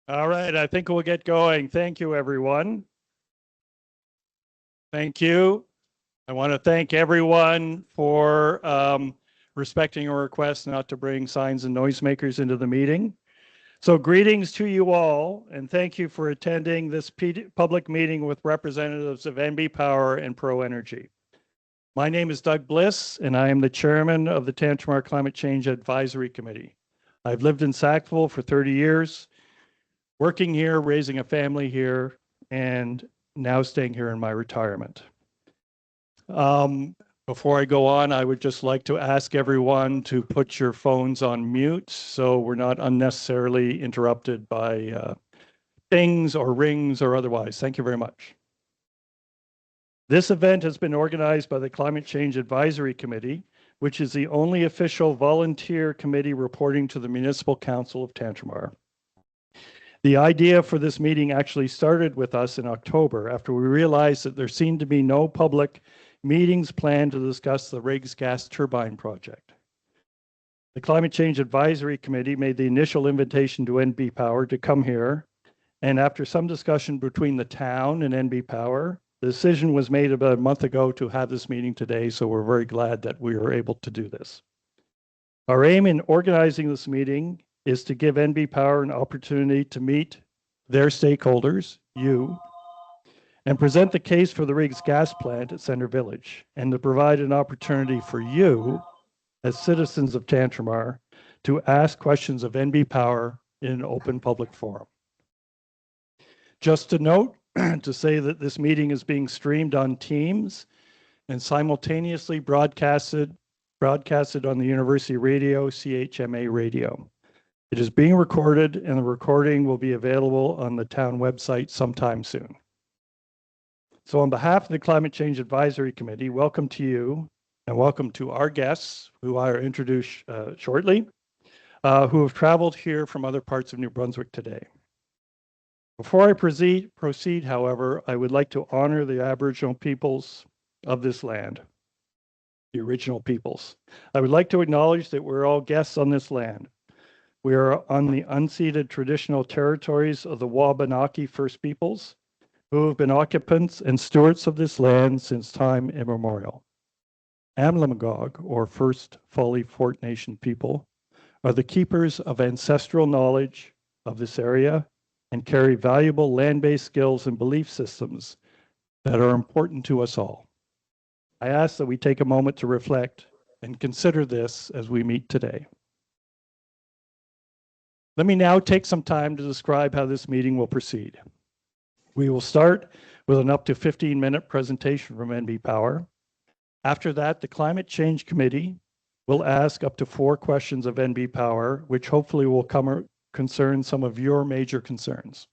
All right, I think we'll get going. Thank you, everyone. Thank you. I want to thank everyone for respecting our request not to bring signs and noisemakers into the meeting. So greetings to you all, and thank you for attending this public meeting with representatives of NB Power and Pro Energy. My name is Doug Bliss, and I am the chairman of the Tantramar Climate Change Advisory Committee. I've lived in Sackville for 30 years, working here, raising a family here, and now staying here in my retirement. Before I go on, I would just like to ask everyone to put your phones on mute so we're not unnecessarily interrupted by dings or rings or otherwise. Thank you very much. This event has been organized by the Climate Change Advisory Committee, which is the only official volunteer committee reporting to the Municipal Council of Tantramar. The idea for this meeting actually started with us in October after we realized that there seemed to be no public meetings planned to discuss the RIGS gas turbine project. The Climate Change Advisory Committee made the initial invitation to NB Power to come here, and after some discussion between the town and NB Power, the decision was made about a month ago to have this meeting today, so we're very glad that we were able to do this. Our aim in organizing this meeting is to give NB Power an opportunity to meet their stakeholders, you, and present the case for the RIGS gas plant at Center Village, and to provide an opportunity for you, as citizens of Tantramar, to ask questions of NB Power in an open public forum. Just to note, to say that this meeting is being streamed on Teams and simultaneously broadcasted on the University Radio, CHMA Radio. It is being recorded, and the recording will be available on the town website sometime soon. So on behalf of the Climate Change Advisory Committee, welcome to you, and welcome to our guests, who I will introduce shortly, who have traveled here from other parts of New Brunswick today. Before I proceed, however, I would like to honor the Aboriginal peoples of this land, the original peoples. I would like to acknowledge that we're all guests on this land. We are on the unceded traditional territories of the Wabanaki First Peoples, who have been occupants and stewards of this land since time immemorial. Amlamagog, or First Folly Fort Nation people, are the keepers of ancestral knowledge of this area and carry valuable land-based skills and belief systems that are important to us all. I ask that we take a moment to reflect and consider this as we meet today. Let me now take some time to describe how this meeting will proceed. We will start with an up to 15-minute presentation from NB Power. After that, the Climate Change Committee will ask up to 4 questions of NB Power, which hopefully will concern some of your major concerns.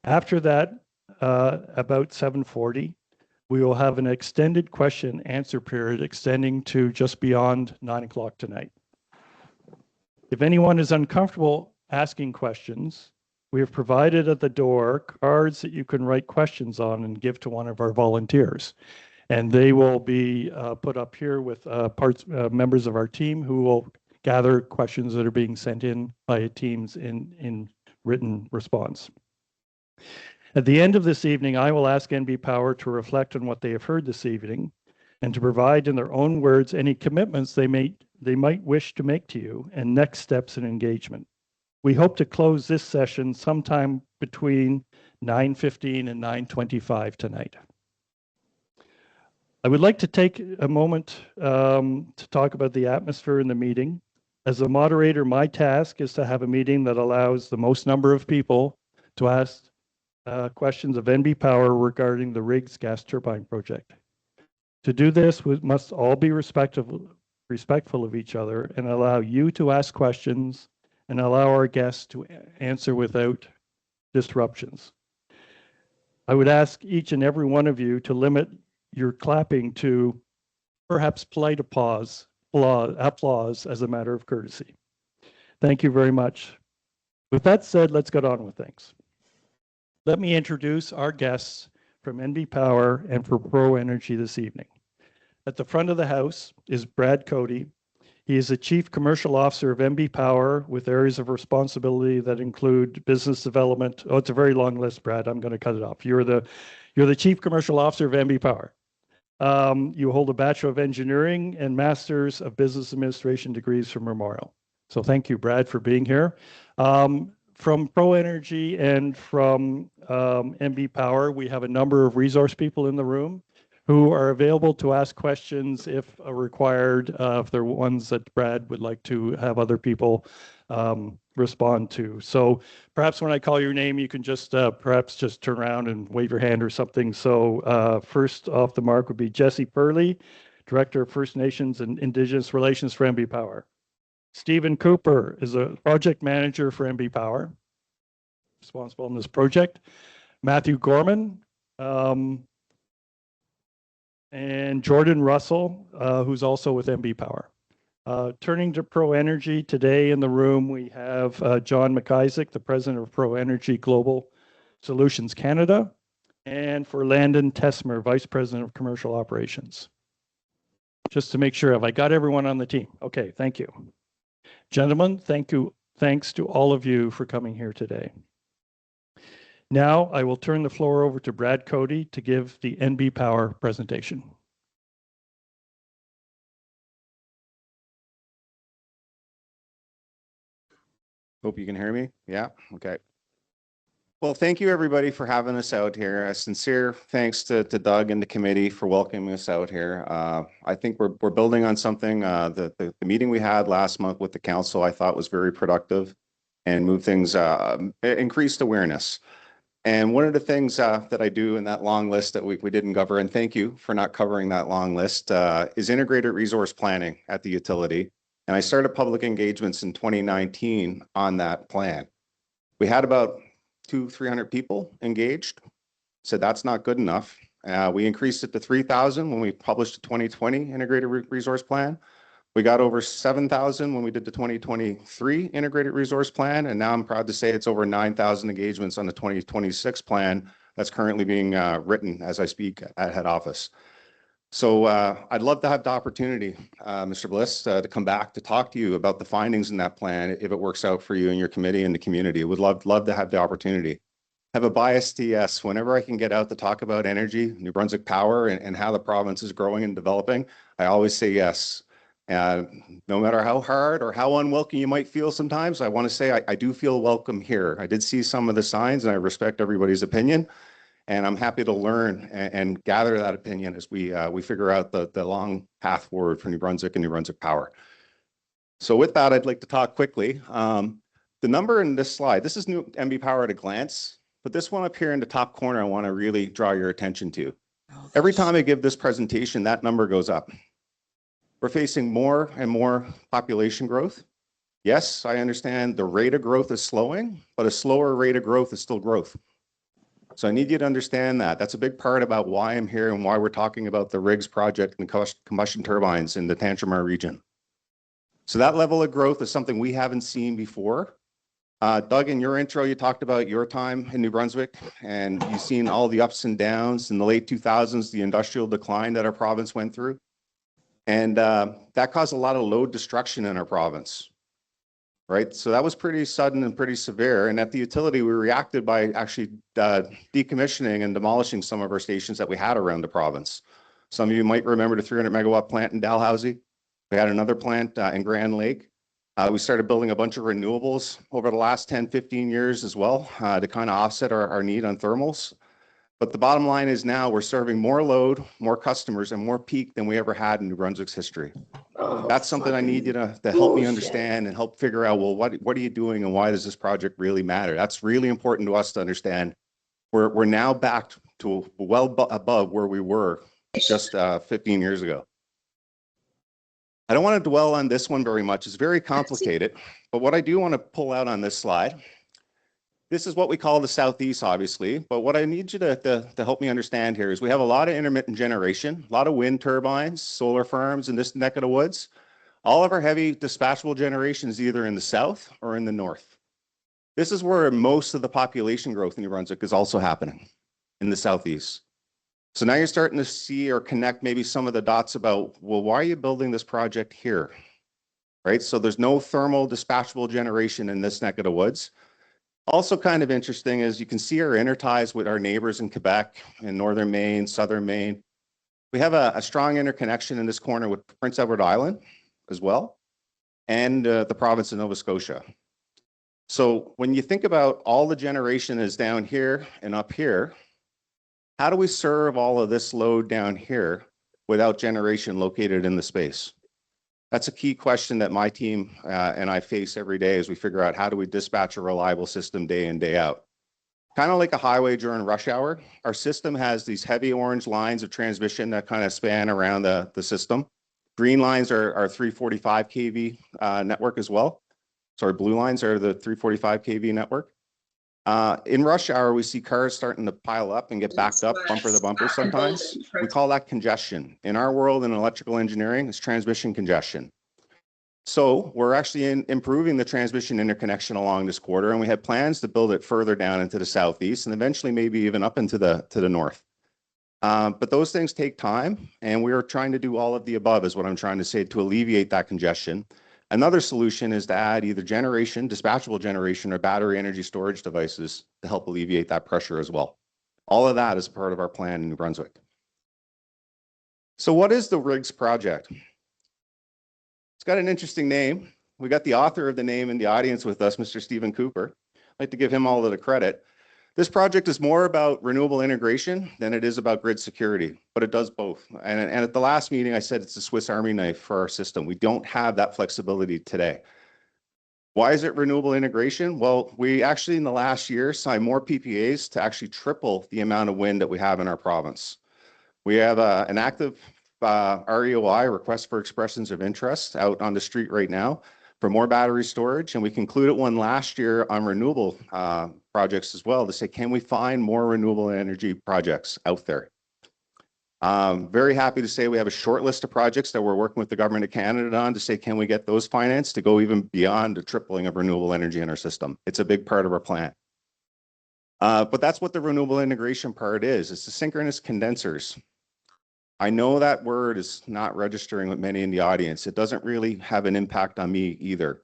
After that, about 7:40, we will have an extended question and answer period extending to just beyond 9 o'clock tonight. If anyone is uncomfortable asking questions, we have provided at the door cards that you can write questions on and give to one of our volunteers. And they will be put up here with members of our team who will gather questions that are being sent in by teams in written response. At the end of this evening, I will ask NB Power to reflect on what they have heard this evening and to provide in their own words any commitments they might wish to make to you and next steps in engagement. We hope to close this session sometime between 9:15 and 9:25 tonight. I would like to take a moment to talk about the atmosphere in the meeting. As a moderator, my task is to have a meeting that allows the most number of people to ask questions of NB Power regarding the RIGS gas turbine project. To do this, we must all be respectful of each other and allow you to ask questions and allow our guests to answer without disruptions. I would ask each and every one of you to limit your clapping to perhaps polite applause as a matter of courtesy. Thank you very much. With that said, let's get on with things. Let me introduce our guests from NB Power and for Pro Energy this evening. At the front of the house is Brad Cody. He is the Chief Commercial Officer of MB Power with areas of responsibility that include business development. Oh, it's a very long list, Brad. I'm going to cut it off. You're the Chief Commercial Officer of MB Power. You hold a Bachelor of Engineering and Masters of Business Administration degrees from Memorial. So thank you, Brad, for being here. From Pro Energy and from MB Power, we have a number of resource people in the room who are available to ask questions if required, if they're ones that Brad would like to have other people respond to. So perhaps when I call your name, you can just perhaps just turn around and wave your hand or something. So first off the mark would be Jesse Purley, Director of First Nations and Indigenous Relations for MB Power. Stephen Cooper is a project manager for MB Power, responsible on this project. Matthew Gorman, and Jordan Russell, who's also with MB Power. Turning to Pro Energy, today in the room we have John McIsaac, the President of Pro Energy Global Solutions Canada, and for Landon Tesmer, Vice President of Commercial Operations. Just to make sure, have I got everyone on the team? Okay, thank you. Gentlemen, thanks to all of you for coming here today. Now I will turn the floor over to Brad Cody to give the NB Power presentation. Hope you can hear me. Yeah, okay. Well, thank you everybody for having us out here. A sincere thanks to Doug and the committee for welcoming us out here. I think we're building on something. The meeting we had last month with the council I thought was very productive and moved things, increased awareness. And one of the things that I do in that long list that we didn't cover, and thank you for not covering that long list, is integrated resource planning at the utility. And I started public engagements in 2019 on that plan. We had about 200-300 people engaged. Said that's not good enough. We increased it to 3,000 when we published the 2020 integrated resource plan. We got over 7,000 when we did the 2023 integrated resource plan, and now I'm proud to say it's over 9,000 engagements on the 2026 plan that's currently being written as I speak at head office. So I'd love to have the opportunity, Mr. Bliss, to come back to talk to you about the findings in that plan if it works out for you and your committee and the community. Would love to have the opportunity. Have a bias to yes. Whenever I can get out to talk about energy, New Brunswick Power, and how the province is growing and developing, I always say yes. No matter how hard or how unwelcome you might feel sometimes, I want to say I do feel welcome here. I did see some of the signs and I respect everybody's opinion. And I'm happy to learn and gather that opinion as we figure out the long path forward for New Brunswick and New Brunswick Power. So with that, I'd like to talk quickly. The number in this slide, this is new MB Power at a glance, but this one up here in the top corner, I want to really draw your attention to. Every time I give this presentation, that number goes up. We're facing more and more population growth. Yes, I understand the rate of growth is slowing, but a slower rate of growth is still growth. So I need you to understand that. That's a big part about why I'm here and why we're talking about the RIGS project and combustion turbines in the Tantramar region. So that level of growth is something we haven't seen before. Doug, in your intro, you talked about your time in New Brunswick, and you've seen all the ups and downs in the late 2000s, the industrial decline that our province went through. And that caused a lot of load destruction in our province, right? So that was pretty sudden and pretty severe. And at the utility, we reacted by actually decommissioning and demolishing some of our stations that we had around the province. Some of you might remember the 300 megawatt plant in Dalhousie. We had another plant in Grand Lake. We started building a bunch of renewables over the last 10, 15 years as well to kind of offset our need on thermals. But the bottom line is now we're serving more load, more customers, and more peak than we ever had in New Brunswick's history. That's something I need you to help me understand and help figure out, well, what are you doing and why does this project really matter? That's really important to us to understand. We're now back to well above where we were just 15 years ago. I don't want to dwell on this one very much. It's very complicated. But what I do want to pull out on this slide, this is what we call the Southeast, obviously. But what I need you to help me understand here is we have a lot of intermittent generation, a lot of wind turbines, solar farms in this neck of the woods. All of our heavy dispatchable generation is either in the south or in the north. This is where most of the population growth in New Brunswick is also happening, in the Southeast. So now you're starting to see or connect maybe some of the dots about, well, why are you building this project here? right? So there's no thermal dispatchable generation in this neck of the woods. Also kind of interesting is you can see our interties with our neighbors in Quebec and northern Maine, southern Maine. We have a strong interconnection in this corner with Prince Edward Island as well, and the province of Nova Scotia. So when you think about all the generation is down here and up here, how do we serve all of this load down here without generation located in the space? That's a key question that my team and I face every day as we figure out how do we dispatch a reliable system day in, day out. Kind of like a highway during rush hour, our system has these heavy orange lines of transmission that kind of span around the system. Green lines are our 345 kV network as well. Sorry, blue lines are the 345 kV network. In rush hour, we see cars starting to pile up and get backed up bumper to bumper sometimes. We call that congestion. In our world in electrical engineering, it's transmission congestion. So we're actually improving the transmission interconnection along this corridor, and we have plans to build it further down into the southeast and eventually maybe even up into the north. But those things take time, and we're trying to do all of the above is what I'm trying to say to alleviate that congestion. Another solution is to add either generation, dispatchable generation, or battery energy storage devices to help alleviate that pressure as well. All of that is part of our plan in New Brunswick. So what is the RIGS project? It's got an interesting name. We got the author of the name in the audience with us, Mr. Stephen Cooper. I'd like to give him all of the credit. This project is more about renewable integration than it is about grid security, but it does both. And at the last meeting, I said it's a Swiss Army knife for our system. We don't have that flexibility today. Why is it renewable integration? Well, we actually in the last year signed more PPAs to actually triple the amount of wind that we have in our province. We have an active REOI, request for expressions of interest, out on the street right now for more battery storage. And we concluded one last year on renewable projects as well to say, can we find more renewable energy projects out there? Very happy to say we have a short list of projects that we're working with the government of Canada on to say, can we get those financed to go even beyond the tripling of renewable energy in our system? It's a big part of our plan. But that's what the renewable integration part is. It's the synchronous condensers. I know that word is not registering with many in the audience. It doesn't really have an impact on me either.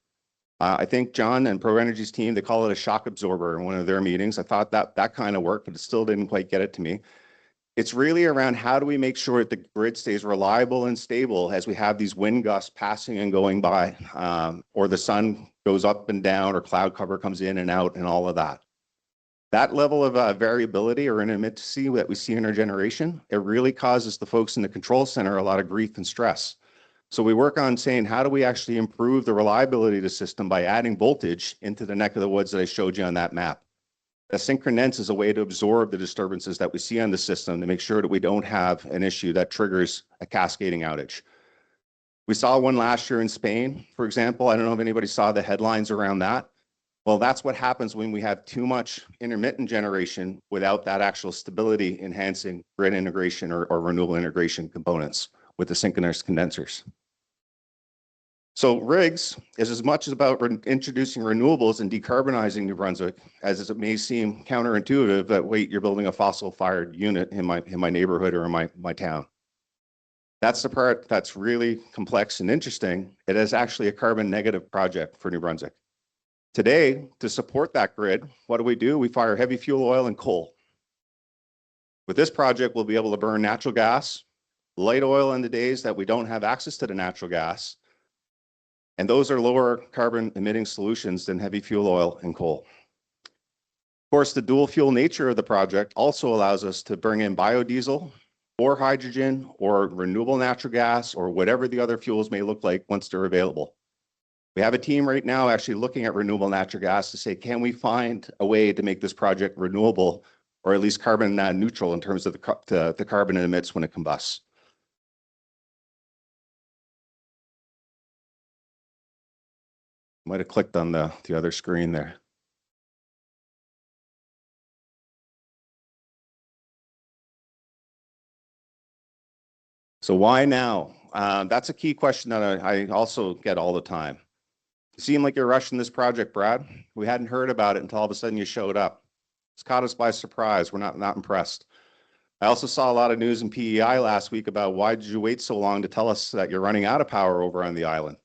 I think John and ProEnergy's team, they call it a shock absorber in one of their meetings. I thought that kind of worked, but it still didn't quite get it to me. It's really around how do we make sure that the grid stays reliable and stable as we have these wind gusts passing and going by, or the sun goes up and down, or cloud cover comes in and out and all of that. That level of variability or intermittency that we see in our generation, it really causes the folks in the control center a lot of grief and stress. So we work on saying, how do we actually improve the reliability of the system by adding voltage into the neck of the woods that I showed you on that map? The synchronence is a way to absorb the disturbances that we see on the system to make sure that we don't have an issue that triggers a cascading outage. We saw one last year in Spain, for example. I don't know if anybody saw the headlines around that. Well, that's what happens when we have too much intermittent generation without that actual stability enhancing grid integration or renewable integration components with the synchronous condensers. So RIGS is as much about introducing renewables and decarbonizing New Brunswick as it may seem counterintuitive that, wait, you're building a fossil-fired unit in my neighborhood or in my town. That's the part that's really complex and interesting. It is actually a carbon negative project for New Brunswick. Today, to support that grid, what do? We fire heavy fuel oil and coal. With this project, we'll be able to burn natural gas, light oil in the days that we don't have access to the natural gas, and those are lower carbon emitting solutions than heavy fuel oil and coal. Of course, the dual fuel nature of the project also allows us to bring in biodiesel or hydrogen or renewable natural gas or whatever the other fuels may look like once they're available. We have a team right now actually looking at renewable natural gas to say, can we find a way to make this project renewable or at least carbon neutral in terms of the carbon it emits when it combusts? Might have clicked on the other screen there. So why now? That's a key question that I also get all the time. You seem like you're rushing this project, Brad. We hadn't heard about it until all of a sudden you showed up. It's caught us by surprise. We're not impressed. I also saw a lot of news in PEI last week about why did you wait so long to tell us that you're running out of power over on the island?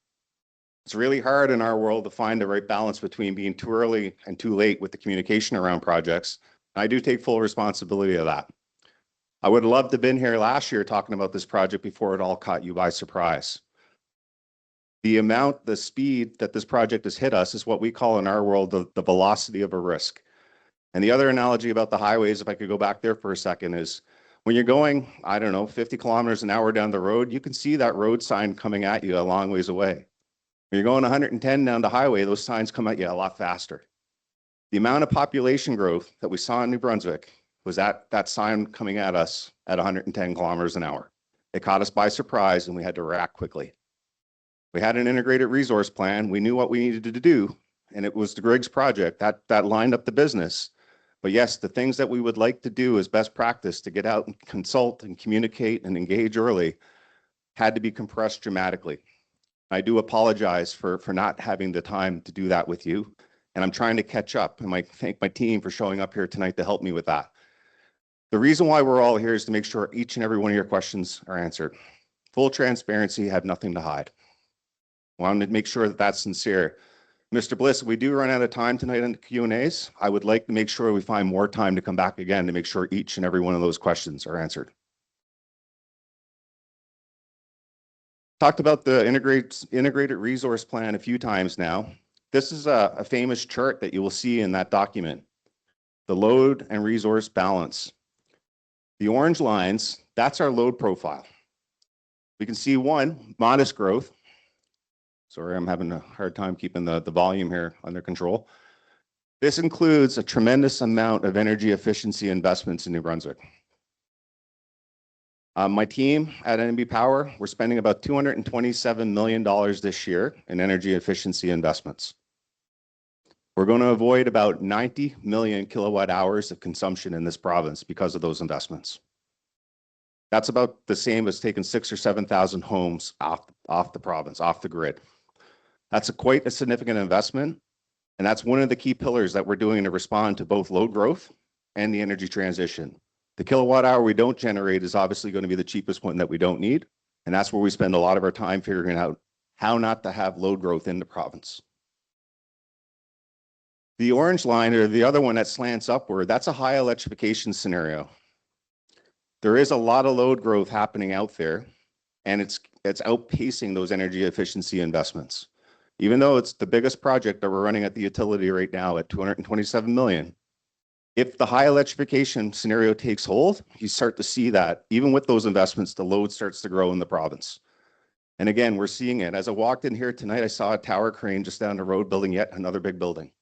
It's really hard in our world to find the right balance between being too early and too late with the communication around projects. I do take full responsibility of that. I would love to have been here last year talking about this project before it all caught you by surprise. The speed that this project has hit us is what we call in our world the velocity of a risk. And the other analogy about the highways, if I could go back there for a second, is when you're going, I don't know, 50 kilometers an hour down the road, you can see that road sign coming at you a long ways away. When you're going 110 down the highway, those signs come at you a lot faster. The amount of population growth that we saw in New Brunswick was that sign coming at us at 110 kilometers an hour. It caught us by surprise and we had to react quickly. We had an integrated resource plan. We knew what we needed to do, and it was the RIGS project that lined up the business. But yes, the things that we would like to do as best practice to get out and consult and communicate and engage early had to be compressed dramatically. I do apologize for not having the time to do that with you, and I'm trying to catch up, and I thank my team for showing up here tonight to help me with that. The reason why we're all here is to make sure each and every one of your questions are answered. Full transparency, have nothing to hide. I wanted to make sure that that's sincere. Mr. Bliss, if we do run out of time tonight on the Q&As, I would like to make sure we find more time to come back again to make sure each and every one of those questions are answered. Talked about the integrated resource plan a few times now. This is a famous chart that you will see in that document, the load and resource balance. The orange lines, that's our load profile. We can see one, modest growth. Sorry, I'm having a hard time keeping the volume here under control. This includes a tremendous amount of energy efficiency investments in New Brunswick. My team at NB Power, we're spending about $227 million this year in energy efficiency investments. We're going to avoid about 90 million kilowatt hours of consumption in this province because of those investments. That's about the same as taking 6,000 or 7,000 homes off the province, off the grid. That's quite a significant investment, and that's one of the key pillars that we're doing to respond to both load growth and the energy transition. The kilowatt hour we don't generate is obviously going to be the cheapest one that we don't need, and that's where we spend a lot of our time figuring out how not to have load growth in the province. The orange line, or the other one that slants upward, that's a high electrification scenario. There is a lot of load growth happening out there, and it's outpacing those energy efficiency investments. Even though it's the biggest project that we're running at the utility right now at $227 million, if the high electrification scenario takes hold, you start to see that even with those investments, the load starts to grow in the province. And again, we're seeing it. As I walked in here tonight, I saw a tower crane just down the road building yet another big building.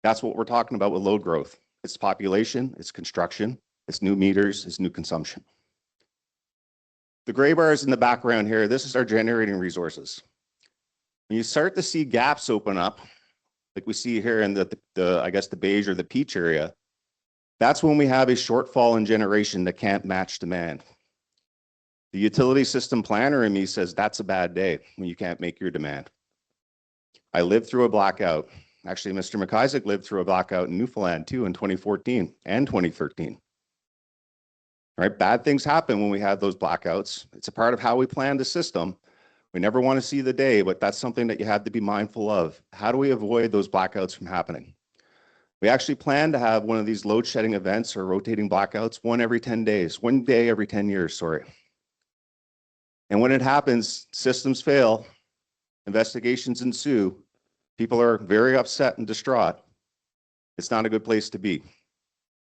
That's what we're talking about with load growth. It's population, it's construction, it's new meters, it's new consumption. The gray bars in the background here, this is our generating resources. When you start to see gaps open up, like we see here in I guess the beige or the peach area, that's when we have a shortfall in generation that can't match demand. The utility system planner in me says that's a bad day when you can't make your demand. I lived through a blackout. Actually, Mr. McIsaac lived through a blackout in Newfoundland too in 2014 and 2013. Right? Bad things happen when we have those blackouts. It's a part of how we plan the system. We never want to see the day, but that's something that you have to be mindful of. How do we avoid those blackouts from happening? We actually plan to have one of these load shedding events or rotating blackouts, one every 10 days, 1 day every 10 years, sorry. And when it happens, systems fail, investigations ensue, people are very upset and distraught. It's not a good place to be.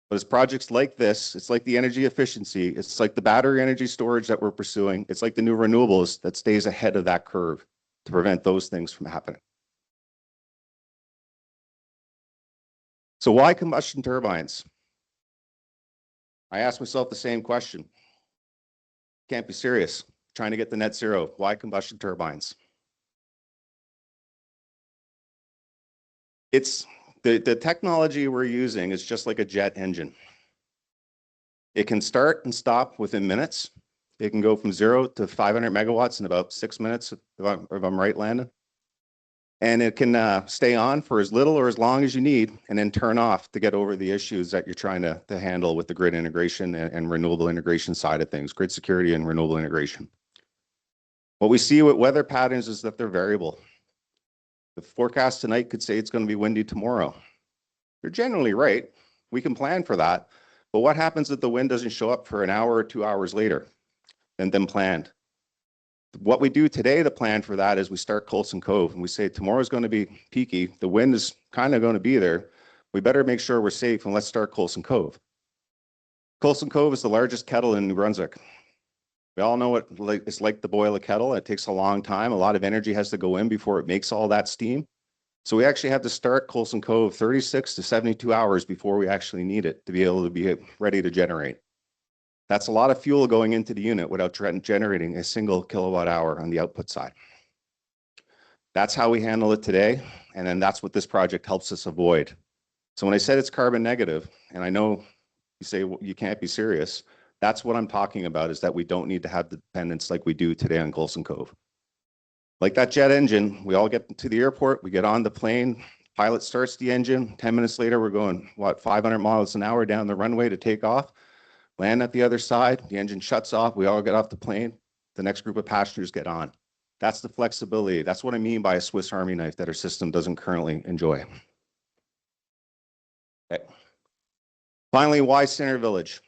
But it's projects like this, it's like the energy efficiency, it's like the battery energy storage that we're pursuing, it's like the new renewables that stays ahead of that curve to prevent those things from happening. So why combustion turbines? I asked myself the same question. Can't be serious. Trying to get the net zero. Why combustion turbines? It's the technology we're using is just like a jet engine. It can start and stop within minutes. It can go from 0 to 500 megawatts in about 6 minutes, if I'm right, Landon. And it can stay on for as little or as long as you need, and then turn off to get over the issues that you're trying to handle with the grid integration and renewable integration side of things, grid security and renewable integration. What we see with weather patterns is that they're variable. The forecast tonight could say it's going to be windy tomorrow. You're generally right. We can plan for that. But what happens if the wind doesn't show up for an hour or 2 hours later than planned? What we do today to plan for that is we start Coulson Cove and we say tomorrow's going to be peaky. The wind is kind of going to be there. We better make sure we're safe and let's start Coulson Cove. Coulson Cove is the largest kettle in New Brunswick. We all know it's like to boil a kettle. It takes a long time. A lot of energy has to go in before it makes all that steam. So we actually have to start Coulson Cove 36 to 72 hours before we actually need it to be able to be ready to generate. That's a lot of fuel going into the unit without generating a single kilowatt hour on the output side. That's how we handle it today. And then that's what this project helps us avoid. So when I said it's carbon negative, and I know you say, well, you can't be serious, that's what I'm talking about, is that we don't need to have the dependence like we do today on Coulson Cove. Like that jet engine, we all get to the airport, we get on the plane, pilot starts the engine, 10 minutes later, we're going, 500 miles an hour down the runway to take off, land at the other side, the engine shuts off, we all get off the plane, the next group of passengers get on. That's the flexibility. That's what I mean by a Swiss Army knife that our system doesn't currently enjoy. Okay. Finally, why Center Village?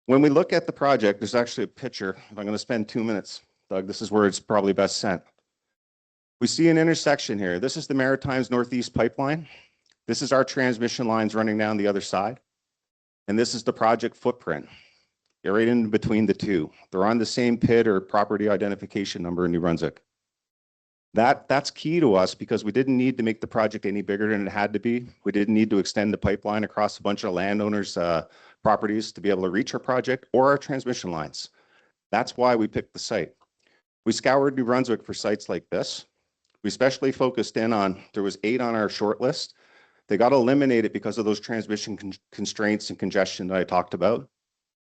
When we look at the project, there's actually a picture. If I'm going to spend 2 minutes, Doug, this is where it's probably best sent. We see an intersection here. This is the Maritimes Northeast Pipeline. This is our transmission lines running down the other side. And this is the project footprint. You're right in between the two. They're on the same PID or property identification number in New Brunswick. That's key to us because we didn't need to make the project any bigger than it had to be. We didn't need to extend the pipeline across a bunch of landowners' properties to be able to reach our project or our transmission lines. That's why we picked the site. We scoured New Brunswick for sites like this. We especially focused in on, there was 8 on our short list. They got eliminated because of those transmission constraints and congestion that I talked about.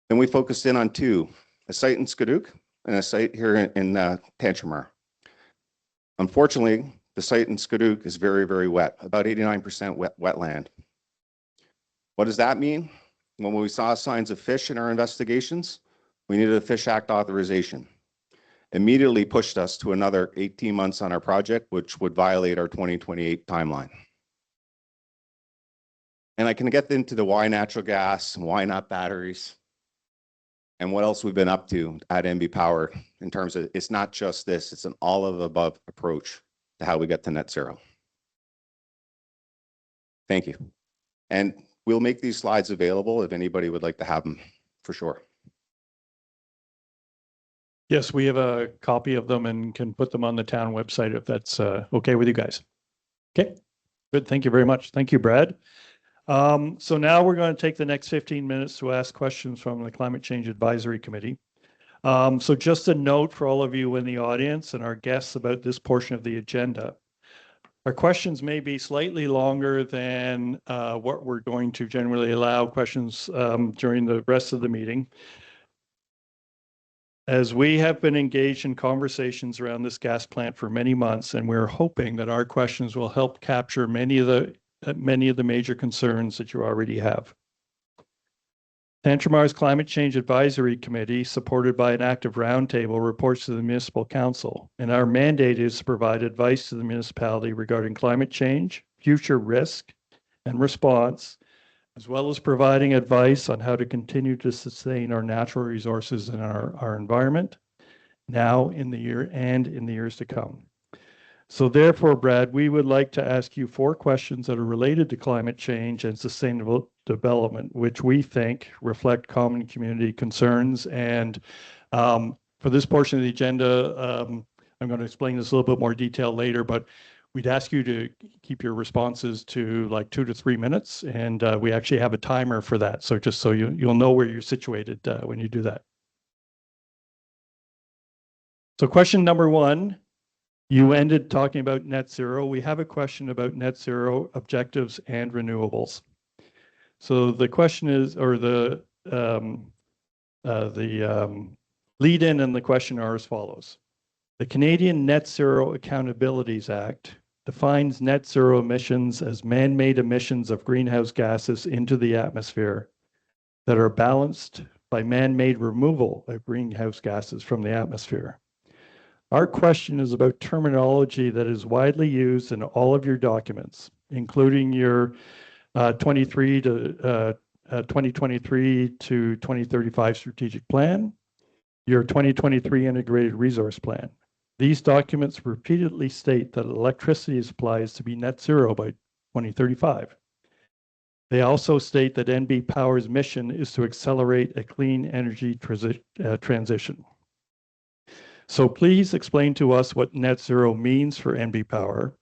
Then we focused in on 2, a site in Skaduk and a site here in Tantramar. Unfortunately, the site in Skaduk is very, very wet, about 89% wetland. What does that mean? When we saw signs of fish in our investigations, we needed a Fish Act authorization. Immediately pushed us to another 18 months on our project, which would violate our 2028 timeline. And I can get into the why natural gas and why not batteries and what else we've been up to at NB Power in terms of, it's not just this, it's an all of the above approach to how we get to net zero. Thank you. And we'll make these slides available if anybody would like to have them, for sure. Yes, we have a copy of them and can put them on the town website if that's okay with you guys. Okay, good. Thank you very much. Thank you, Brad. So now we're going to take the next 15 minutes to ask questions from the Climate Change Advisory Committee. So just a note for all of you in the audience and our guests about this portion of the agenda. Our questions may be slightly longer than what we're going to generally allow questions during the rest of the meeting. As we have been engaged in conversations around this gas plant for many months, and we're hoping that our questions will help capture many of the major concerns that you already have. Tantramar's Climate Change Advisory Committee, supported by an active roundtable, reports to the Municipal Council, and our mandate is to provide advice to the municipality regarding climate change, future risk and response, as well as providing advice on how to continue to sustain our natural resources and our environment now in the year and in the years to come. So therefore, Brad, we would like to ask you 4 questions that are related to climate change and sustainable development, which we think reflect common community concerns. And for this portion of the agenda, I'm going to explain this a little bit more detail later, but we'd ask you to keep your responses to like 2 to 3 minutes. And we actually have a timer for that. So just so you'll know where you're situated when you do that. So question number 1. You ended talking about net zero. We have a question about net zero objectives and renewables. So the question is, or the lead in and the question are as follows. The Canadian Net Zero Accountabilities Act defines net zero emissions as man-made emissions of greenhouse gases into the atmosphere that are balanced by man-made removal of greenhouse gases from the atmosphere. Our question is about terminology that is widely used in all of your documents, including your 2023 to 2035 strategic plan, your 2023 integrated resource plan. These documents repeatedly state that electricity supply is to be net zero by 2035. They also state that NB Power's mission is to accelerate a clean energy transition. So please explain to us what net zero means for NB Power.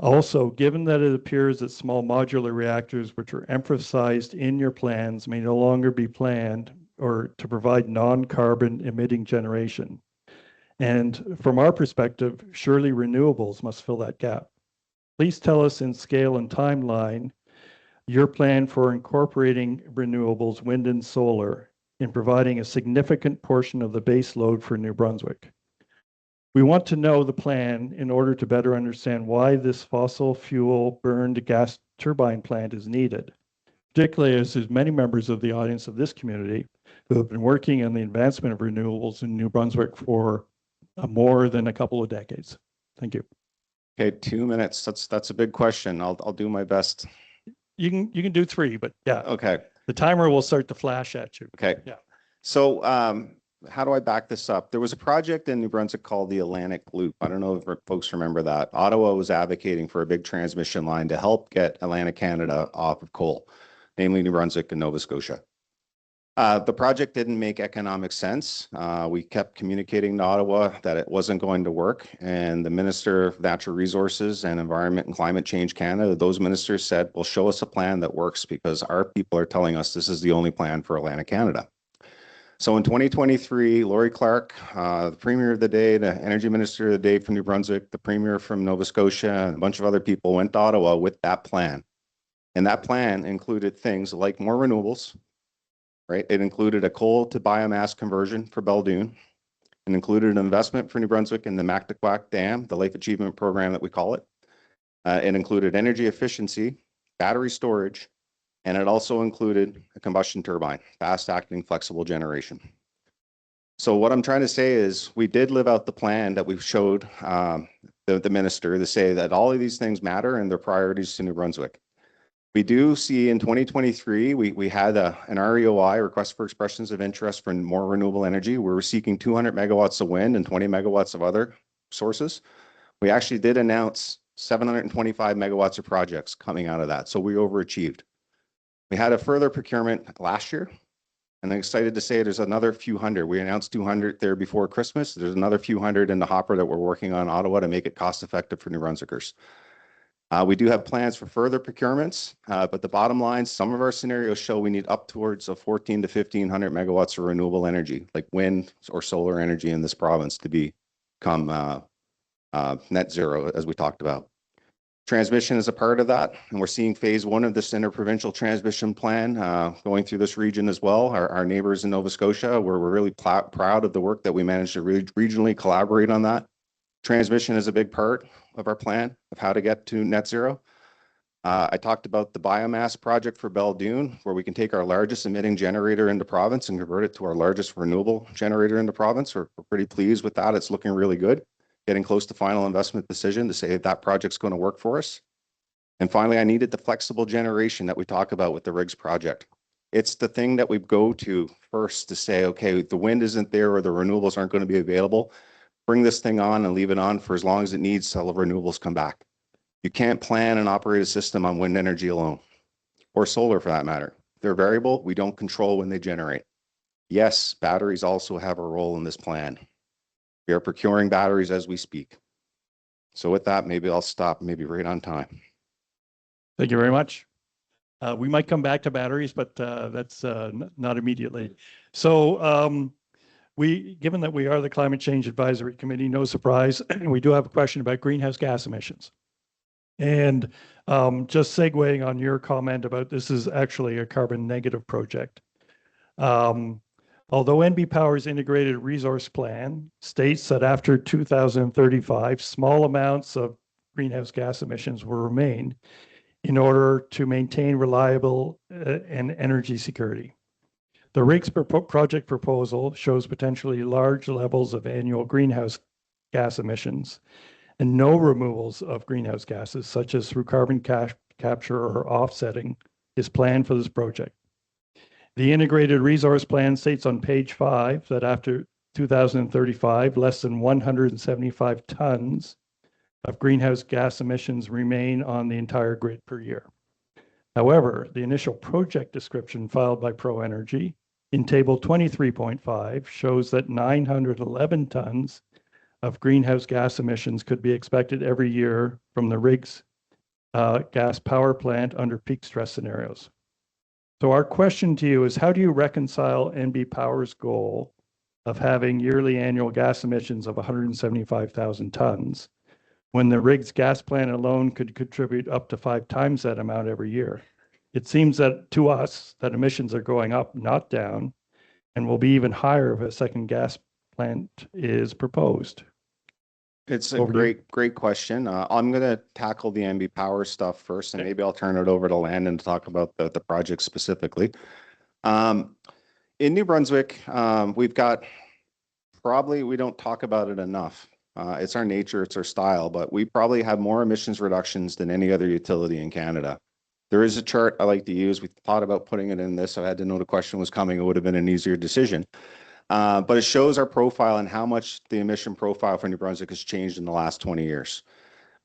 Also, given that it appears that small modular reactors, which are emphasized in your plans, may no longer be planned or to provide non-carbon emitting generation. And from our perspective, surely renewables must fill that gap. Please tell us in scale and timeline your plan for incorporating renewables, wind and solar, in providing a significant portion of the base load for New Brunswick. We want to know the plan in order to better understand why this fossil fuel burned gas turbine plant is needed, particularly as there's many members of the audience of this community who have been working on the advancement of renewables in New Brunswick for more than a couple of decades. Thank you. Okay, 2 minutes. That's a big question. I'll do my best. You can do 3, but yeah. Okay. The timer will start to flash at you. Okay. Yeah. So how do I back this up? There was a project in New Brunswick called the Atlantic Loop. I don't know if folks remember that. Ottawa was advocating for a big transmission line to help get Atlantic Canada off of coal, namely New Brunswick and Nova Scotia. The project didn't make economic sense. We kept communicating to Ottawa that it wasn't going to work. And the Minister of Natural Resources and Environment and Climate Change Canada, those ministers said, well, show us a plan that works because our people are telling us this is the only plan for Atlantic Canada. So in 2023, Laurie Clark, the Premier of the day, the Energy Minister of the day from New Brunswick, the Premier from Nova Scotia, and a bunch of other people went to Ottawa with that plan. And that plan included things like more renewables, right? It included a coal to biomass conversion for Belledune. It included an investment for New Brunswick in the Mactaquac Dam, the Life Achievement Program that we call it. It included energy efficiency, battery storage, and it also included a combustion turbine, fast-acting flexible generation. So what I'm trying to say is we did live out the plan that we showed the minister to say that all of these things matter and they're priorities to New Brunswick. We do see in 2023, we had an REOI, request for expressions of interest for more renewable energy. We were seeking 200 megawatts of wind and 20 megawatts of other sources. We actually did announce 725 megawatts of projects coming out of that. So we overachieved. We had a further procurement last year, and I'm excited to say there's another few hundred. We announced 200 there before Christmas. There's another few hundred in the hopper that we're working on in Ottawa to make it cost effective for New Brunswickers. We do have plans for further procurements, but the bottom line, some of our scenarios show we need up towards of 14 to 1,500 megawatts of renewable energy, like wind or solar energy in this province to become net zero, as we talked about. Transmission is a part of that, and we're seeing phase 1 of this interprovincial transmission plan going through this region as well. Our neighbors in Nova Scotia, we're really proud of the work that we managed to regionally collaborate on that. Transmission is a big part of our plan of how to get to net zero. I talked about the biomass project for Belledune, where we can take our largest emitting generator in the province and convert it to our largest renewable generator in the province. We're pretty pleased with that. It's looking really good. Getting close to final investment decision to say if that project's going to work for us. And finally, I needed the flexible generation that we talk about with the RIGS project. It's the thing that we go to first to say, okay, the wind isn't there or the renewables aren't going to be available. Bring this thing on and leave it on for as long as it needs till the renewables come back. You can't plan and operate a system on wind energy alone, or solar for that matter. They're variable. We don't control when they generate. Yes, batteries also have a role in this plan. We are procuring batteries as we speak. So with that, maybe I'll stop, maybe right on time. Thank you very much. We might come back to batteries, but that's not immediately. So given that we are the Climate Change Advisory Committee, no surprise, we do have a question about greenhouse gas emissions. And just segueing on your comment about this is actually a carbon negative project. Although NB Power's integrated resource plan states that after 2035, small amounts of greenhouse gas emissions will remain in order to maintain reliable and energy security. The RIGS project proposal shows potentially large levels of annual greenhouse gas emissions and no removals of greenhouse gases, such as through carbon capture or offsetting, is planned for this project. The integrated resource plan states on page 5 that after 2035, less than 175 tons of greenhouse gas emissions remain on the entire grid per year. However, the initial project description filed by ProEnergy in table 23.5 shows that 911 tons of greenhouse gas emissions could be expected every year from the RIGS gas power plant under peak stress scenarios. So our question to you is, how do you reconcile NB Power's goal of having yearly annual gas emissions of 175,000 tons when the RIGS gas plant alone could contribute up to 5 times that amount every year? It seems that to us that emissions are going up, not down, and will be even higher if a second gas plant is proposed. It's a great question. I'm going to tackle the NB Power stuff first, and maybe I'll turn it over to Landon to talk about the project specifically. In New Brunswick, we've got we don't talk about it enough. It's our nature, it's our style, but we probably have more emissions reductions than any other utility in Canada. There is a chart I like to use. We thought about putting it in this. I had to know the question was coming. It would have been an easier decision. But it shows our profile and how much the emission profile for New Brunswick has changed in the last 20 years.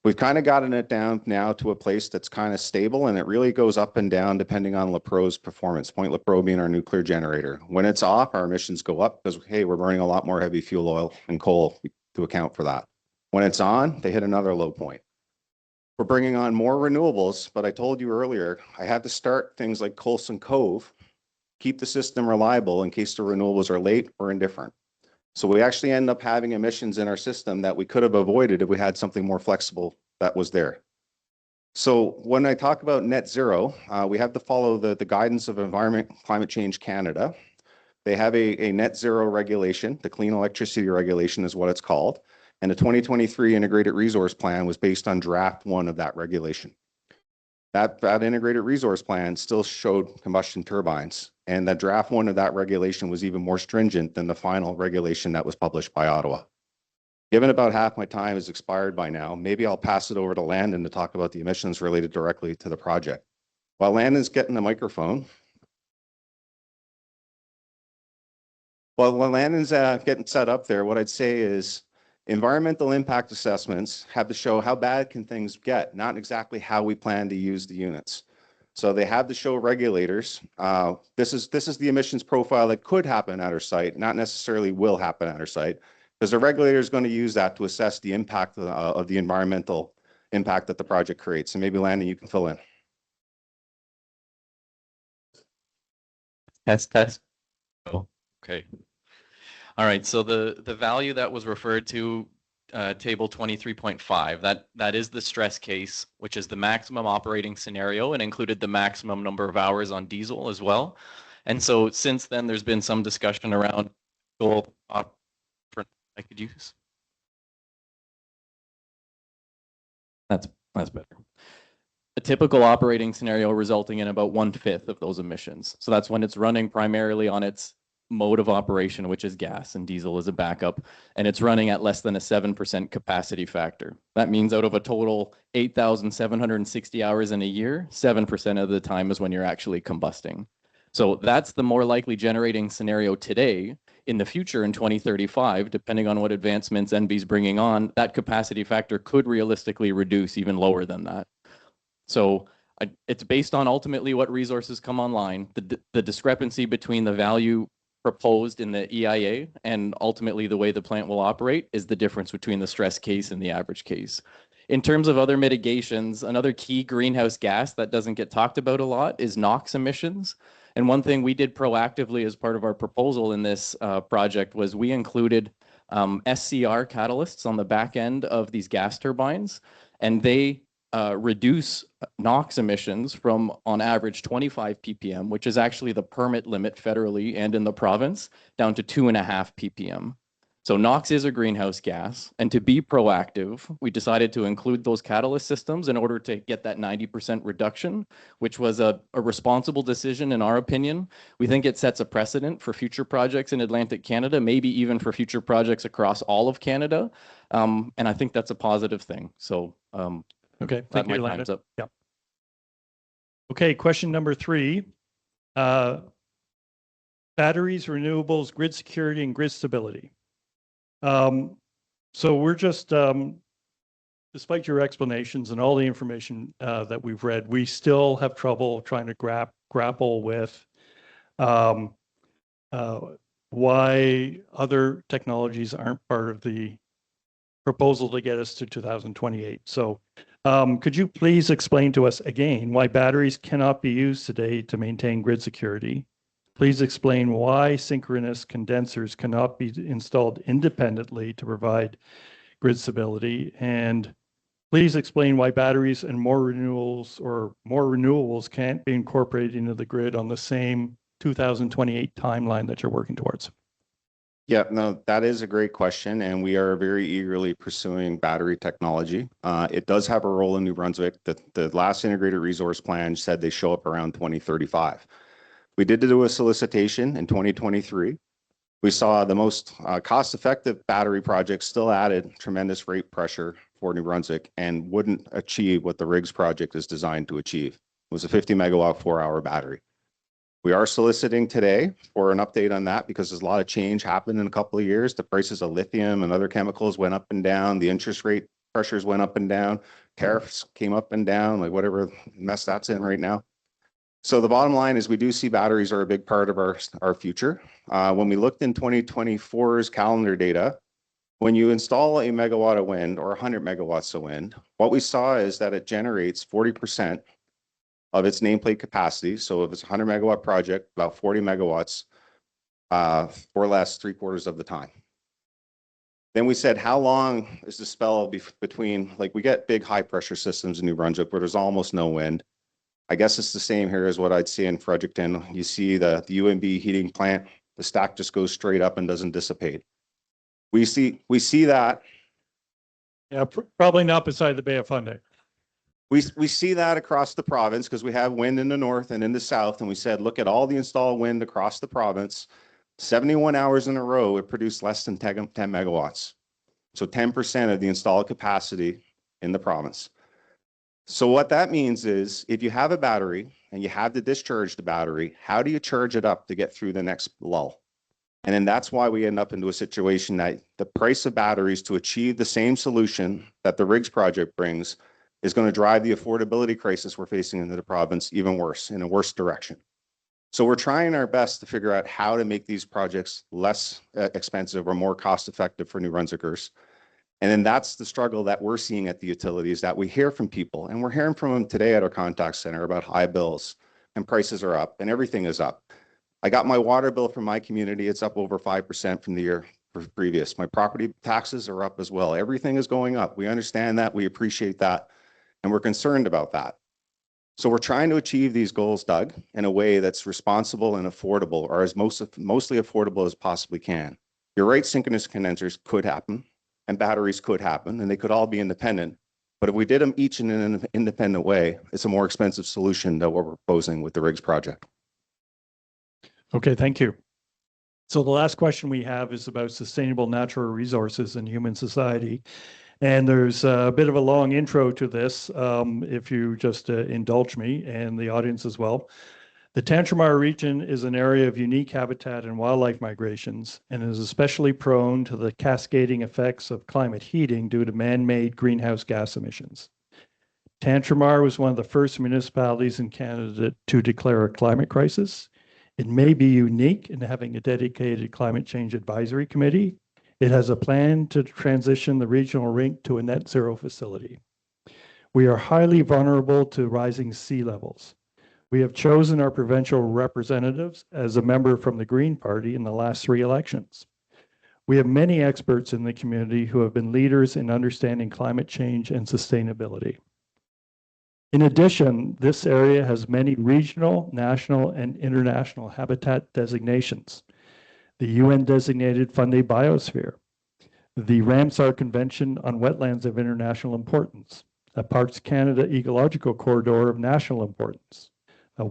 We've kind of gotten it down now to a place that's kind of stable, and it really goes up and down depending on LaPro's performance. Point LaPro being our nuclear generator. When it's off, our emissions go up because, hey, we're burning a lot more heavy fuel oil and coal to account for that. When it's on, they hit another low point. We're bringing on more renewables, but I told you earlier, I had to start things like Coulson Cove, keep the system reliable in case the renewables are late or indifferent. So we actually end up having emissions in our system that we could have avoided if we had something more flexible that was there. So when I talk about net zero, we have to follow the guidance of Environment Climate Change Canada. They have a net zero regulation, the clean electricity regulation is what it's called. And the 2023 integrated resource plan was based on draft 1 of that regulation. That integrated resource plan still showed combustion turbines, and that draft 1 of that regulation was even more stringent than the final regulation that was published by Ottawa. Given about half my time is expired by now, maybe I'll pass it over to Landon to talk about the emissions related directly to the project. While Landon's getting the microphone, while Landon's getting set up there, what I'd say is environmental impact assessments have to show how bad can things get, not exactly how we plan to use the units. So they have to show regulators, this is the emissions profile that could happen at our site, not necessarily will happen at our site, because the regulator is going to use that to assess the impact of the environmental impact that the project creates. And maybe Landon, you can fill in. Test. Oh, okay. All right, so the value that was referred to, table 23.5, that is the stress case, which is the maximum operating scenario and included the maximum number of hours on diesel as well. And so since then, there's been some discussion around goal I could use. That's better. A typical operating scenario resulting in about 1/5 of those emissions. So that's when it's running primarily on its mode of operation, which is gas, and diesel is a backup, and it's running at less than a 7% capacity factor. That means out of a total 8,760 hours in a year, 7% of the time is when you're actually combusting. So that's the more likely generating scenario today. In the future, in 2035, depending on what advancements NB's bringing on, that capacity factor could realistically reduce even lower than that. So it's based on ultimately what resources come online, the discrepancy between the value proposed in the EIA and ultimately the way the plant will operate is the difference between the stress case and the average case. In terms of other mitigations, another key greenhouse gas that doesn't get talked about a lot is NOx emissions. And one thing we did proactively as part of our proposal in this project was we included SCR catalysts on the back end of these gas turbines, and they reduce NOx emissions from on average 25 ppm, which is actually the permit limit federally and in the province, down to 2.5 ppm. So NOx is a greenhouse gas, and to be proactive, we decided to include those catalyst systems in order to get that 90% reduction, which was a responsible decision in our opinion. We think it sets a precedent for future projects in Atlantic Canada, maybe even for future projects across all of Canada. And I think that's a positive thing. So Okay, thank you, my Landon. time's up. Yeah. Okay, question number 3. Batteries, renewables, grid security, and grid stability. So we're just, despite your explanations and all the information that we've read, we still have trouble trying to grapple with why other technologies aren't part of the proposal to get us to 2028. So could you please explain to us again why batteries cannot be used today to maintain grid security? Please explain why synchronous condensers cannot be installed independently to provide grid stability. And please explain why batteries and more renewables can't be incorporated into the grid on the same 2028 timeline that you're working towards. Yeah, no, that is a great question, and we are very eagerly pursuing battery technology. It does have a role in New Brunswick. The last integrated resource plan said they show up around 2035. We did do a solicitation in 2023. We saw the most cost-effective battery projects still added tremendous rate pressure for New Brunswick and wouldn't achieve what the RIGS project is designed to achieve. It was a 50 megawatt, 4-hour battery. We are soliciting today for an update on that because there's a lot of change happened in a couple of years. The prices of lithium and other chemicals went up and down. The interest rate pressures went up and down. Tariffs came up and down, like whatever mess that's in right now. So the bottom line is we do see batteries are a big part of our future. When we looked in 2024's calendar data, when you install a megawatt of wind or 100 megawatts of wind, what we saw is that it generates 40% of its nameplate capacity. So if it's a 100 megawatt project, about 40 megawatts or less 3/4 of the time. Then we said, how long is the spell between, like we get big high pressure systems in New Brunswick where there's almost no wind. I guess it's the same here as what I'd see in Fredericton. You see the UMB heating plant, the stack just goes straight up and doesn't dissipate. We see that. Yeah, probably not beside the Bay of Fundy. We see that across the province because we have wind in the north and in the south. And we said, look at all the installed wind across the province. 71 hours in a row, it produced less than 10 megawatts. So 10% of the installed capacity in the province. So what that means is if you have a battery and you have to discharge the battery, how do you charge it up to get through the next lull? And then that's why we end up into a situation that the price of batteries to achieve the same solution that the RIGS project brings is going to drive the affordability crisis we're facing in the province even worse, in a worse direction. So we're trying our best to figure out how to make these projects less expensive or more cost effective for New Brunswickers. And then that's the struggle that we're seeing at the utilities that we hear from people. And we're hearing from them today at our contact center about high bills and prices are up and everything is up. I got my water bill from my community. It's up over 5% from the year previous. My property taxes are up as well. Everything is going up. We understand that. We appreciate that. And we're concerned about that. So we're trying to achieve these goals, Doug, in a way that's responsible and affordable, or as mostly affordable as possibly can. You're right, synchronous condensers could happen. And batteries could happen, and they could all be independent. But if we did them each in an independent way, it's a more expensive solution than what we're proposing with the RIGS project. Okay, thank you. So the last question we have is about sustainable natural resources in human society. And there's a bit of a long intro to this, if you just indulge me and the audience as well. The Tantramar region is an area of unique habitat and wildlife migrations and is especially prone to the cascading effects of climate heating due to man-made greenhouse gas emissions. Tantramar was one of the first municipalities in Canada to declare a climate crisis. It may be unique in having a dedicated climate change advisory committee. It has a plan to transition the regional rink to a net zero facility. We are highly vulnerable to rising sea levels. We have chosen our provincial representatives as a member from the Green Party in the last 3 elections. We have many experts in the community who have been leaders in understanding climate change and sustainability. In addition, this area has many regional, national, and international habitat designations. The UN designated Fundy Biosphere, the Ramsar Convention on Wetlands of International Importance, a Parks Canada Ecological Corridor of National Importance, a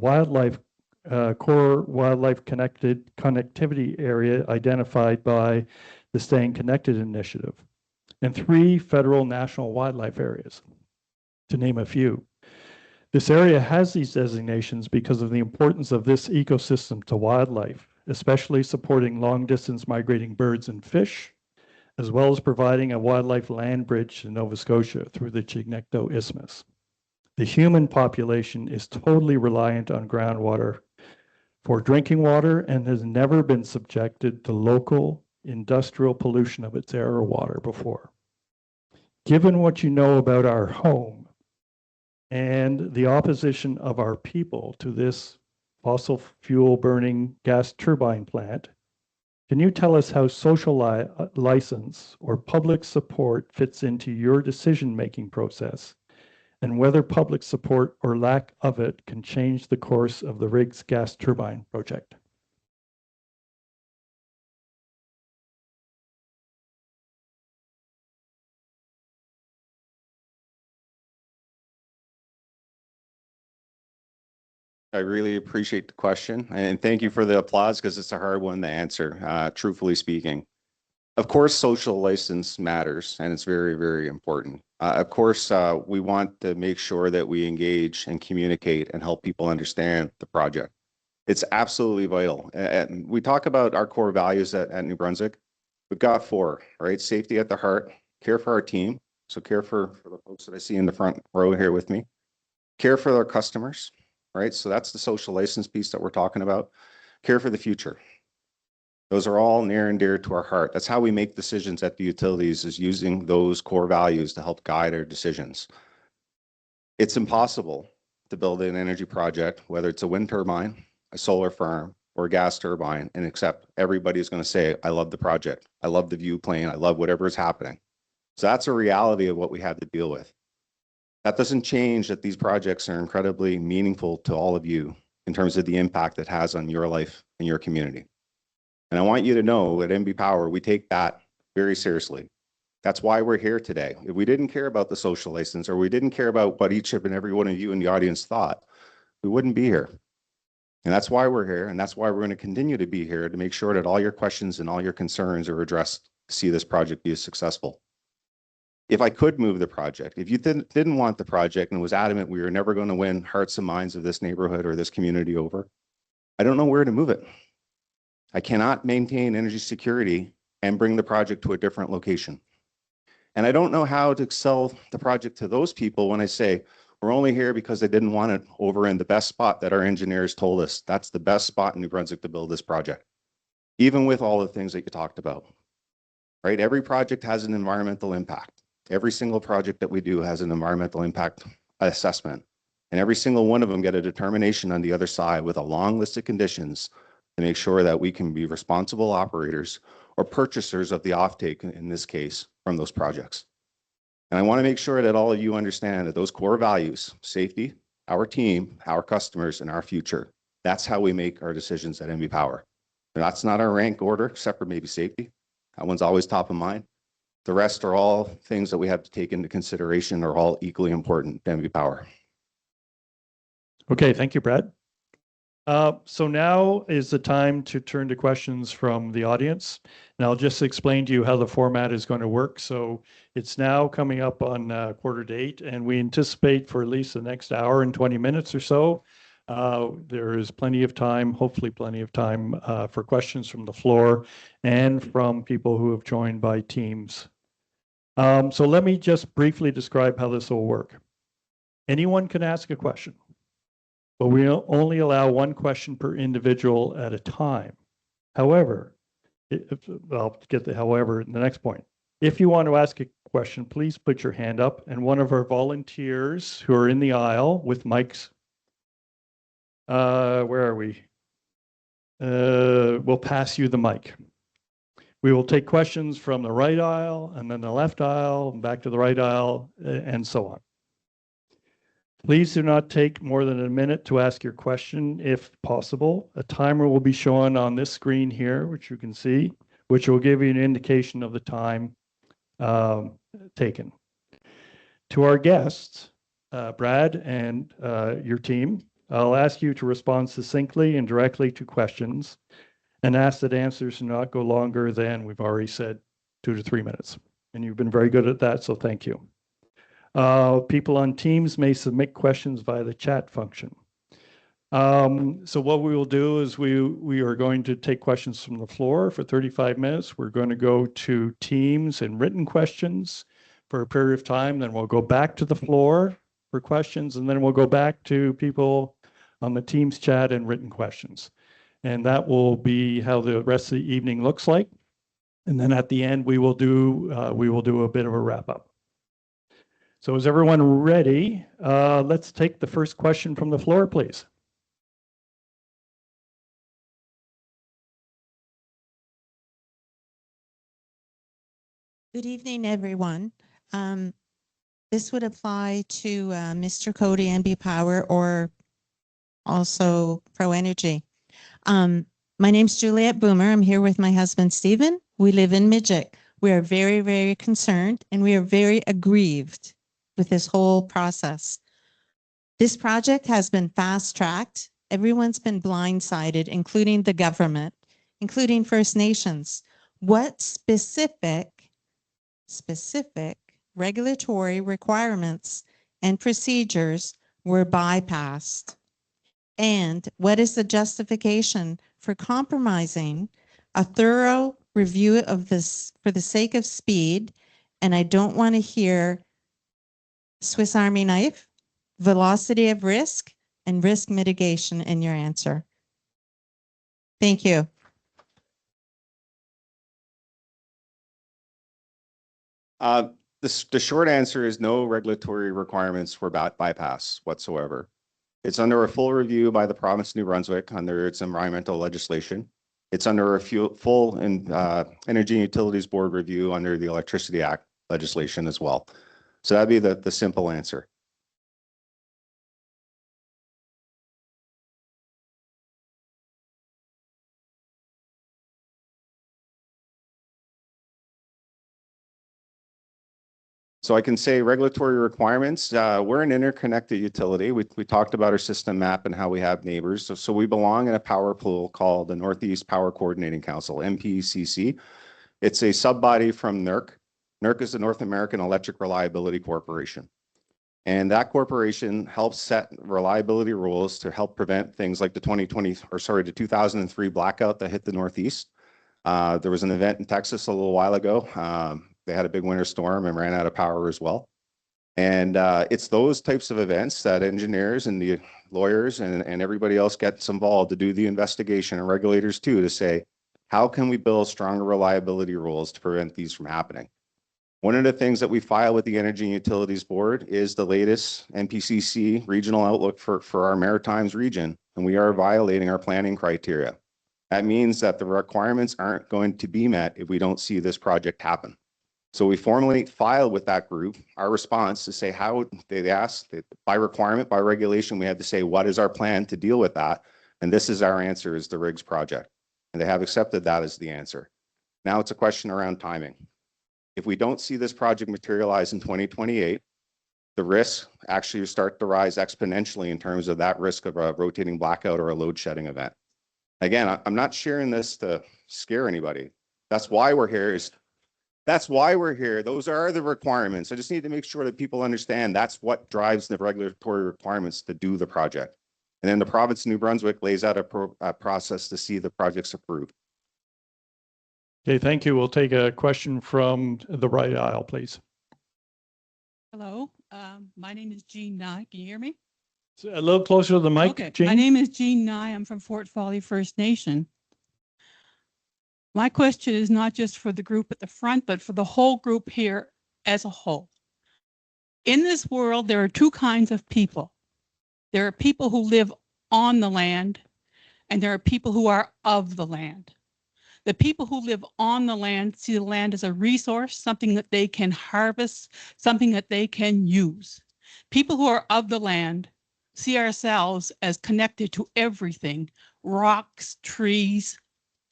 core wildlife connectivity area identified by the Staying Connected Initiative, and 3 federal national wildlife areas, to name a few. This area has these designations because of the importance of this ecosystem to wildlife, especially supporting long-distance migrating birds and fish, as well as providing a wildlife land bridge to Nova Scotia through the Chignecto Isthmus. The human population is totally reliant on groundwater for drinking water and has never been subjected to local industrial pollution of its air or water before. Given what you know about our home and the opposition of our people to this fossil fuel burning gas turbine plant, can you tell us how social license or public support fits into your decision-making process, and whether public support or lack of it can change the course of the RIGS gas turbine project? I really appreciate the question, and thank you for the applause because it's a hard one to answer, truthfully speaking. Of course, social license matters, and it's very, very important. Of course, we want to make sure that we engage and communicate and help people understand the project. It's absolutely vital. And we talk about our core values at New Brunswick. We've got 4, right? Safety at the heart, care for our team. So care for the folks that I see in the front row here with me. Care for our customers, right? So that's the social license piece that we're talking about. Care for the future. Those are all near and dear to our heart. That's how we make decisions at the utilities, is using those core values to help guide our decisions. It's impossible to build an energy project, whether it's a wind turbine, a solar farm, or a gas turbine, and except everybody is going to say, I love the project. I love the view plane. I love whatever is happening. So that's a reality of what we have to deal with. That doesn't change that these projects are incredibly meaningful to all of you in terms of the impact it has on your life and your community. And I want you to know at MB Power, we take that very seriously. That's why we're here today. If we didn't care about the social license, or we didn't care about what each and every one of you in the audience thought, we wouldn't be here. And that's why we're here. And that's why we're going to continue to be here, to make sure that all your questions and all your concerns are addressed to see this project be successful. If I could move the project, if you didn't want the project and was adamant we were never going to win hearts and minds of this neighborhood or this community over, I don't know where to move it. I cannot maintain energy security and bring the project to a different location. And I don't know how to sell the project to those people when I say, we're only here because they didn't want it over in the best spot that our engineers told us. That's the best spot in New Brunswick to build this project, even with all the things that you talked about, right? Every project has an environmental impact. Every single project that we do has an environmental impact assessment, and every single one of them get a determination on the other side with a long list of conditions to make sure that we can be responsible operators or purchasers of the offtake, in this case, from those projects. And I want to make sure that all of you understand that those core values, safety, our team, our customers, and our future, that's how we make our decisions at MB Power. And that's not our rank order, except for maybe safety. That one's always top of mind. The rest are all things that we have to take into consideration, are all equally important to MB Power. Okay, thank you, Brad. So now is the time to turn to questions from the audience. And I'll just explain to you how the format is going to work. So it's now coming up on 7:45, and we anticipate for at least the next hour and 20 minutes or so, there is plenty of time, hopefully plenty of time for questions from the floor and from people who have joined by Teams. So let me just briefly describe how this will work. Anyone can ask a question, but we only allow one question per individual at a time. However, I'll get the however in the next point. If you want to ask a question, please put your hand up, and one of our volunteers who are in the aisle with mics, where are we? We'll pass you the mic. We will take questions from the right aisle, and then the left aisle, and back to the right aisle, and so on. Please do not take more than a minute to ask your question if possible. A timer will be shown on this screen here, which you can see, which will give you an indication of the time. taken. To our guests, Brad and your team, I'll ask you to respond succinctly and directly to questions and ask that answers do not go longer than, we've already said, 2 to 3 minutes. And you've been very good at that, so thank you. People on Teams may submit questions via the chat function. So what we will do is we are going to take questions from the floor for 35 minutes. We're going to go to Teams and written questions for a period of time. Then we'll go back to the floor for questions, and then we'll go back to people on the Teams chat and written questions. And that will be how the rest of the evening looks like. And then at the end, we will do a bit of a wrap up. So is everyone ready? Let's take the first question from the floor, please. Good evening, everyone. This would apply to Mr. Cody, NB Power, or also Pro Energy. My name's Juliette Boomer. I'm here with my husband, Stephen. We live in Midget. We are very, very concerned, and we are very aggrieved with this whole process. This project has been fast-tracked. Everyone's been blindsided, including the government, including First Nations. What specific regulatory requirements and procedures were bypassed? And what is the justification for compromising a thorough review of this for the sake of speed? And I don't want to hear Swiss Army knife, velocity of risk, and risk mitigation in your answer. Thank you. The short answer is no regulatory requirements were bypassed whatsoever. It's under a full review by the province of New Brunswick under its environmental legislation. It's under a full Energy and Utilities Board review under the Electricity Act legislation as well. So that'd be the simple answer. So I can say regulatory requirements. We're an interconnected utility. We talked about our system map and how we have neighbors. So we belong in a power pool called the Northeast Power Coordinating Council, NPCC. It's a sub-body from NERC. NERC is the North American Electric Reliability Corporation. And that corporation helps set reliability rules to help prevent things like the 2003 blackout that hit the Northeast. There was an event in Texas a little while ago. They had a big winter storm and ran out of power as well. And it's those types of events that engineers and the lawyers and everybody else gets involved to do the investigation, and regulators too, to say, how can we build stronger reliability rules to prevent these from happening? One of the things that we file with the Energy and Utilities Board is the latest NPCC regional outlook for our Maritimes region, and we are violating our planning criteria. That means that the requirements aren't going to be met if we don't see this project happen. So we formally filed with that group our response to say how they asked by requirement, by regulation, we had to say, what is our plan to deal with that? And this is our answer, is the RIGS project. And they have accepted that as the answer. Now it's a question around timing. If we don't see this project materialize in 2028, the risks actually start to rise exponentially in terms of that risk of a rotating blackout or a load shedding event. Again, I'm not sharing this to scare anybody. That's why we're here. Those are the requirements. I just need to make sure that people understand that's what drives the regulatory requirements to do the project. And then the province of New Brunswick lays out a process to see the projects approved. Okay, thank you. We'll take a question from the right aisle, please. Hello, my name is Jean Nye. Can you hear me? So a little closer to the mic, Okay, Jean. my name is Jean Nye. I'm from Fort Folly First Nation. My question is not just for the group at the front, but for the whole group here as a whole. In this world, there are two kinds of people. There are people who live on the land, and there are people who are of the land. The people who live on the land see the land as a resource, something that they can harvest, something that they can use. People who are of the land see ourselves as connected to everything: rocks, trees,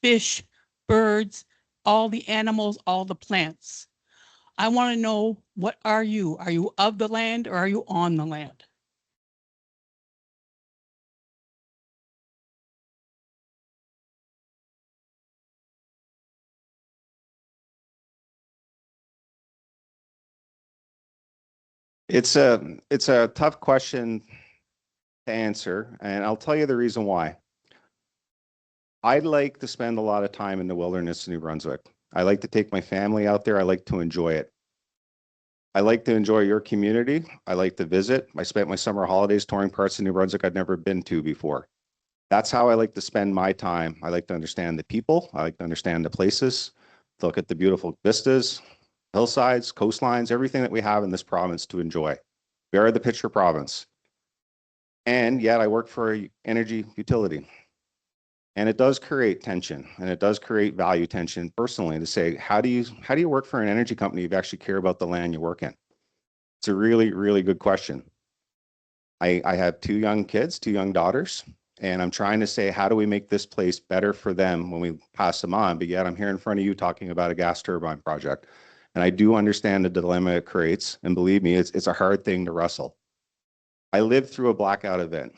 fish, birds, all the animals, all the plants. I want to know, what are you? Are you of the land or are you on the land? It's a tough question to answer, and I'll tell you the reason why. I'd like to spend a lot of time in the wilderness in New Brunswick. I like to take my family out there. I like to enjoy it. I like to enjoy your community. I like to visit. I spent my summer holidays touring parts of New Brunswick I'd never been to before. That's how I like to spend my time. I like to understand the people. I like to understand the places, to look at the beautiful vistas, hillsides, coastlines, everything that we have in this province to enjoy. We are the Pitcher province. And yet I work for an energy utility. And it does create tension, and it does create value tension personally to say, how do you work for an energy company if you actually care about the land you work in? It's a really, really good question. I have two young kids, two young daughters, and I'm trying to say, how do we make this place better for them when we pass them on? But yet I'm here in front of you talking about a gas turbine project. And I do understand the dilemma it creates. And believe me, it's a hard thing to wrestle. I lived through a blackout event.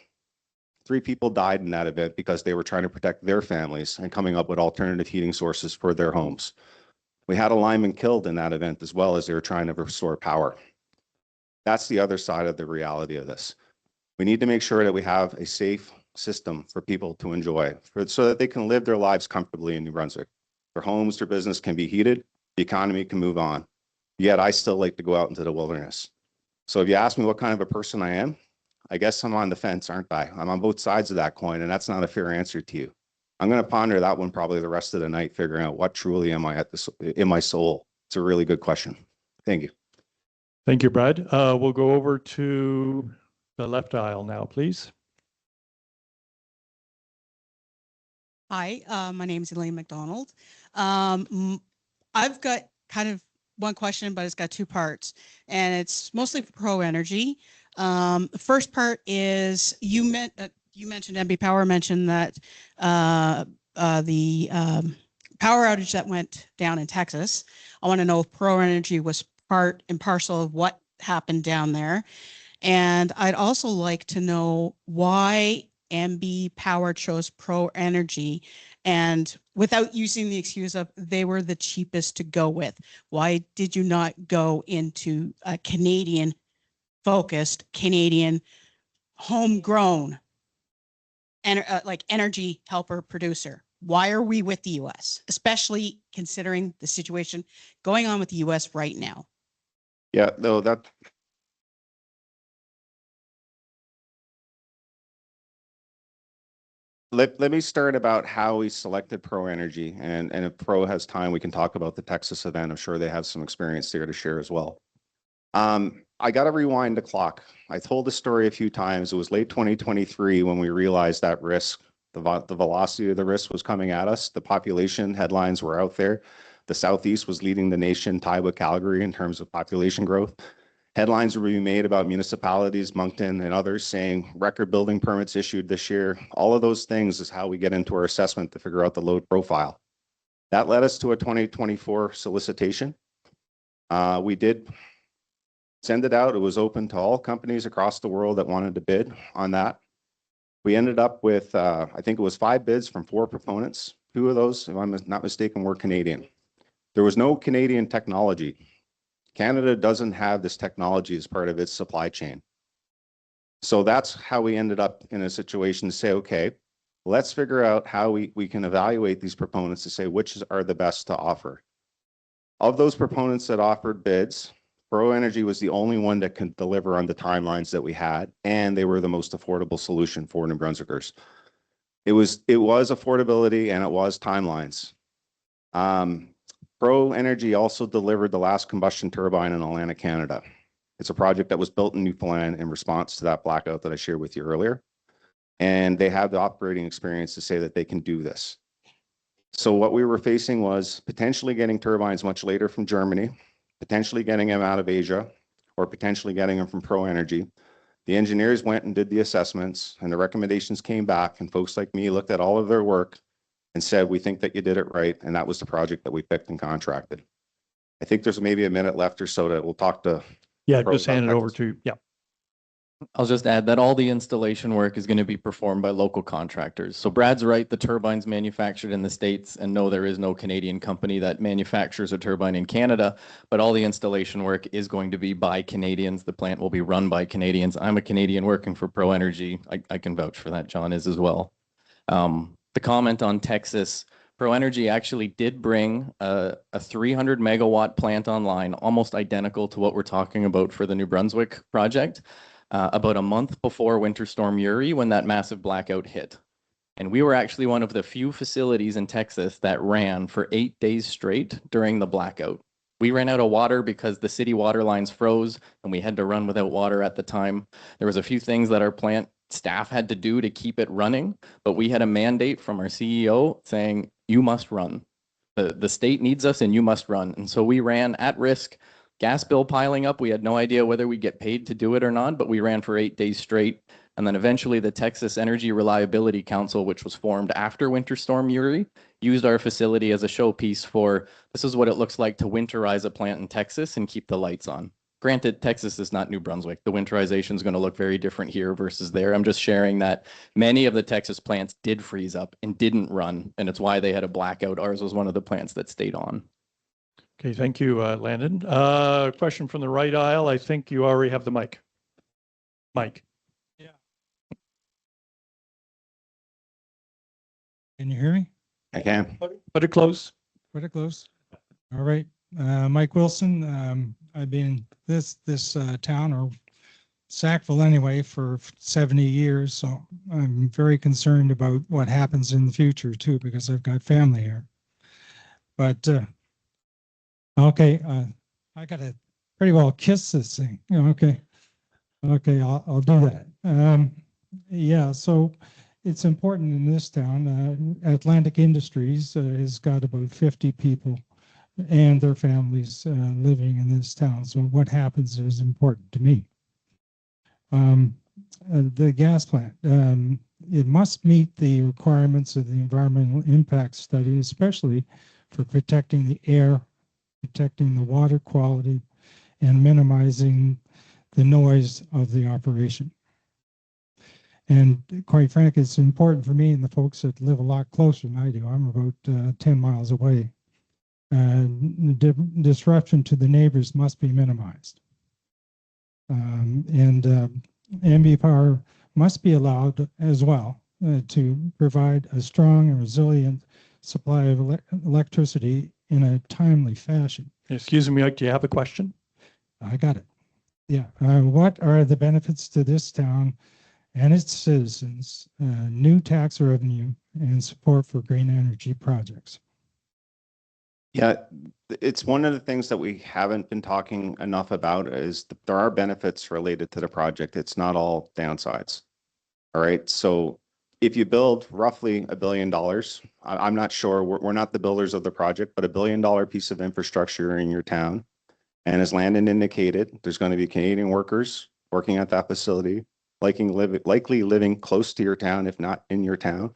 3 people died in that event because they were trying to protect their families and coming up with alternative heating sources for their homes. We had a lineman killed in that event as well as they were trying to restore power. That's the other side of the reality of this. We need to make sure that we have a safe system for people to enjoy so that they can live their lives comfortably in New Brunswick. Their homes, their business can be heated, the economy can move on. Yet I still like to go out into the wilderness. So if you ask me what kind of a person I am, I guess I'm on the fence, aren't I? I'm on both sides of that coin, and that's not a fair answer to you. I'm going to ponder that one probably the rest of the night, figuring out what truly am I at this in my soul. It's a really good question. Thank you. Thank you, Brad. We'll go over to the left aisle now, please. Hi, my name is Elaine McDonald. I've got kind of one question, but it's got 2 parts, and it's mostly for Pro Energy. The first part is you mentioned MB Power mentioned that the power outage that went down in Texas. I want to know if Pro Energy was part and parcel of what happened down there, and I'd also like to know why MB Power chose Pro Energy, and without using the excuse of they were the cheapest to go with. Why did you not go into a Canadian focused, Canadian homegrown like energy helper producer? Why are we with the US, especially considering the situation going on with the US right now? Yeah, no, that. Let me start about how we selected Pro Energy, and if Pro has time, we can talk about the Texas event. I'm sure they have some experience there to share as well. I got to rewind the clock. I told the story a few times. It was late 2023 when we realized that risk, the velocity of the risk was coming at us. The population headlines were out there. The Southeast was leading the nation, tied with Calgary in terms of population growth. Headlines were being made about municipalities, Moncton and others, saying record building permits issued this year. All of those things is how we get into our assessment to figure out the load profile. That led us to a 2024 solicitation. We did send it out. It was open to all companies across the world that wanted to bid on that. We ended up with, I think it was 5 bids from 4 proponents. 2 of those, if I'm not mistaken, were Canadian. There was no Canadian technology. Canada doesn't have this technology as part of its supply chain. So that's how we ended up in a situation to say, okay, let's figure out how we can evaluate these proponents to say which are the best to offer. Of those proponents that offered bids, Pro Energy was the only one that could deliver on the timelines that we had, and they were the most affordable solution for New Brunswickers. It was affordability and it was timelines. Pro Energy also delivered the last combustion turbine in Atlantic Canada. It's a project that was built in Newfoundland in response to that blackout that I shared with you earlier. And they have the operating experience to say that they can do this. So what we were facing was potentially getting turbines much later from Germany, potentially getting them out of Asia, or potentially getting them from Pro Energy. The engineers went and did the assessments, and the recommendations came back, and folks like me looked at all of their work and said, we think that you did it right, and that was the project that we picked and contracted. I think there's maybe a minute left or so that we'll talk to. Yeah, Pro just hand it about over Texas. to, yeah. I'll just add that all the installation work is going to be performed by local contractors. So Brad's right, the turbine's manufactured in the States, and no, there is no Canadian company that manufactures a turbine in Canada, but all the installation work is going to be by Canadians. The plant will be run by Canadians. I'm a Canadian working for Pro Energy. I can vouch for that. John is as well. The comment on Texas, Pro Energy actually did bring a 300 megawatt plant online, almost identical to what we're talking about for the New Brunswick project. About a month before Winter Storm Uri, when that massive blackout hit. And we were actually one of the few facilities in Texas that ran for 8 days straight during the blackout. We ran out of water because the city water lines froze and we had to run without water at the time. There was a few things that our plant staff had to do to keep it running, but we had a mandate from our CEO saying, you must run. The state needs us and you must run. And so we ran at risk. Gas bill piling up. We had no idea whether we'd get paid to do it or not, but we ran for 8 days straight. And then eventually the Texas Energy Reliability Council, which was formed after Winter Storm Uri, used our facility as a showpiece for, this is what it looks like to winterize a plant in Texas and keep the lights on. Granted, Texas is not New Brunswick. The winterization is going to look very different here versus there. I'm just sharing that many of the Texas plants did freeze up and didn't run, and it's why they had a blackout. Ours was one of the plants that stayed on. Okay, thank you, Landon. Question from the right aisle. I think you already have the mic. Mike. Can you hear me? I can. Put it close. Put it close. All right. Mike Wilson. I've been in this town, or Sackville anyway, for 70 years. So I'm very concerned about what happens in the future too, because I've got family here. But okay, I gotta pretty well kiss this thing. Okay. Okay, I'll do that. Yeah, so it's important in this town. Atlantic Industries has got about 50 people and their families living in this town. So what happens is important to me. The gas plant, it must meet the requirements of the environmental impact study, especially for protecting the air, protecting the water quality, and minimizing the noise of the operation. And quite frankly, it's important for me and the folks that live a lot closer than I do. I'm about 10 miles away. The disruption to the neighbors must be minimized. MB Power must be allowed as well to provide a strong and resilient supply of electricity in a timely fashion. Excuse me, Mike, do you have a question? I got it. Yeah. What are the benefits to this town and its citizens, new tax revenue, and support for green energy projects? Yeah, it's one of the things that we haven't been talking enough about is there are benefits related to the project. It's not all downsides. All right. So if you build roughly $1 billion, I'm not sure, we're not the builders of the project, but $1 billion piece of infrastructure in your town. And as Landon indicated, there's going to be Canadian workers working at that facility, likely living close to your town, if not in your town.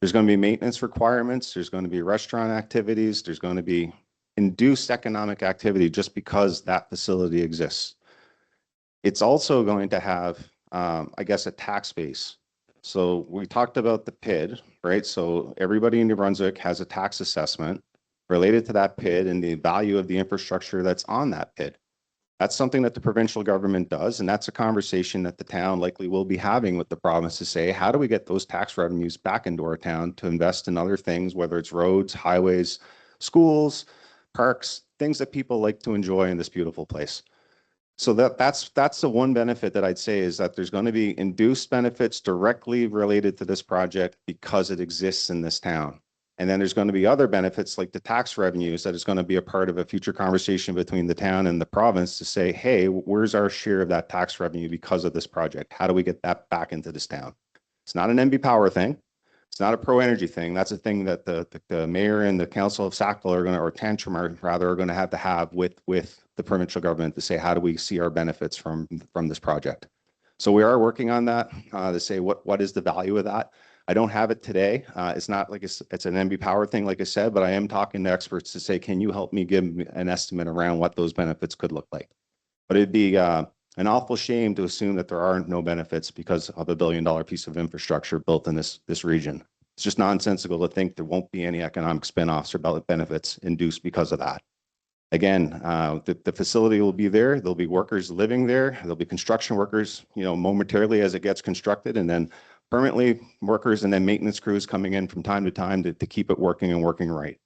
There's going to be maintenance requirements. There's going to be restaurant activities. There's going to be induced economic activity just because that facility exists. It's also going to have, I guess, a tax base. So we talked about the PID, right? So everybody in New Brunswick has a tax assessment related to that PID and the value of the infrastructure that's on that PID. That's something that the provincial government does, and that's a conversation that the town likely will be having with the province to say, how do we get those tax revenues back into our town to invest in other things, whether it's roads, highways, schools, parks, things that people like to enjoy in this beautiful place. So that's the one benefit that I'd say is that there's going to be induced benefits directly related to this project because it exists in this town. And then there's going to be other benefits like the tax revenues that is going to be a part of a future conversation between the town and the province to say, hey, where's our share of that tax revenue because of this project? How do we get that back into this town? It's not an MB Power thing. It's not a Pro Energy thing. That's a thing that the mayor and the council of Sackville are going to, or Tantramar rather, are going to have with the provincial government to say, how do we see our benefits from this project? So we are working on that to say what is the value of that. I don't have it today. It's not like it's an MB Power thing, like I said, but I am talking to experts to say, can you help me give me an estimate around what those benefits could look like? But it'd be an awful shame to assume that there are no benefits because of $1 billion piece of infrastructure built in this region. It's just nonsensical to think there won't be any economic spinoffs or benefits induced because of that. Again, the facility will be there. There'll be workers living there. There'll be construction workers, momentarily as it gets constructed, and then permanently workers and then maintenance crews coming in from time to time to keep it working and working right.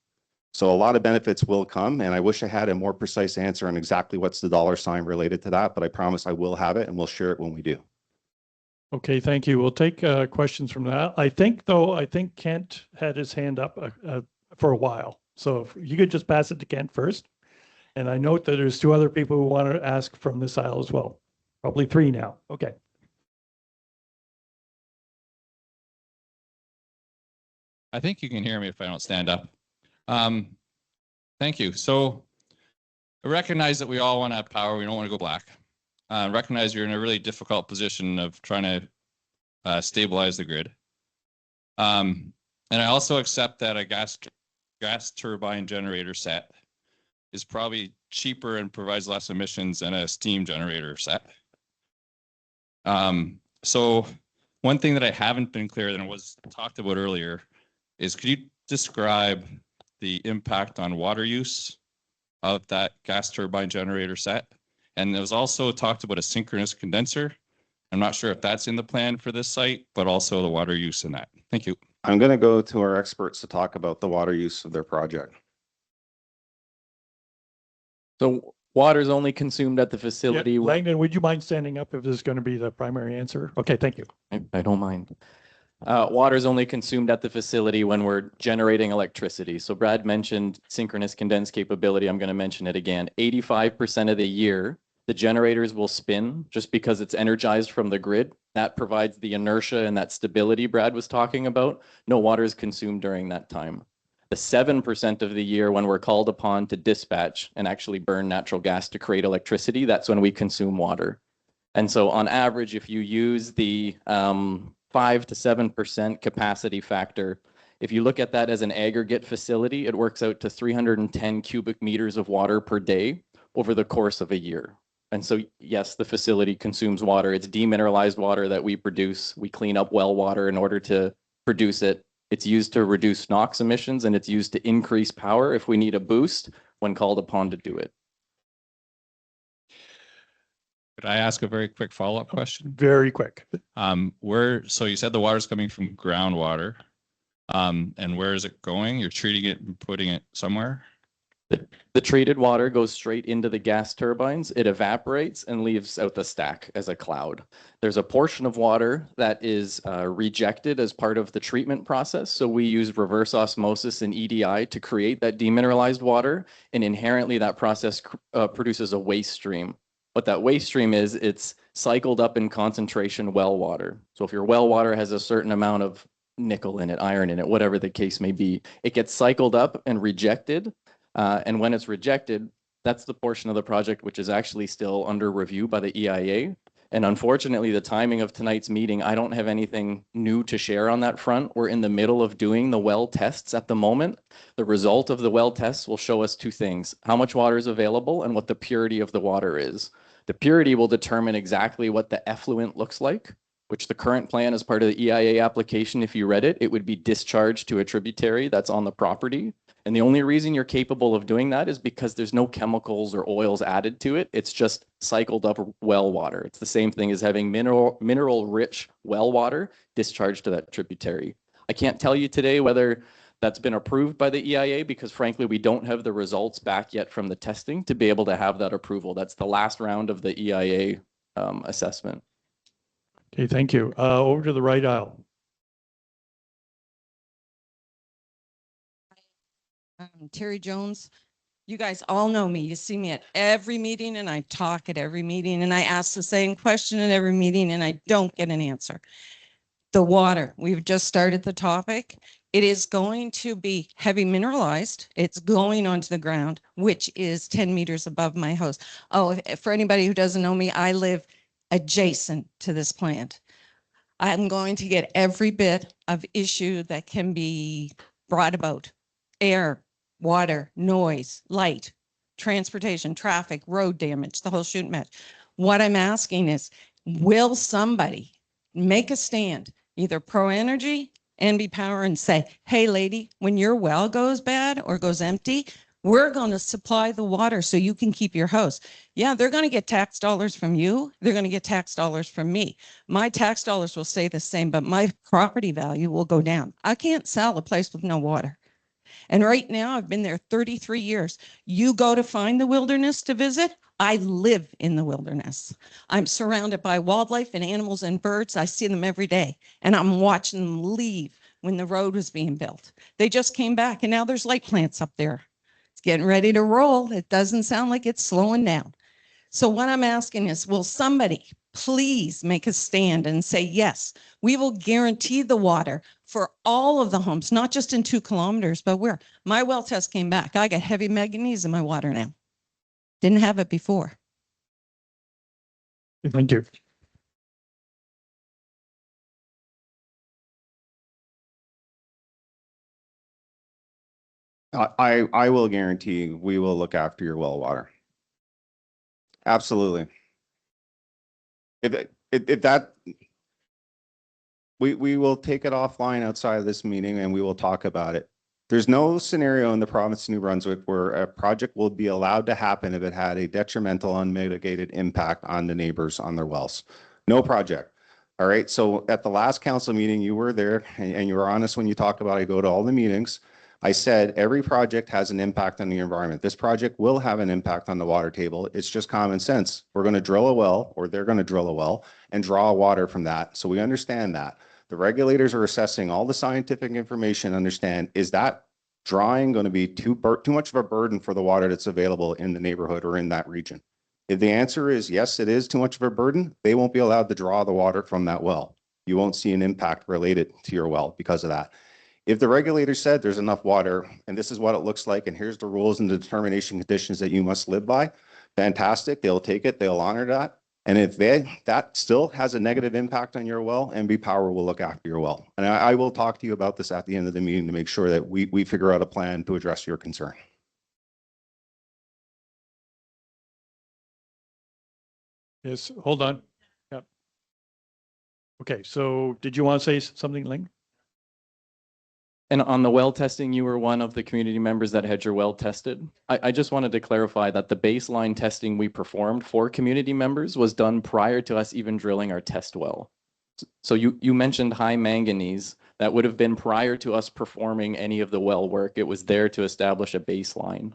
So a lot of benefits will come, and I wish I had a more precise answer on exactly what's the dollar sign related to that, but I promise I will have it and we'll share it when we do. Okay, thank you. We'll take questions from that. I think Kent had his hand up for a while. So if you could just pass it to Kent first. And I note that there's 2 other people who want to ask from this aisle as well. Probably 3 now. Okay. I think you can hear me if I don't stand up. Thank you. So I recognize that we all want to have power. We don't want to go black. Recognize you're in a really difficult position of trying to stabilize the grid. And I also accept that a gas turbine generator set is probably cheaper and provides less emissions than a steam generator set. So one thing that I haven't been clear than was talked about earlier is, could you describe the impact on water use of that gas turbine generator set? And there was also talked about a synchronous condenser. I'm not sure if that's in the plan for this site, but also the water use in that. Thank you. I'm going to go to our experts to talk about the water use of their project. So water is only consumed at the facility. Yeah, Langdon, would you mind standing up if this is going to be the primary answer? Okay, thank you. I don't mind. Water is only consumed at the facility when we're generating electricity. So Brad mentioned synchronous condense capability. I'm going to mention it again. 85% of the year, the generators will spin just because it's energized from the grid. That provides the inertia and that stability Brad was talking about. No water is consumed during that time. The 7% of the year when we're called upon to dispatch and actually burn natural gas to create electricity, that's when we consume water. And so on average, if you use the 5 to 7% capacity factor, if you look at that as an aggregate facility, it works out to 310 cubic meters of water per day over the course of a year. And so, yes, the facility consumes water. It's demineralized water that we produce. We clean up well water in order to produce it. It's used to reduce NOx emissions, and it's used to increase power if we need a boost when called upon to do it. Could I ask a very quick follow-up question? Very quick. So you said the water's coming from groundwater, and where is it going? You're treating it and putting it somewhere? The treated water goes straight into the gas turbines. It evaporates and leaves out the stack as a cloud. There's a portion of water that is rejected as part of the treatment process. So we use reverse osmosis and EDI to create that demineralized water. And inherently that process produces a waste stream. What that waste stream is, it's cycled up in concentration well water. So if your well water has a certain amount of nickel in it, iron in it, whatever the case may be, it gets cycled up and rejected. And when it's rejected, that's the portion of the project which is actually still under review by the EIA. And unfortunately, the timing of tonight's meeting, I don't have anything new to share on that front. We're in the middle of doing the well tests at the moment. The result of the well tests will show us 2 things: how much water is available and what the purity of the water is. The purity will determine exactly what the effluent looks like, which the current plan as part of the EIA application, if you read it, it would be discharged to a tributary that's on the property. And the only reason you're capable of doing that is because there's no chemicals or oils added to it. It's just cycled up well water. It's the same thing as having mineral rich well water discharged to that tributary. I can't tell you today whether that's been approved by the EIA because frankly, we don't have the results back yet from the testing to be able to have that approval. That's the last round of the EIA assessment. Okay, thank you. Over to the right aisle. Terry Jones. You guys all know me. You see me at every meeting and I talk at every meeting and I ask the same question at every meeting and I don't get an answer. The water, we've just started the topic. It is going to be heavy mineralized. It's going onto the ground, which is 10 meters above my house. Oh, for anybody who doesn't know me, I live adjacent to this plant. I'm going to get every bit of issue that can be brought about. Air, water, noise, light, transportation, traffic, road damage, the whole shoot match. What I'm asking is, will somebody make a stand, either Pro Energy, NB Power, and say, hey, lady, when your well goes bad or goes empty, we're going to supply the water so you can keep your house. Yeah, they're going to get tax dollars from you. They're going to get tax dollars from me. My tax dollars will stay the same, but my property value will go down. I can't sell a place with no water. And right now, I've been there 33 years. You go to find the wilderness to visit. I live in the wilderness. I'm surrounded by wildlife and animals and birds. I see them every day, and I'm watching them leave when the road was being built. They just came back, and now there's light plants up there. It's getting ready to roll. It doesn't sound like it's slowing down. So what I'm asking is, will somebody please make a stand and say, yes, we will guarantee the water for all of the homes, not just in 2 kilometers, but where my well test came back. I got heavy manganese in my water now. Didn't have it before. Thank you. I will guarantee we will look after your well water. Absolutely. If that, we will take it offline outside of this meeting and we will talk about it. There's no scenario in the province of New Brunswick where a project will be allowed to happen if it had a detrimental, unmitigated impact on the neighbors on their wells. No project. All right. So at the last council meeting, you were there and you were honest when you talk about, I go to all the meetings. I said, every project has an impact on the environment. This project will have an impact on the water table. It's just common sense. We're going to drill a well, or they're going to drill a well and draw water from that. So we understand that. The regulators are assessing all the scientific information, understand, is that drawing going to be too much of a burden for the water that's available in the neighborhood or in that region? If the answer is yes, it is too much of a burden, they won't be allowed to draw the water from that well. You won't see an impact related to your well because of that. If the regulator said there's enough water and this is what it looks like and here's the rules and the determination conditions that you must live by, fantastic, they'll take it, they'll honor that. And if that still has a negative impact on your well, NB Power will look after your well. And I will talk to you about this at the end of the meeting to make sure that we figure out a plan to address your concern. Yes, hold on. Yep. Okay, so did you want to say something, Ling? And on the well testing, you were one of the community members that had your well tested. I just wanted to clarify that the baseline testing we performed for community members was done prior to us even drilling our test well. So you mentioned high manganese. That would have been prior to us performing any of the well work. It was there to establish a baseline.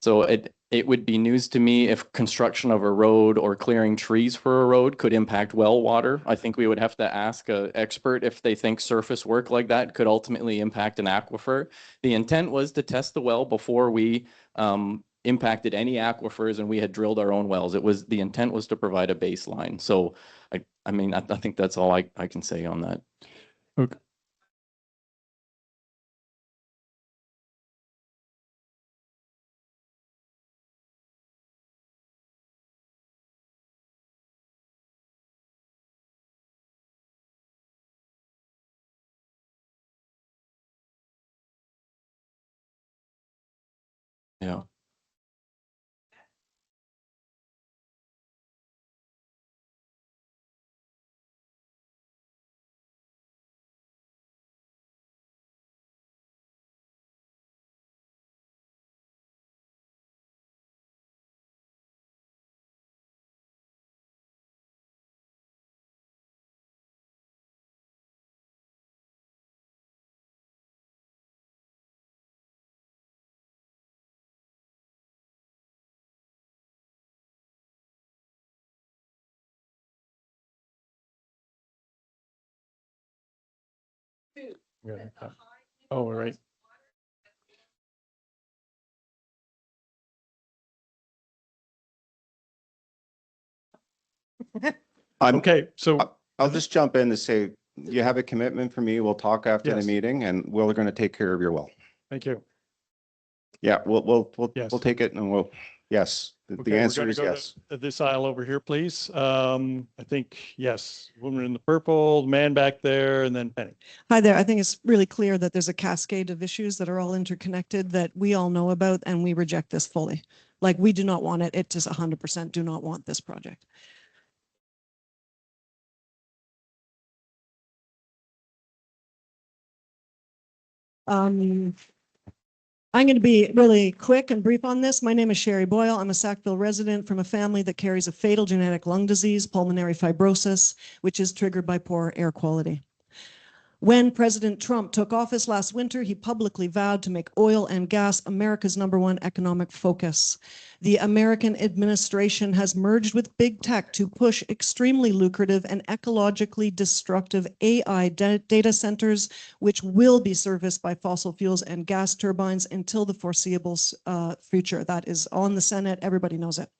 So it would be news to me if construction of a road or clearing trees for a road could impact well water. I think we would have to ask an expert if they think surface work like that could ultimately impact an aquifer. The intent was to test the well before we impacted any aquifers and we had drilled our own wells. The intent was to provide a baseline. So I mean, I think that's all I can say on that. Okay. Yeah. Yeah. Oh, all right. Okay, so I'll just jump in to say, you have a commitment from me. We'll talk after the Yes. meeting and we're going to take care of your well. thank you. Yeah, we'll Yes. take it and we'll Yes, Okay, the we're answer gonna is go to yes. This aisle over here, please. I think, yes, woman in the purple, man back there, and then Penny. Hi there. I think it's really clear that there's a cascade of issues that are all interconnected that we all know about, and we reject this fully. Like, we do not want it. It just 100% do not want this project. I'm going to be really quick and brief on this. My name is Sherry Boyle. I'm a Sackville resident from a family that carries a fatal genetic lung disease, pulmonary fibrosis, which is triggered by poor air quality. When President Trump took office last winter, he publicly vowed to make oil and gas America's #1 economic focus. The American administration has merged with big tech to push extremely lucrative and ecologically destructive AI data centers, which will be serviced by fossil fuels and gas turbines until the foreseeable future. That is on the Senate. Everybody knows it.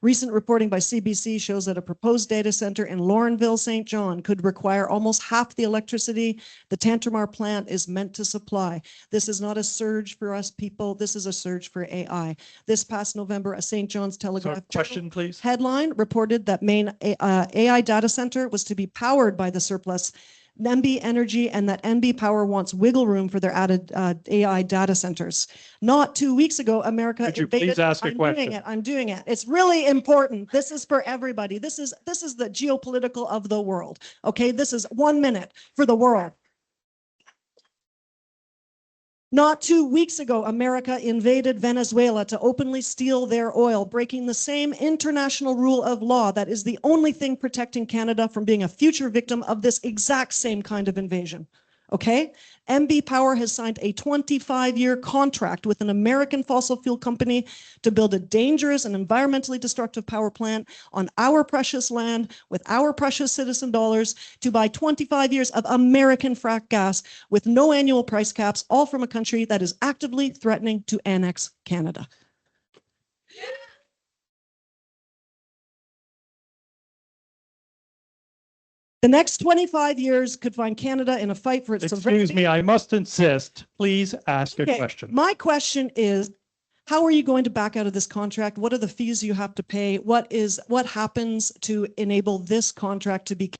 Recent reporting by CBC shows that a proposed data center in Laurenville, St. John could require almost half the electricity the Tantramar plant is meant to supply. This is not a surge for us people. This is a surge for AI. This past November, a St. John's Telegraph Question, please. headline reported that main AI data center was to be powered by the surplus NB Energy, and that NB Power wants wiggle room for their added AI data centers. Not 2 weeks ago, America Could you invaded. please ask a I'm question? doing it. I'm doing it. It's really important. This is for everybody. This is the geopolitical of the world. Okay, this is 1 minute for the world. Not 2 weeks ago, America invaded Venezuela to openly steal their oil, breaking the same international rule of law that is the only thing protecting Canada from being a future victim of this exact same kind of invasion. Okay? NB Power has signed a 25-year contract with an American fossil fuel company to build a dangerous and environmentally destructive power plant on our precious land with our precious citizen dollars to buy 25 years of American frack gas with no annual price caps, all from a country that is actively threatening to annex Canada. The next 25 years could find Canada in a fight for its Excuse me, I must insist. Please ask a Okay, question. my question is, how are you going to back out of this contract? What are the fees you have to pay? What happens to enable this contract to be?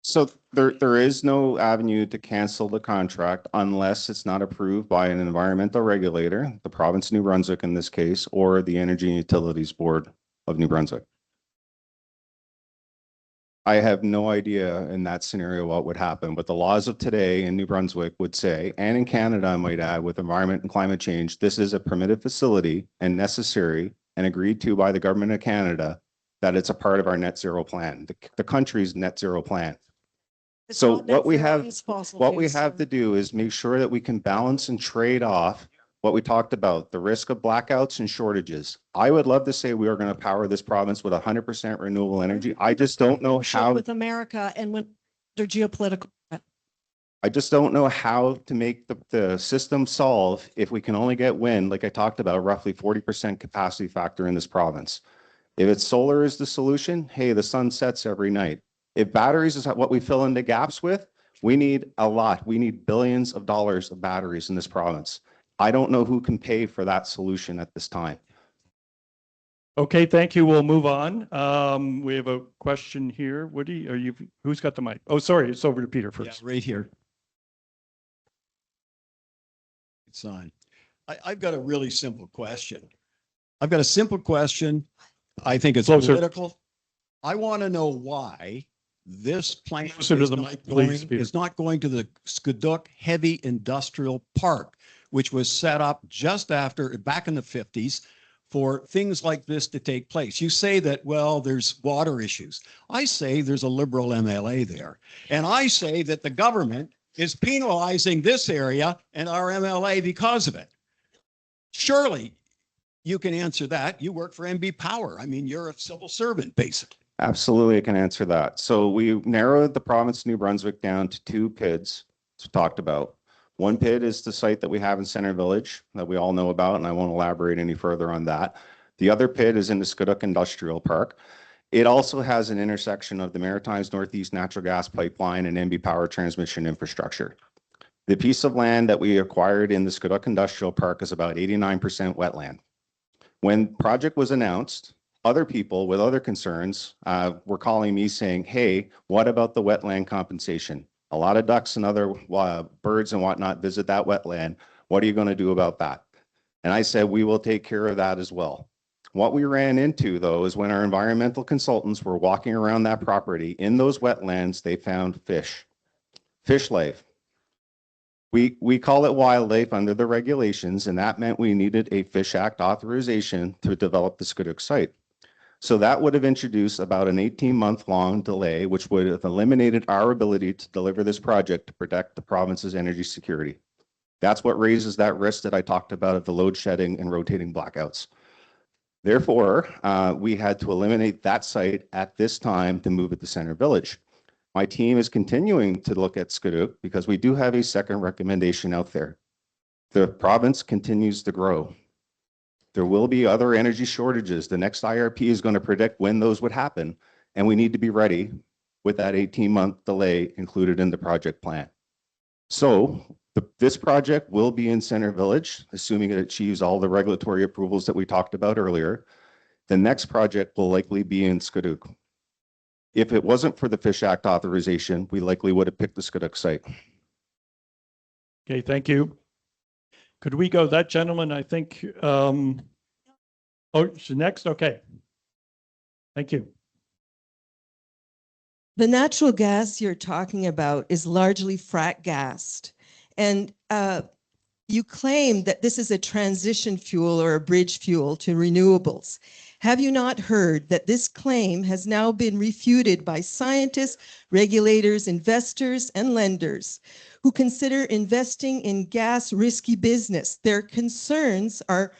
So there is no avenue to cancel the contract unless it's not approved by an environmental regulator, the province of New Brunswick in this case, or the Energy and Utilities Board of New Brunswick. I have no idea in that scenario what would happen, but the laws of today in New Brunswick would say, and in Canada, I might add, with environment and climate change, this is a permitted facility and necessary and agreed to by the government of Canada that it's a part of our net zero plan, the country's net zero plan. It's So not net what we zero, have, it's fossil what we fuels, have so- to do is make sure that we can balance and trade off what we talked about, the risk of blackouts and shortages. I would love to say we are going to power this province with 100% renewable energy. I just don't know how. With America and when they're geopolitical. I just don't know how to make the system solve if we can only get wind, like I talked about, roughly 40% capacity factor in this province. If it's solar is the solution, hey, the sun sets every night. If batteries is what we fill in the gaps with, we need a lot. We need billions of dollars of batteries in this province. I don't know who can pay for that solution at this time. Okay, thank you. We'll move on. We have a question here. Woody, who's got the mic? Oh, sorry, it's over to Peter first. Yeah, right here. It's on. I've got a really simple question. I've got a simple question. I think it's Closer. political. I want to know why this plant Closer to is the not mic, please, going, Peter. is not going to the Skiduk Heavy Industrial Park, which was set up just after, back in the 50s, for things like this to take place. You say that, well, there's water issues. I say there's a Liberal MLA there. And I say that the government is penalizing this area and our MLA because of it. Surely you can answer that. You work for NB Power. I mean, you're a civil servant, basically. Absolutely, I can answer that. So we narrowed the province of New Brunswick down to 2 PIDs to talked about. One PID is the site that we have in Center Village that we all know about, and I won't elaborate any further on that. The other PID is in the Skiduk Industrial Park. It also has an intersection of the Maritimes Northeast Natural Gas Pipeline and NB Power transmission infrastructure. The piece of land that we acquired in the Skiduk Industrial Park is about 89% wetland. When project was announced, other people with other concerns were calling me saying, hey, what about the wetland compensation? A lot of ducks and other birds and whatnot visit that wetland. What are you going to do about that? And I said, we will take care of that as well. What we ran into, though, is when our environmental consultants were walking around that property in those wetlands, they found fish life. We call it wildlife under the regulations, and that meant we needed a Fish Act authorization to develop the Skiduk site. So that would have introduced about an 18-month-long delay, which would have eliminated our ability to deliver this project to protect the province's energy security. That's what raises that risk that I talked about of the load shedding and rotating blackouts. Therefore, we had to eliminate that site at this time to move it to Center Village. My team is continuing to look at Skiduk because we do have a second recommendation out there. The province continues to grow. There will be other energy shortages. The next IRP is going to predict when those would happen, and we need to be ready with that 18-month delay included in the project plan. So this project will be in Center Village, assuming it achieves all the regulatory approvals that we talked about earlier. The next project will likely be in Skiduk. If it wasn't for the Fish Act authorization, we likely would have picked the Skiduk site. Okay, thank you. Could we go, that gentleman, I think, oh, next, okay. Thank you. The natural gas you're talking about is largely frack gassed. And you claim that this is a transition fuel or a bridge fuel to renewables. Have you not heard that this claim has now been refuted by scientists, regulators, investors, and lenders who consider investing in gas risky business? Their concerns are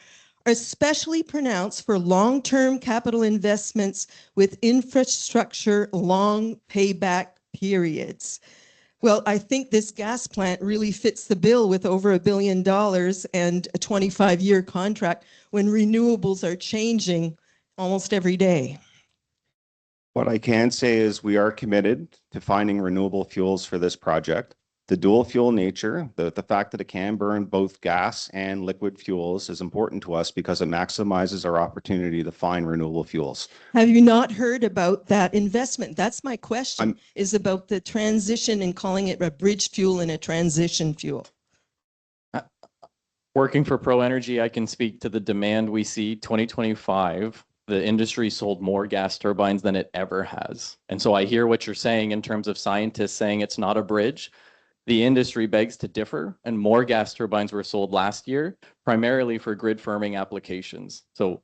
especially pronounced for long-term capital investments with infrastructure long payback periods. Well, I think this gas plant really fits the bill with over $1 billion and a 25-year contract when renewables are changing almost every day. What I can say is we are committed to finding renewable fuels for this project. The dual fuel nature, the fact that it can burn both gas and liquid fuels is important to us because it maximizes our opportunity to find renewable fuels. Have you not heard about that investment? That's my question, is about the transition and calling it a bridge fuel and a transition fuel. Working for Pro Energy, I can speak to the demand we see. 2025, the industry sold more gas turbines than it ever has. And so I hear what you're saying in terms of scientists saying it's not a bridge. The industry begs to differ, and more gas turbines were sold last year, primarily for grid firming applications. So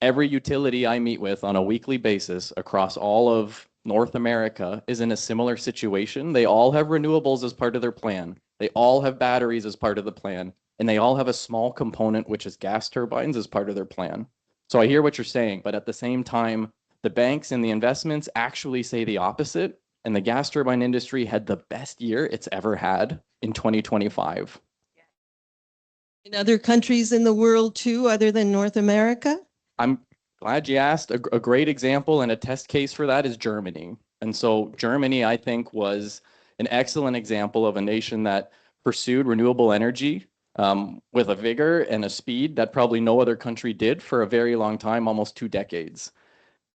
every utility I meet with on a weekly basis across all of North America is in a similar situation. They all have renewables as part of their plan. They all have batteries as part of the plan, and they all have a small component, which is gas turbines, as part of their plan. So I hear what you're saying, but at the same time, the banks and the investments actually say the opposite. And the gas turbine industry had the best year it's ever had in 2025. In other countries in the world too, other than North America? I'm glad you asked. A great example and a test case for that is Germany. And so Germany, I think, was an excellent example of a nation that pursued renewable energy with a vigor and a speed that probably no other country did for a very long time, almost 2 decades.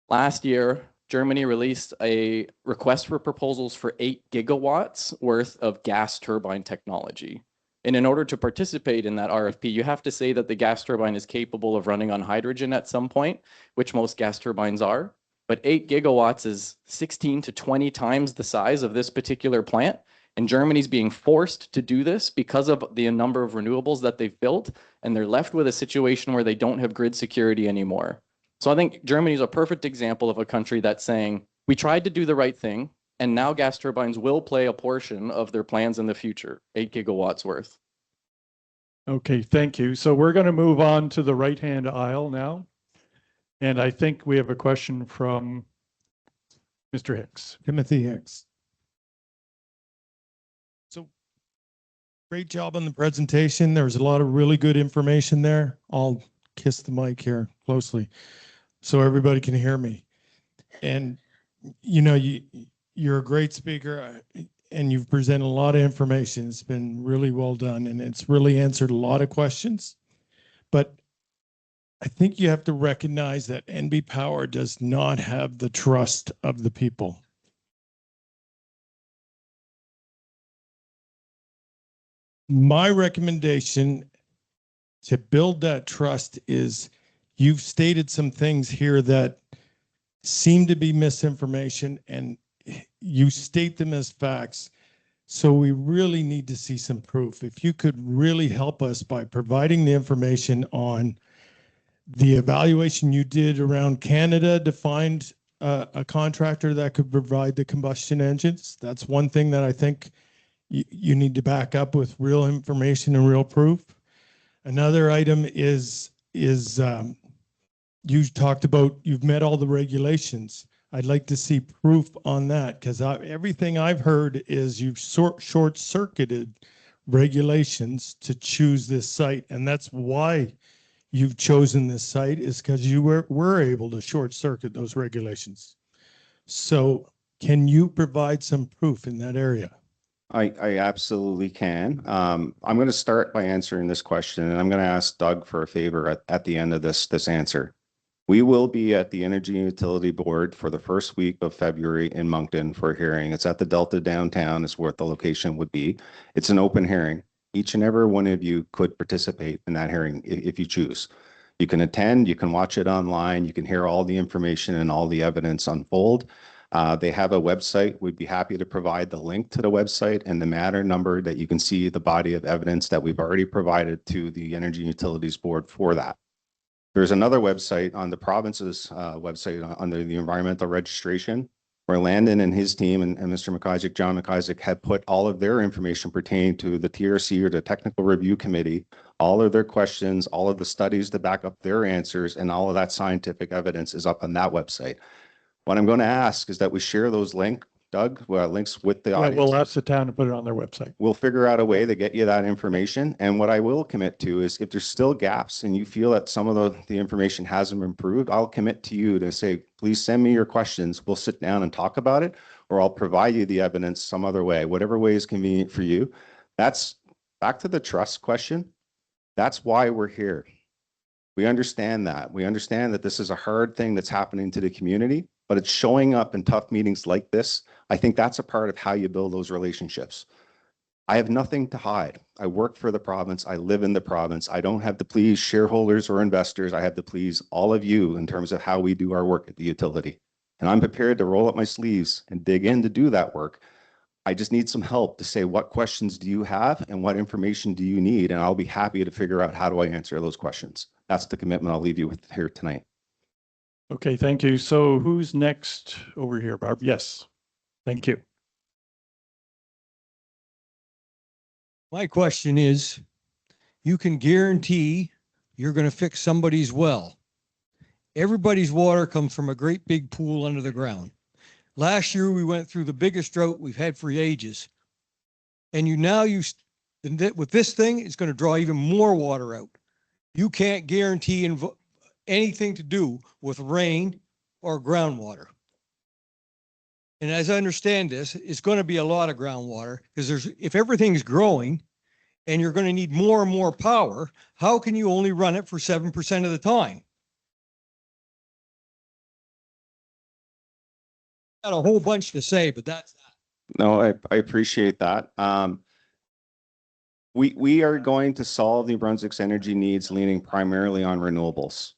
Last year, Germany released a request for proposals for 8 gigawatts worth of gas turbine technology. And in order to participate in that RFP, you have to say that the gas turbine is capable of running on hydrogen at some point, which most gas turbines are. But 8 gigawatts is 16 to 20 times the size of this particular plant. And Germany's being forced to do this because of the number of renewables that they've built. And they're left with a situation where they don't have grid security anymore. So I think Germany is a perfect example of a country that's saying, we tried to do the right thing, and now gas turbines will play a portion of their plans in the future, 8 gigawatts worth. Okay, thank you. So we're going to move on to the right-hand aisle now. And I think we have a question from Mr. Hicks. Timothy Hicks. So great job on the presentation. There was a lot of really good information there. I'll kiss the mic here closely so everybody can hear me. And you know, you're a great speaker. and you've presented a lot of information. It's been really well done, and it's really answered a lot of questions. But I think you have to recognize that NB Power does not have the trust of the people. My recommendation to build that trust is, you've stated some things here that seem to be misinformation, and you state them as facts. So we really need to see some proof. If you could really help us by providing the information on the evaluation you did around Canada to find a contractor that could provide the combustion engines. That's one thing that I think you need to back up with real information and real proof. Another item is you talked about you've met all the regulations. I'd like to see proof on that, because everything I've heard is you've short-circuited regulations to choose this site. And that's why you've chosen this site, is because you were able to short-circuit those regulations. So can you provide some proof in that area? I absolutely can. I'm going to start by answering this question, and I'm going to ask Doug for a favor at the end of this answer. We will be at the Energy and Utility Board for the first week of February in Moncton for a hearing. It's at the Delta downtown is where the location would be. It's an open hearing. Each and every one of you could participate in that hearing if you choose. You can attend, you can watch it online, you can hear all the information and all the evidence unfold. They have a website. We'd be happy to provide the link to the website and the matter number that you can see the body of evidence that we've already provided to the Energy and Utilities Board for that. There's another website on the province's website under the environmental registration, where Landon and his team and Mr. McIsaac, John McIsaac, had put all of their information pertaining to the TRC or the Technical Review Committee, all of their questions, all of the studies to back up their answers, and all of that scientific evidence is up on that website. What I'm going to ask is that we share those links with the audience. We'll ask the town to put it on their website. We'll figure out a way to get you that information. And what I will commit to is, if there's still gaps and you feel that some of the information hasn't improved, I'll commit to you to say, please send me your questions. We'll sit down and talk about it, or I'll provide you the evidence some other way, whatever way is convenient for you. That's back to the trust question. That's why we're here. We understand that. We understand that this is a hard thing that's happening to the community, but it's showing up in tough meetings like this. I think that's a part of how you build those relationships. I have nothing to hide. I work for the province. I live in the province. I don't have to please shareholders or investors. I have to please all of you in terms of how we do our work at the utility. And I'm prepared to roll up my sleeves and dig in to do that work. I just need some help to say, what questions do you have and what information do you need? And I'll be happy to figure out how do I answer those questions. That's the commitment I'll leave you with here tonight. Okay, thank you. So who's next over here, Barb? Yes, thank you. My question is, you can guarantee you're going to fix somebody's well. Everybody's water comes from a great big pool under the ground. Last year, we went through the biggest drought we've had for ages. And with this thing, it's going to draw even more water out. You can't guarantee anything to do with rain or groundwater. And as I understand this, it's going to be a lot of groundwater, because if everything's growing and you're going to need more and more power, how can you only run it for 7% of the time? Got a whole bunch to say, but that's that. No, I appreciate that. We are going to solve New Brunswick's energy needs leaning primarily on renewables.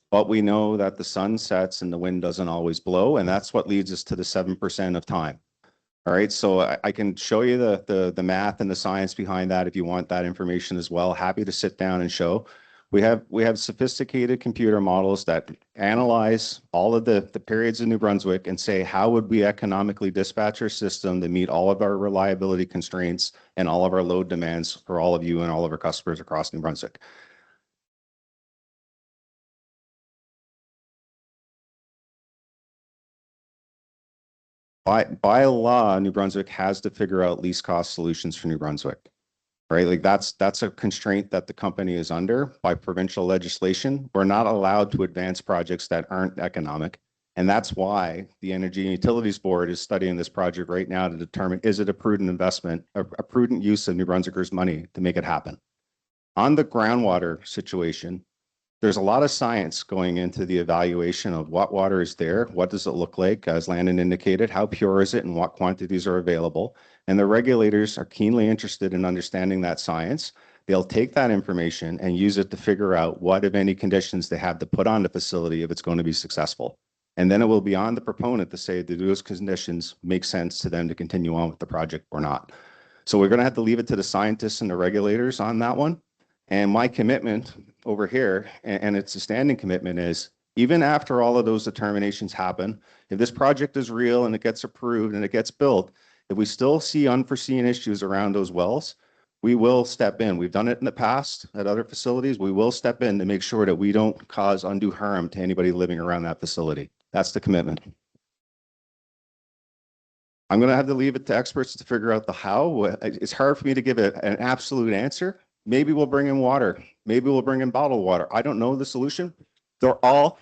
But we know that the sun sets and the wind doesn't always blow, and that's what leads us to the 7% of time. All right, so I can show you the math and the science behind that if you want that information as well. Happy to sit down and show. We have sophisticated computer models that analyze all of the periods in New Brunswick and say, how would we economically dispatch our system to meet all of our reliability constraints and all of our load demands for all of you and all of our customers across New Brunswick. By law, New Brunswick has to figure out least cost solutions for New Brunswick, right? Like that's a constraint that the company is under by provincial legislation. We're not allowed to advance projects that aren't economic. And that's why the Energy and Utilities Board is studying this project right now to determine, is it a prudent investment, a prudent use of New Brunswickers' money to make it happen? On the groundwater situation, there's a lot of science going into the evaluation of what water is there, what does it look like, as Landon indicated, how pure is it and what quantities are available. And the regulators are keenly interested in understanding that science. They'll take that information and use it to figure out what, if any, conditions they have to put on the facility if it's going to be successful. And then it will be on the proponent to say, do those conditions make sense to them to continue on with the project or not? So we're going to have to leave it to the scientists and the regulators on that one. And my commitment over here, and it's a standing commitment, is even after all of those determinations happen, if this project is real and it gets approved and it gets built, if we still see unforeseen issues around those wells, we will step in. We've done it in the past at other facilities. We will step in to make sure that we don't cause undue harm to anybody living around that facility. That's the commitment. I'm going to have to leave it to experts to figure out the how. It's hard for me to give an absolute answer. Maybe we'll bring in water. Maybe we'll bring in bottled water. I don't know the solution. They're all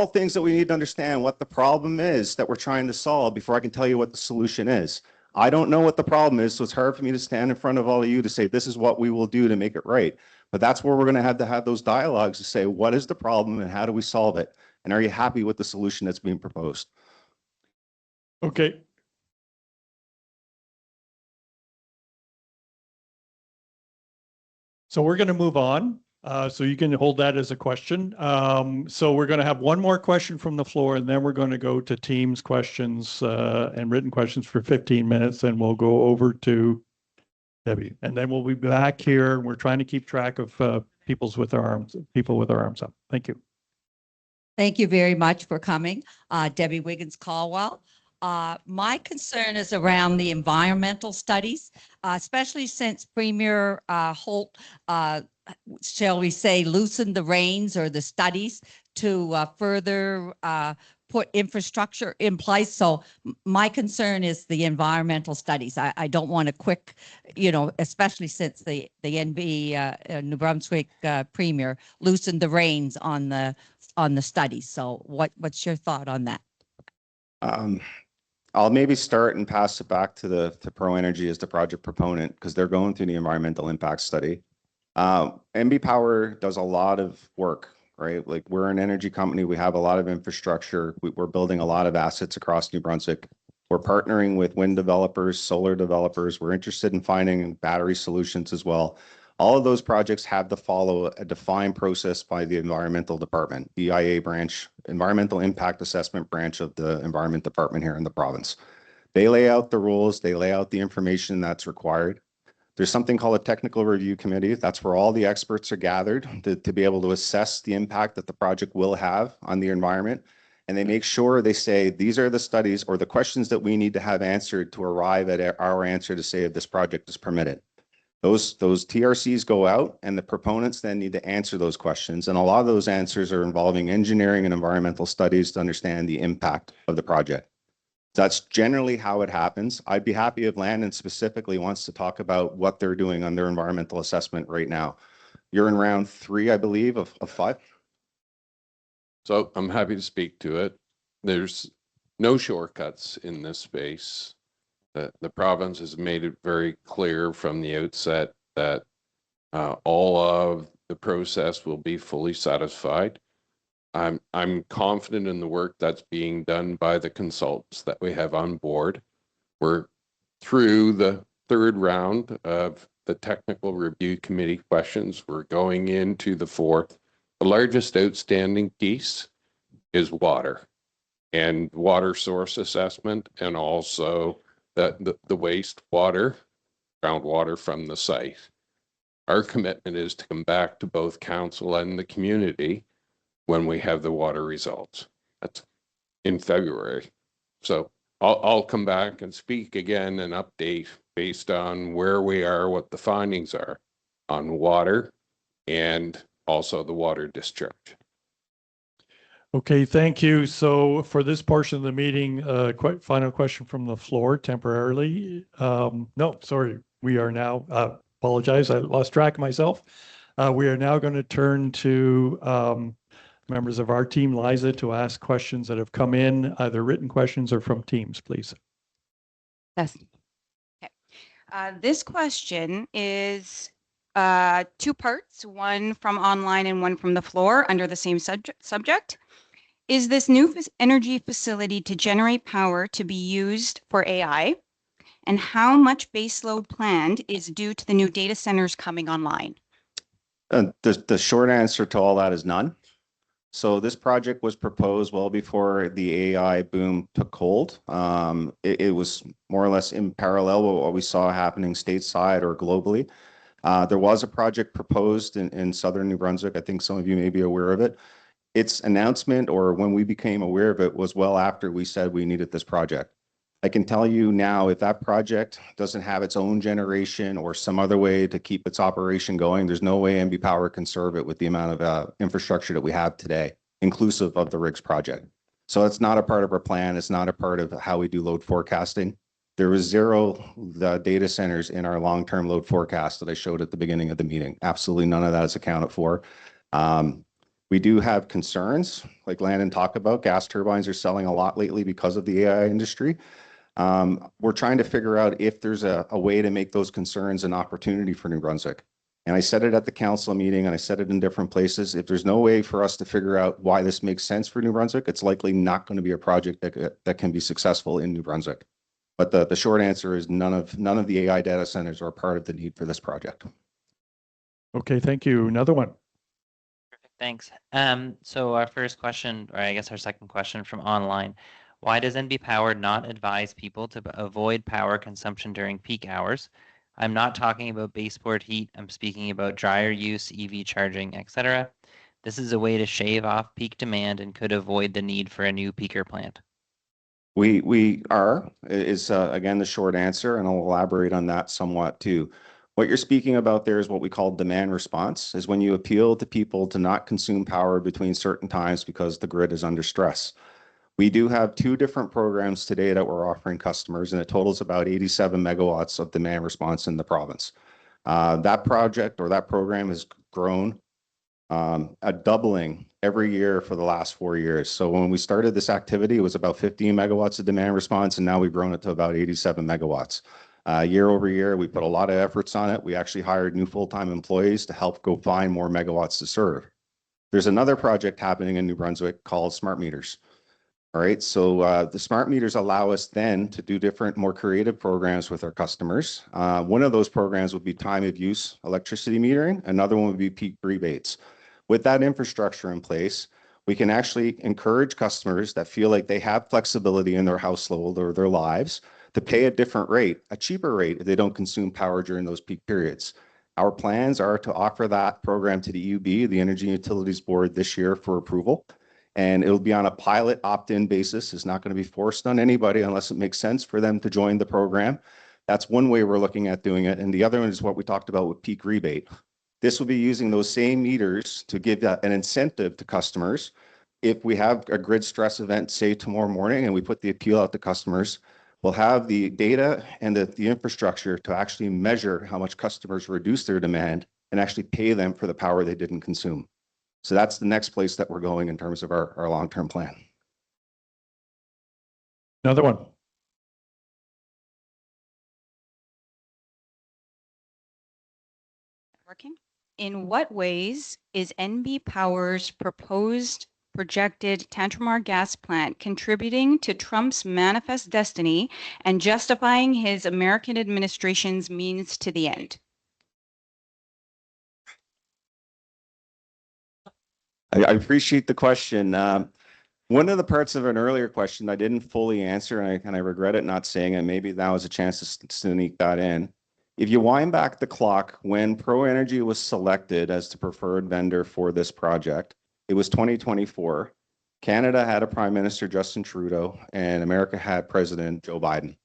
things that we need to understand what the problem is that we're trying to solve before I can tell you what the solution is. I don't know what the problem is, so it's hard for me to stand in front of all of you to say, this is what we will do to make it right. But that's where we're going to have those dialogues to say, what is the problem and how do we solve it? And are you happy with the solution that's being proposed? Okay. So we're going to move on. So you can hold that as a question. So we're going to have one more question from the floor, and then we're going to go to Teams questions and written questions for 15 minutes, and we'll go over to Debbie. And then we'll be back here. We're trying to keep track of people with their arms up. Thank you. Thank you very much for coming. Debbie Wiggins-Caldwell. My concern is around the environmental studies, especially since Premier Holt, shall we say, loosened the reins or the studies to further put infrastructure in place. So my concern is the environmental studies. I don't want a quick, especially since the NB New Brunswick Premier loosened the reins on the studies. So what's your thought on that? I'll maybe start and pass it back to Pro Energy as the project proponent, because they're going through the environmental impact study. NB Power does a lot of work, right? Like, we're an energy company. We have a lot of infrastructure. We're building a lot of assets across New Brunswick. We're partnering with wind developers, solar developers. We're interested in finding battery solutions as well. All of those projects have to follow a defined process by the environmental department, EIA branch, environmental impact assessment branch of the environment department here in the province. They lay out the rules, they lay out the information that's required. There's something called a technical review committee. That's where all the experts are gathered to be able to assess the impact that the project will have on the environment. And they make sure they say, these are the studies or the questions that we need to have answered to arrive at our answer to say if this project is permitted. Those TRCs go out and the proponents then need to answer those questions. And a lot of those answers are involving engineering and environmental studies to understand the impact of the project. That's generally how it happens. I'd be happy if Landon specifically wants to talk about what they're doing on their environmental assessment right now. You're in round 3, I believe, of 5. So I'm happy to speak to it. There's no shortcuts in this space. The province has made it very clear from the outset that all of the process will be fully satisfied. I'm confident in the work that's being done by the consultants that we have on board. We're through the 3rd round of the technical review committee questions. We're going into the 4th. The largest outstanding piece is water and water source assessment, and also the wastewater, groundwater from the site. Our commitment is to come back to both council and the community when we have the water results. That's in February. So I'll come back and speak again and update based on where we are, what the findings are on water and also the water discharge. Okay, thank you. So for this portion of the meeting, final question from the floor temporarily. No, sorry. We are now, apologize, I lost track of myself. We are now going to turn to members of our team, Liza, to ask questions that have come in, either written questions or from Teams, please. Yes. Okay. This question is two parts, one from online and one from the floor under the same subject. Is this new energy facility to generate power to be used for AI? And how much baseload planned is due to the new data centers coming online? The short answer to all that is none. So this project was proposed well before the AI boom took hold. It was more or less in parallel with what we saw happening stateside or globally. There was a project proposed in southern New Brunswick. I think some of you may be aware of it. Its announcement, or when we became aware of it, was well after we said we needed this project. I can tell you now, if that project doesn't have its own generation or some other way to keep its operation going, there's no way NB Power can serve it with the amount of infrastructure that we have today, inclusive of the RIGS project. So it's not a part of our plan. It's not a part of how we do load forecasting. There was zero data centers in our long-term load forecast that I showed at the beginning of the meeting. Absolutely none of that is accounted for. We do have concerns, like Landon talked about. Gas turbines are selling a lot lately because of the AI industry. We're trying to figure out if there's a way to make those concerns an opportunity for New Brunswick. And I said it at the council meeting, and I said it in different places. If there's no way for us to figure out why this makes sense for New Brunswick, it's likely not going to be a project that can be successful in New Brunswick. But the short answer is none of the AI data centers are part of the need for this project. Okay, thank you. Another one. Thanks. So our first question, or I guess our second question from online, why does NB Power not advise people to avoid power consumption during peak hours? I'm not talking about baseboard heat. I'm speaking about dryer use, EV charging, etc. This is a way to shave off peak demand and could avoid the need for a new peaker plant. We are, is again, the short answer, and I'll elaborate on that somewhat too. What you're speaking about there is what we call demand response, is when you appeal to people to not consume power between certain times because the grid is under stress. We do have two different programs today that we're offering customers, and it totals about 87 megawatts of demand response in the province. That project or that program has grown a doubling every year for the last 4 years. So when we started this activity, it was about 15 megawatts of demand response, and now we've grown it to about 87 megawatts. Year over year, we put a lot of efforts on it. We actually hired new full-time employees to help go find more megawatts to serve. There's another project happening in New Brunswick called smart meters. All right, so the smart meters allow us then to do different, more creative programs with our customers. One of those programs would be time of use electricity metering. Another one would be peak rebates. With that infrastructure in place, we can actually encourage customers that feel like they have flexibility in their household or their lives to pay a different rate, a cheaper rate, if they don't consume power during those peak periods. Our plans are to offer that program to the EUB, the Energy Utilities Board, this year for approval. And it'll be on a pilot opt-in basis. It's not going to be forced on anybody unless it makes sense for them to join the program. That's one way we're looking at doing it. And the other one is what we talked about with peak rebate. This will be using those same meters to give an incentive to customers. If we have a grid stress event, say tomorrow morning, and we put the appeal out to customers, we'll have the data and the infrastructure to actually measure how much customers reduce their demand and actually pay them for the power they didn't consume. So that's the next place that we're going in terms of our long-term plan. Another one. Working. In what ways is NB Power's proposed projected Tantramar gas plant contributing to Trump's manifest destiny and justifying his American administration's means to the end? I appreciate the question. One of the parts of an earlier question I didn't fully answer, and I regret it not saying it. Maybe that was a chance to sneak that in. If you wind back the clock, when ProEnergy was selected as the preferred vendor for this project, it was 2024. Canada had a Prime Minister, Justin Trudeau, and America had President Joe Biden.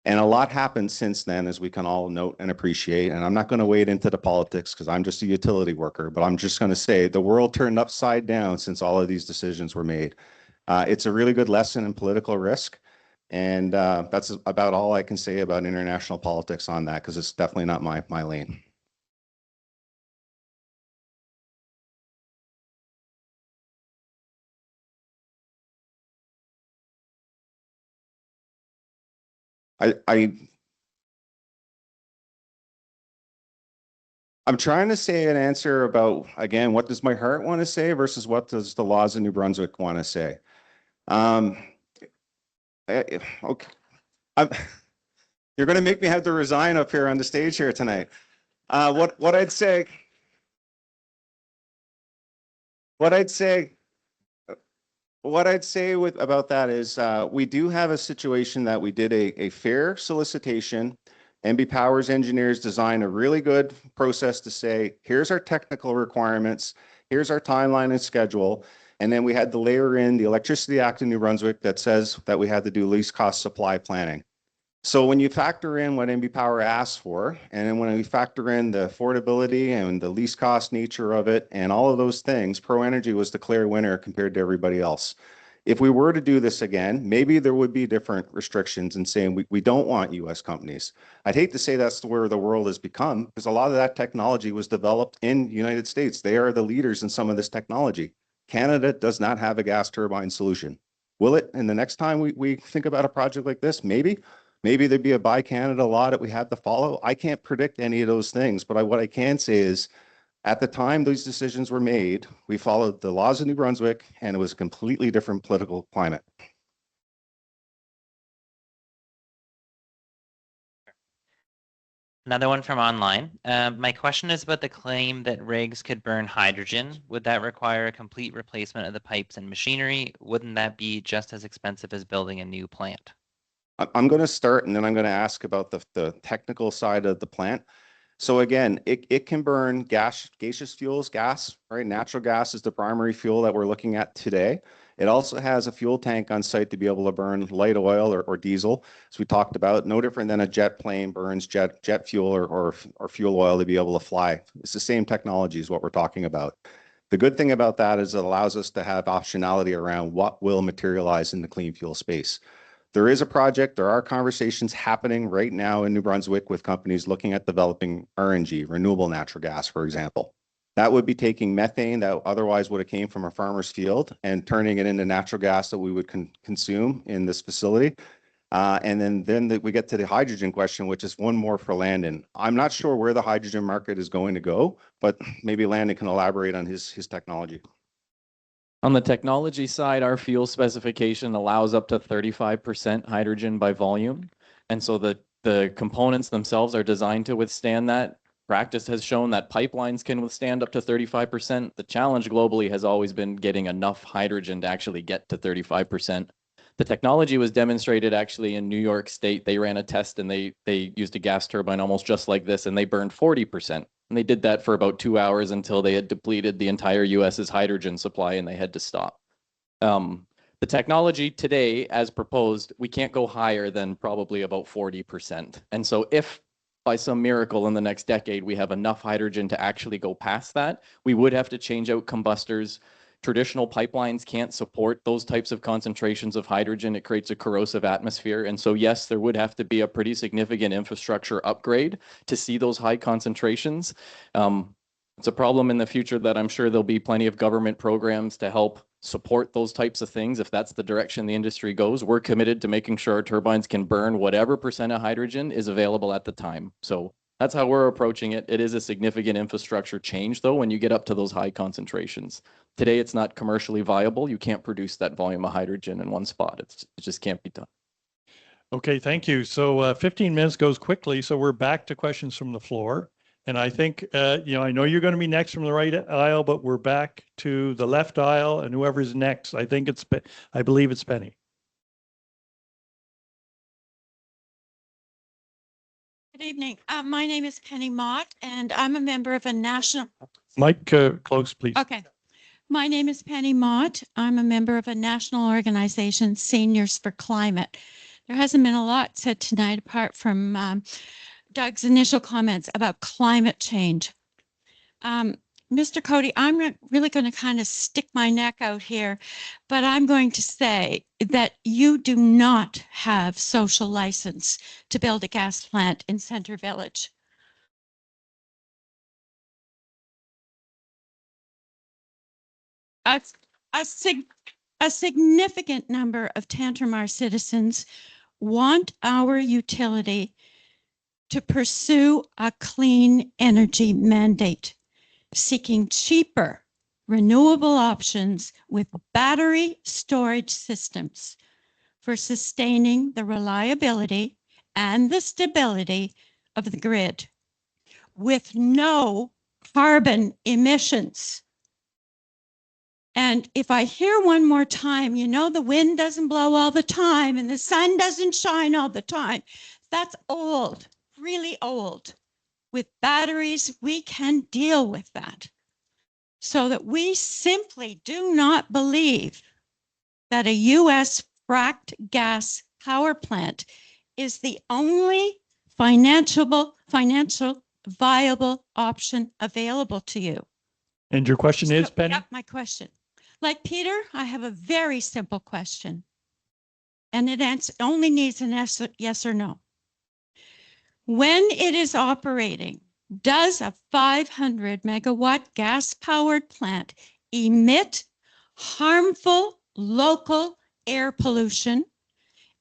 And a lot happened since then, as we can all note and appreciate. And I'm not going to wade into the politics because I'm just a utility worker, but I'm just going to say the world turned upside down since all of these decisions were made. It's a really good lesson in political risk. And that's about all I can say about international politics on that, because it's definitely not my lane. I'm trying to say an answer about, again, what does my heart want to say versus what does the laws of New Brunswick want to say? Okay. You're going to make me have to resign up here on the stage here tonight. What I'd say about that is we do have a situation that we did a fair solicitation. NB Power's engineers designed a really good process to say, here's our technical requirements, here's our timeline and schedule. And then we had to layer in the Electricity Act in New Brunswick that says that we had to do least cost supply planning. So when you factor in what NB Power asks for, and then when we factor in the affordability and the least cost nature of it and all of those things, Pro Energy was the clear winner compared to everybody else. If we were to do this again, maybe there would be different restrictions and saying we don't want US companies. I'd hate to say that's where the world has become, because a lot of that technology was developed in the United States. They are the leaders in some of this technology. Canada does not have a gas turbine solution. Will it? And the next time we think about a project like this, maybe there'd be a Buy Canada law that we have to follow. I can't predict any of those things, but what I can say is at the time these decisions were made, we followed the laws of New Brunswick, and it was a completely different political climate. Another one from online. My question is about the claim that RIGS could burn hydrogen. Would that require a complete replacement of the pipes and machinery? Wouldn't that be just as expensive as building a new plant? I'm going to start, and then I'm going to ask about the technical side of the plant. So again, it can burn gaseous fuels, gas, right? Natural gas is the primary fuel that we're looking at today. It also has a fuel tank on site to be able to burn light oil or diesel, as we talked about. No different than a jet plane burns jet fuel or fuel oil to be able to fly. It's the same technology is what we're talking about. The good thing about that is it allows us to have optionality around what will materialize in the clean fuel space. There is a project, there are conversations happening right now in New Brunswick with companies looking at developing RNG, renewable natural gas, for example. That would be taking methane that otherwise would have came from a farmer's field and turning it into natural gas that we would consume in this facility. And then we get to the hydrogen question, which is one more for Landon. I'm not sure where the hydrogen market is going to go, but maybe Landon can elaborate on his technology. On the technology side, our fuel specification allows up to 35% hydrogen by volume. And so the components themselves are designed to withstand that. Practice has shown that pipelines can withstand up to 35%. The challenge globally has always been getting enough hydrogen to actually get to 35%. The technology was demonstrated actually in New York State. They ran a test and they used a gas turbine almost just like this, and they burned 40%. And they did that for about 2 hours until they had depleted the entire US's hydrogen supply and they had to stop. The technology today, as proposed, we can't go higher than probably about 40%. And so if by some miracle in the next decade we have enough hydrogen to actually go past that, we would have to change out combustors. Traditional pipelines can't support those types of concentrations of hydrogen. It creates a corrosive atmosphere. And so, yes, there would have to be a pretty significant infrastructure upgrade to see those high concentrations. It's a problem in the future that I'm sure there'll be plenty of government programs to help support those types of things. If that's the direction the industry goes, we're committed to making sure our turbines can burn whatever % of hydrogen is available at the time. So that's how we're approaching it. It is a significant infrastructure change, though, when you get up to those high concentrations. Today, it's not commercially viable. You can't produce that volume of hydrogen in one spot. It just can't be done. Okay, thank you. So 15 minutes goes quickly. So we're back to questions from the floor. And I think, I know you're going to be next from the right aisle, but we're back to the left aisle, and whoever's next, I believe it's Penny. Good evening. My name is Penny Mott, and I'm a member of a national. Mike, close, please. Okay. My name is Penny Mott. I'm a member of a national organization, Seniors for Climate. There hasn't been a lot said tonight apart from Doug's initial comments about climate change. Mr. Cody, I'm really going to kind of stick my neck out here, but I'm going to say that you do not have social license to build a gas plant in Center Village. A significant number of Tantramar citizens want our utility to pursue a clean energy mandate, seeking cheaper renewable options with battery storage systems for sustaining the reliability and the stability of the grid with no carbon emissions. And if I hear one more time, you know, the wind doesn't blow all the time and the sun doesn't shine all the time. That's old, really old. With batteries, we can deal with that. So that we simply do not believe that a US fracked gas power plant is the only financial viable option available to you. And your question is, Penny? Yep, my question. Like Peter, I have a very simple question. And it only needs an yes or no. When it is operating, does a 500 megawatt gas powered plant emit harmful local air pollution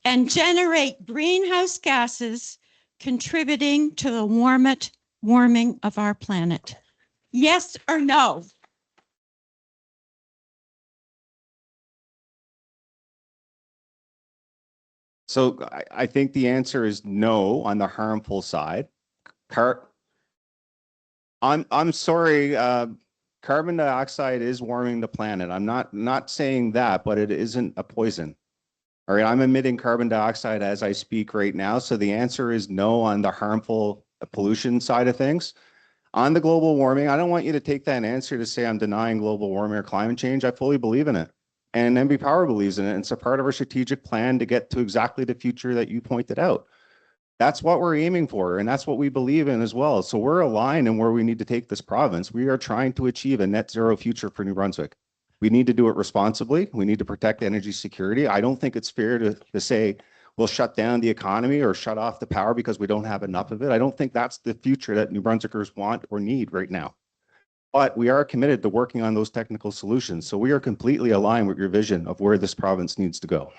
and generate greenhouse gases contributing to the warming of our planet? Yes or no? So I think the answer is no on the harmful side. I'm sorry, carbon dioxide is warming the planet. I'm not saying that, but it isn't a poison. All right, I'm emitting carbon dioxide as I speak right now. So the answer is no on the harmful pollution side of things. On the global warming, I don't want you to take that answer to say I'm denying global warming or climate change. I fully believe in it. And NB Power believes in it. It's a part of our strategic plan to get to exactly the future that you pointed out. That's what we're aiming for, and that's what we believe in as well. So we're aligned in where we need to take this province. We are trying to achieve a net zero future for New Brunswick. We need to do it responsibly. We need to protect energy security. I don't think it's fair to say we'll shut down the economy or shut off the power because we don't have enough of it. I don't think that's the future that New Brunswickers want or need right now. But we are committed to working on those technical solutions. So we are completely aligned with your vision of where this province needs to go.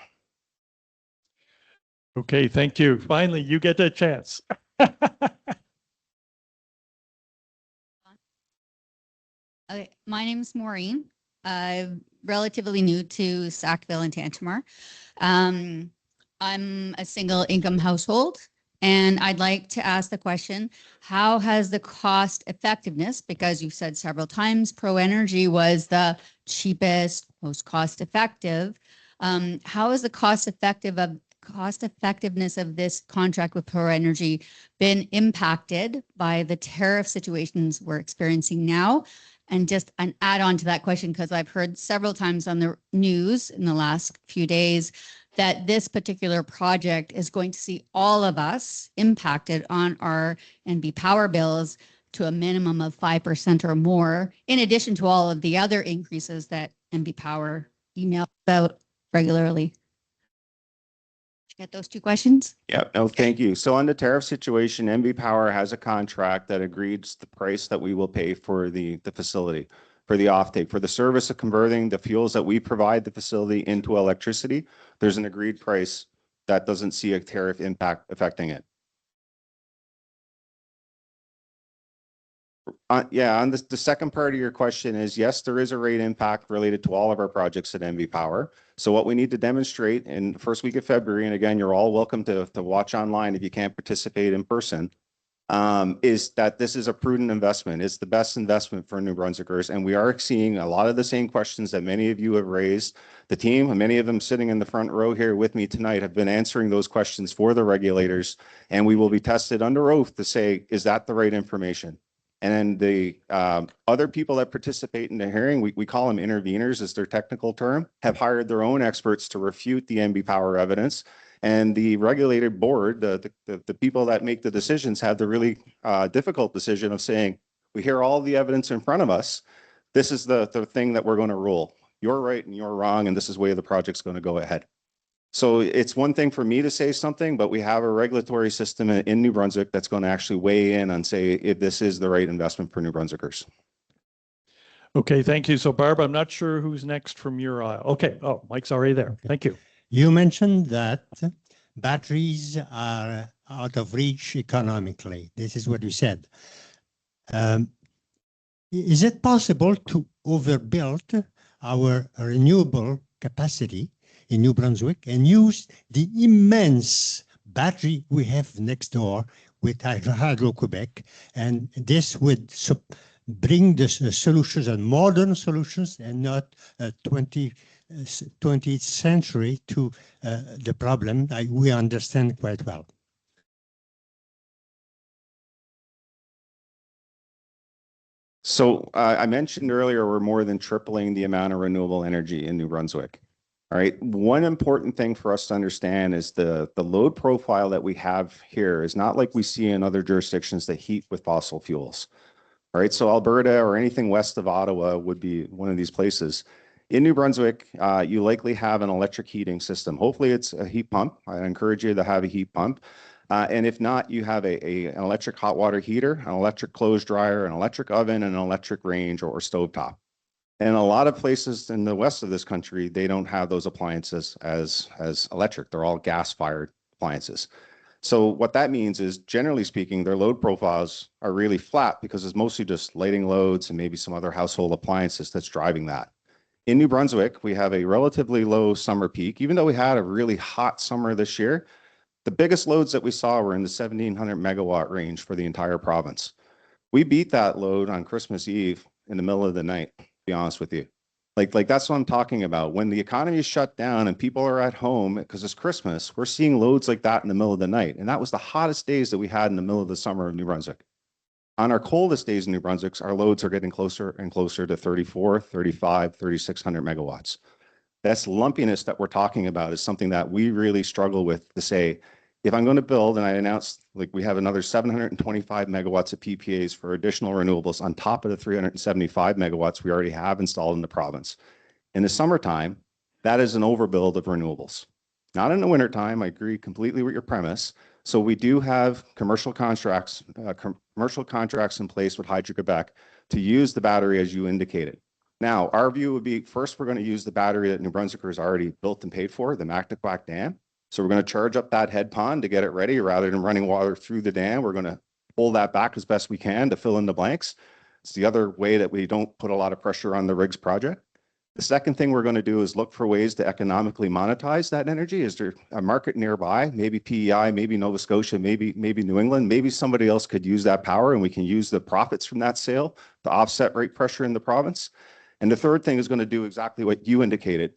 Okay, thank you. Finally, you get a chance. Okay, my name is Maureen. I'm relatively new to Sackville and Tantramar. I'm a single income household, and I'd like to ask the question, how has the cost effectiveness, because you've said several times Pro Energy was the cheapest, most cost effective, how has the cost effectiveness of this contract with Pro Energy been impacted by the tariff situations we're experiencing now? And just an add-on to that question, because I've heard several times on the news in the last few days that this particular project is going to see all of us impacted on our NB Power bills to a minimum of 5% or more, in addition to all of the other increases that NB Power emails about regularly. Get those two questions? Yeah, no, thank you. So on the tariff situation, NB Power has a contract that agrees the price that we will pay for the facility, for the offtake, for the service of converting the fuels that we provide the facility into electricity. There's an agreed price that doesn't see a tariff impact affecting it. Yeah, on the second part of your question is, yes, there is a rate impact related to all of our projects at NB Power. So what we need to demonstrate in the first week of February, and again, you're all welcome to watch online if you can't participate in person, is that this is a prudent investment. It's the best investment for New Brunswickers. And we are seeing a lot of the same questions that many of you have raised. The team, and many of them sitting in the front row here with me tonight, have been answering those questions for the regulators. And we will be tested under oath to say, is that the right information? And the other people that participate in the hearing, we call them interveners is their technical term, have hired their own experts to refute the NB Power evidence. And the regulated board, the people that make the decisions, have the really difficult decision of saying, we hear all the evidence in front of us. This is the thing that we're going to rule. You're right and you're wrong, and this is the way the project's going to go ahead. So it's one thing for me to say something, but we have a regulatory system in New Brunswick that's going to actually weigh in and say if this is the right investment for New Brunswickers. Okay, thank you. So Barb, I'm not sure who's next from your aisle. Okay, oh, Mike's already there. Thank you. You mentioned that batteries are out of reach economically. This is what you said. Is it possible to overbuild our renewable capacity in New Brunswick and use the immense battery we have next door with Hydro-Quebec, and this would bring the solutions and modern solutions and not 20th century to the problem we understand quite well. So I mentioned earlier, we're more than tripling the amount of renewable energy in New Brunswick. All right. One important thing for us to understand is the load profile that we have here is not like we see in other jurisdictions that heat with fossil fuels. All right. So Alberta or anything west of Ottawa would be one of these places. In New Brunswick, you likely have an electric heating system. Hopefully it's a heat pump. I encourage you to have a heat pump. And if not, you have an electric hot water heater, an electric clothes dryer, an electric oven, and an electric range or stovetop. And a lot of places in the west of this country, they don't have those appliances as electric. They're all gas-fired appliances. So what that means is, generally speaking, their load profiles are really flat because it's mostly just lighting loads and maybe some other household appliances that's driving that. In New Brunswick, we have a relatively low summer peak. Even though we had a really hot summer this year, the biggest loads that we saw were in the 1,700 megawatt range for the entire province. We beat that load on Christmas Eve in the middle of the night, to be honest with you. Like that's what I'm talking about. When the economy is shut down and people are at home because it's Christmas, we're seeing loads like that in the middle of the night. And that was the hottest days that we had in the middle of the summer of New Brunswick. On our coldest days in New Brunswick, our loads are getting closer and closer to 34, 35, 3,600 megawatts. That's lumpiness that we're talking about is something that we really struggle with to say, if I'm going to build, and I announced like we have another 725 megawatts of PPAs for additional renewables on top of the 375 megawatts we already have installed in the province. In the summertime, that is an overbuild of renewables. Not in the wintertime, I agree completely with your premise. So we do have commercial contracts in place with Hydro-Quebec to use the battery as you indicated. Now, our view would be, first, we're going to use the battery that New Brunswickers already built and paid for, the Mactaquac Dam. So we're going to charge up that head pond to get it ready. Rather than running water through the dam, we're going to pull that back as best we can to fill in the blanks. It's the other way that we don't put a lot of pressure on the RIGS project. The second thing we're going to do is look for ways to economically monetize that energy. Is there a market nearby? Maybe PEI, maybe Nova Scotia, maybe New England. Maybe somebody else could use that power and we can use the profits from that sale to offset rate pressure in the province. And the third thing is going to do exactly what you indicated.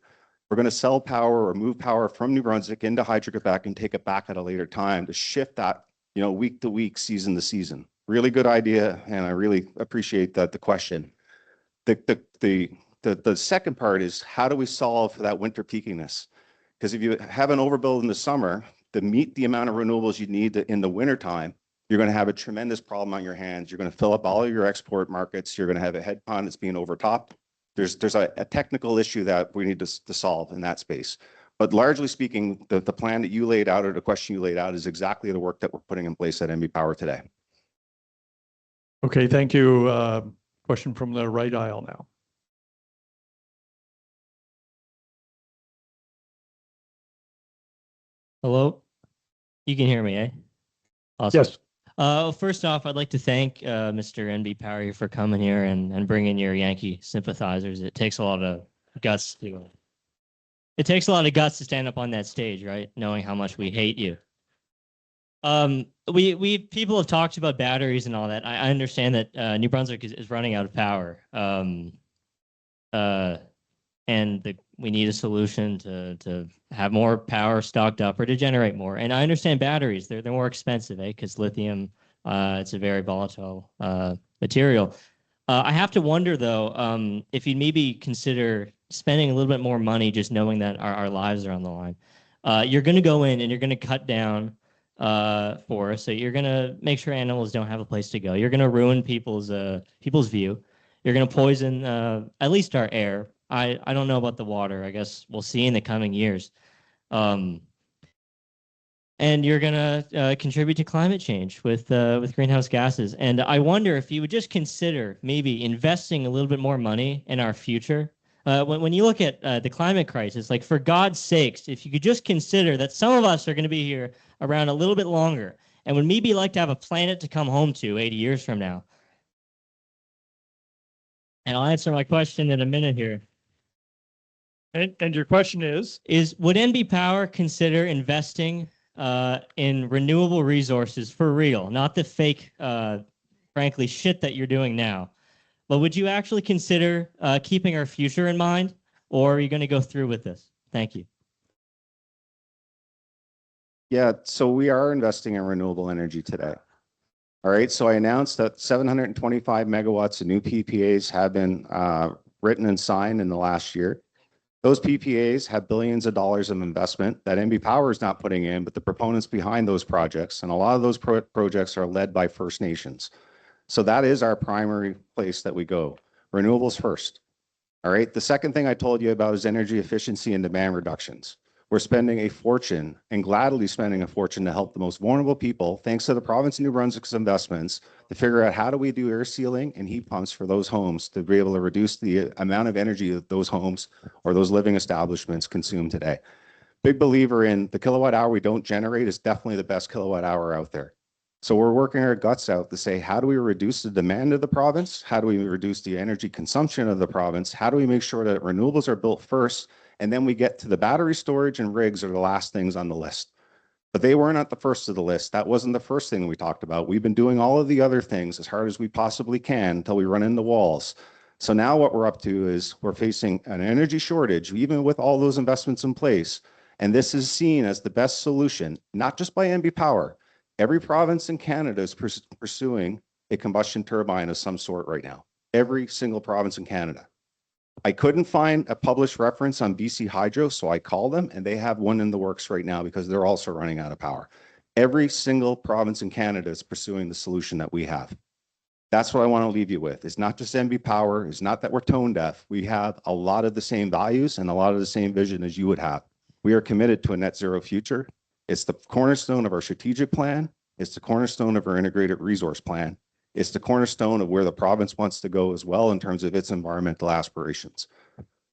We're going to sell power or move power from New Brunswick into Hydro-Quebec and take it back at a later time to shift that, week to week, season to season. Really good idea, and I really appreciate the question. The second part is, how do we solve for that winter peakiness? Because if you have an overbuild in the summer to meet the amount of renewables you need in the wintertime, you're going to have a tremendous problem on your hands. You're going to fill up all of your export markets. You're going to have a head pond that's being overtopped. There's a technical issue that we need to solve in that space. But largely speaking, the plan that you laid out or the question you laid out is exactly the work that we're putting in place at NB Power today. Okay, thank you. Question from the right aisle now. Hello? You can hear me, eh? Awesome. Yes. First off, I'd like to thank Mr. NB Power for coming here and bringing your Yankee sympathizers. It takes a lot of guts to stand up on that stage, right? Knowing how much we hate you. People have talked about batteries and all that. I understand that New Brunswick is running out of power. We need a solution to have more power stocked up or to generate more. And I understand batteries, they're more expensive, because lithium, it's a very volatile material. I have to wonder, though, if you'd maybe consider spending a little bit more money just knowing that our lives are on the line. You're going to go in and you're going to cut down forests. So you're going to make sure animals don't have a place to go. You're going to ruin people's view. You're going to poison at least our air. I don't know about the water. I guess we'll see in the coming years. And you're going to contribute to climate change with greenhouse gases. And I wonder if you would just consider maybe investing a little bit more money in our future, when you look at the climate crisis, like for God's sakes, if you could just consider that some of us are going to be here around a little bit longer and would maybe like to have a planet to come home to 80 years from now. And I'll answer my question in a minute here. And your question is? Would NB Power consider investing in renewable resources for real, not the fake, frankly, shit that you're doing now? But would you actually consider keeping our future in mind, or are you going to go through with this? Thank you. Yeah, so we are investing in renewable energy today. All right, so I announced that 725 megawatts of new PPAs have been written and signed in the last year. Those PPAs have billions of dollars of investment that NB Power is not putting in, but the proponents behind those projects, and a lot of those projects are led by First Nations. So that is our primary place that we go. Renewables first. All right, the second thing I told you about is energy efficiency and demand reductions. We're spending a fortune, and gladly spending a fortune, to help the most vulnerable people, thanks to the province of New Brunswick's investments, to figure out how do we do air sealing and heat pumps for those homes to be able to reduce the amount of energy that those homes or those living establishments consume today. Big believer in the kilowatt hour we don't generate is definitely the best kilowatt hour out there. So we're working our guts out to say, how do we reduce the demand of the province? How do we reduce the energy consumption of the province? How do we make sure that renewables are built first? And then we get to the battery storage and RIGS are the last things on the list. But they weren't at the first of the list. That wasn't the first thing we talked about. We've been doing all of the other things as hard as we possibly can until we run into walls. So now what we're up to is we're facing an energy shortage, even with all those investments in place. And this is seen as the best solution, not just by NB Power. Every province in Canada is pursuing a combustion turbine of some sort right now. Every single province in Canada. I couldn't find a published reference on BC Hydro, so I called them, and they have one in the works right now because they're also running out of power. Every single province in Canada is pursuing the solution that we have. That's what I want to leave you with. It's not just NB Power. It's not that we're tone deaf. We have a lot of the same values and a lot of the same vision as you would have. We are committed to a net zero future. It's the cornerstone of our strategic plan. It's the cornerstone of our integrated resource plan. It's the cornerstone of where the province wants to go as well in terms of its environmental aspirations.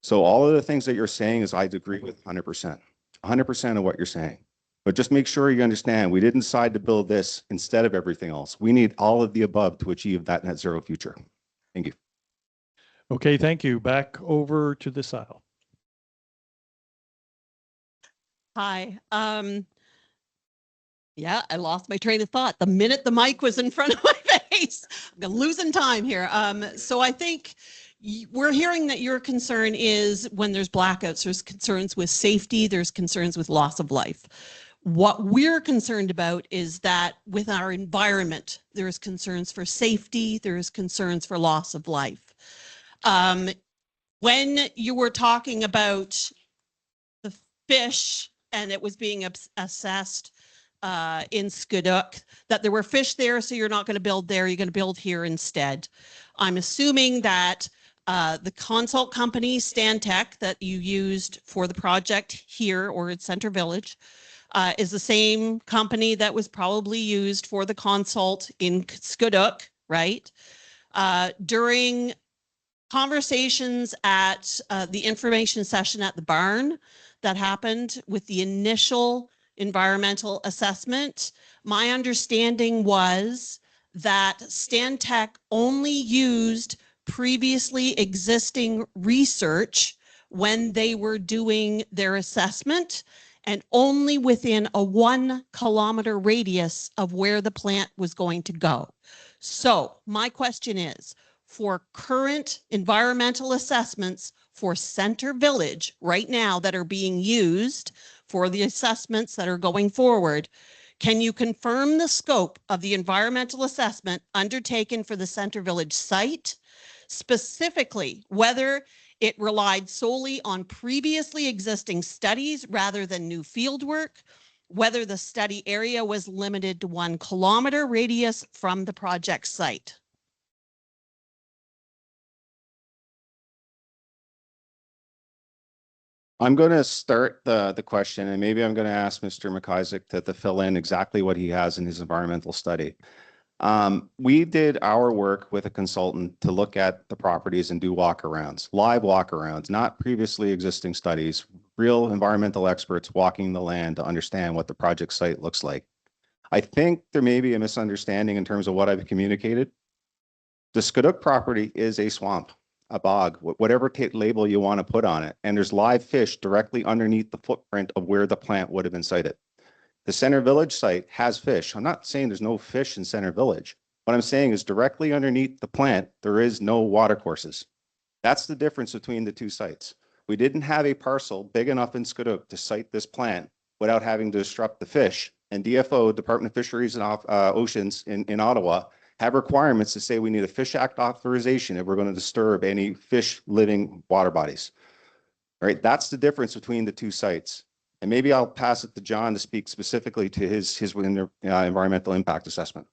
So all of the things that you're saying is I agree with 100% of what you're saying. But just make sure you understand, we didn't decide to build this instead of everything else. We need all of the above to achieve that net zero future. Thank you. Okay, thank you. Back over to this aisle. Hi. Yeah, I lost my train of thought the minute the mic was in front of my face. I'm losing time here. So I think we're hearing that your concern is when there's blackouts, there's concerns with safety, there's concerns with loss of life. What we're concerned about is that with our environment, there's concerns for safety, there's concerns for loss of life. When you were talking about the fish and it was being assessed in Skuduk, that there were fish there, so you're not going to build there, you're going to build here instead. I'm assuming that the consult company, Stantec, that you used for the project here or at Center Village, is the same company that was probably used for the consult in Skuduk, right? During conversations at the information session at the barn that happened with the initial environmental assessment, my understanding was that Stantec only used previously existing research when they were doing their assessment and only within a 1 kilometer radius of where the plant was going to go. So my question is, for current environmental assessments for Center Village right now that are being used for the assessments that are going forward, can you confirm the scope of the environmental assessment undertaken for the Center Village site, specifically whether it relied solely on previously existing studies rather than new fieldwork, whether the study area was limited to 1 kilometer radius from the project site? I'm going to start the question, and maybe I'm going to ask Mr. McIsaac to fill in exactly what he has in his environmental study. We did our work with a consultant to look at the properties and do walkarounds, live walkarounds, not previously existing studies, real environmental experts walking the land to understand what the project site looks like. I think there may be a misunderstanding in terms of what I've communicated. The Skaduk property is a swamp, a bog, whatever label you want to put on it. And there's live fish directly underneath the footprint of where the plant would have been sited. The Center Village site has fish. I'm not saying there's no fish in Center Village. What I'm saying is directly underneath the plant, there is no water courses. That's the difference between the two sites. We didn't have a parcel big enough in Skaduk to site this plant without having to disrupt the fish. And DFO, Department of Fisheries and Oceans in Ottawa, have requirements to say we need a Fish Act authorization if we're going to disturb any fish living water bodies. All right, that's the difference between the two sites. And maybe I'll pass it to John to speak specifically to his environmental impact assessment.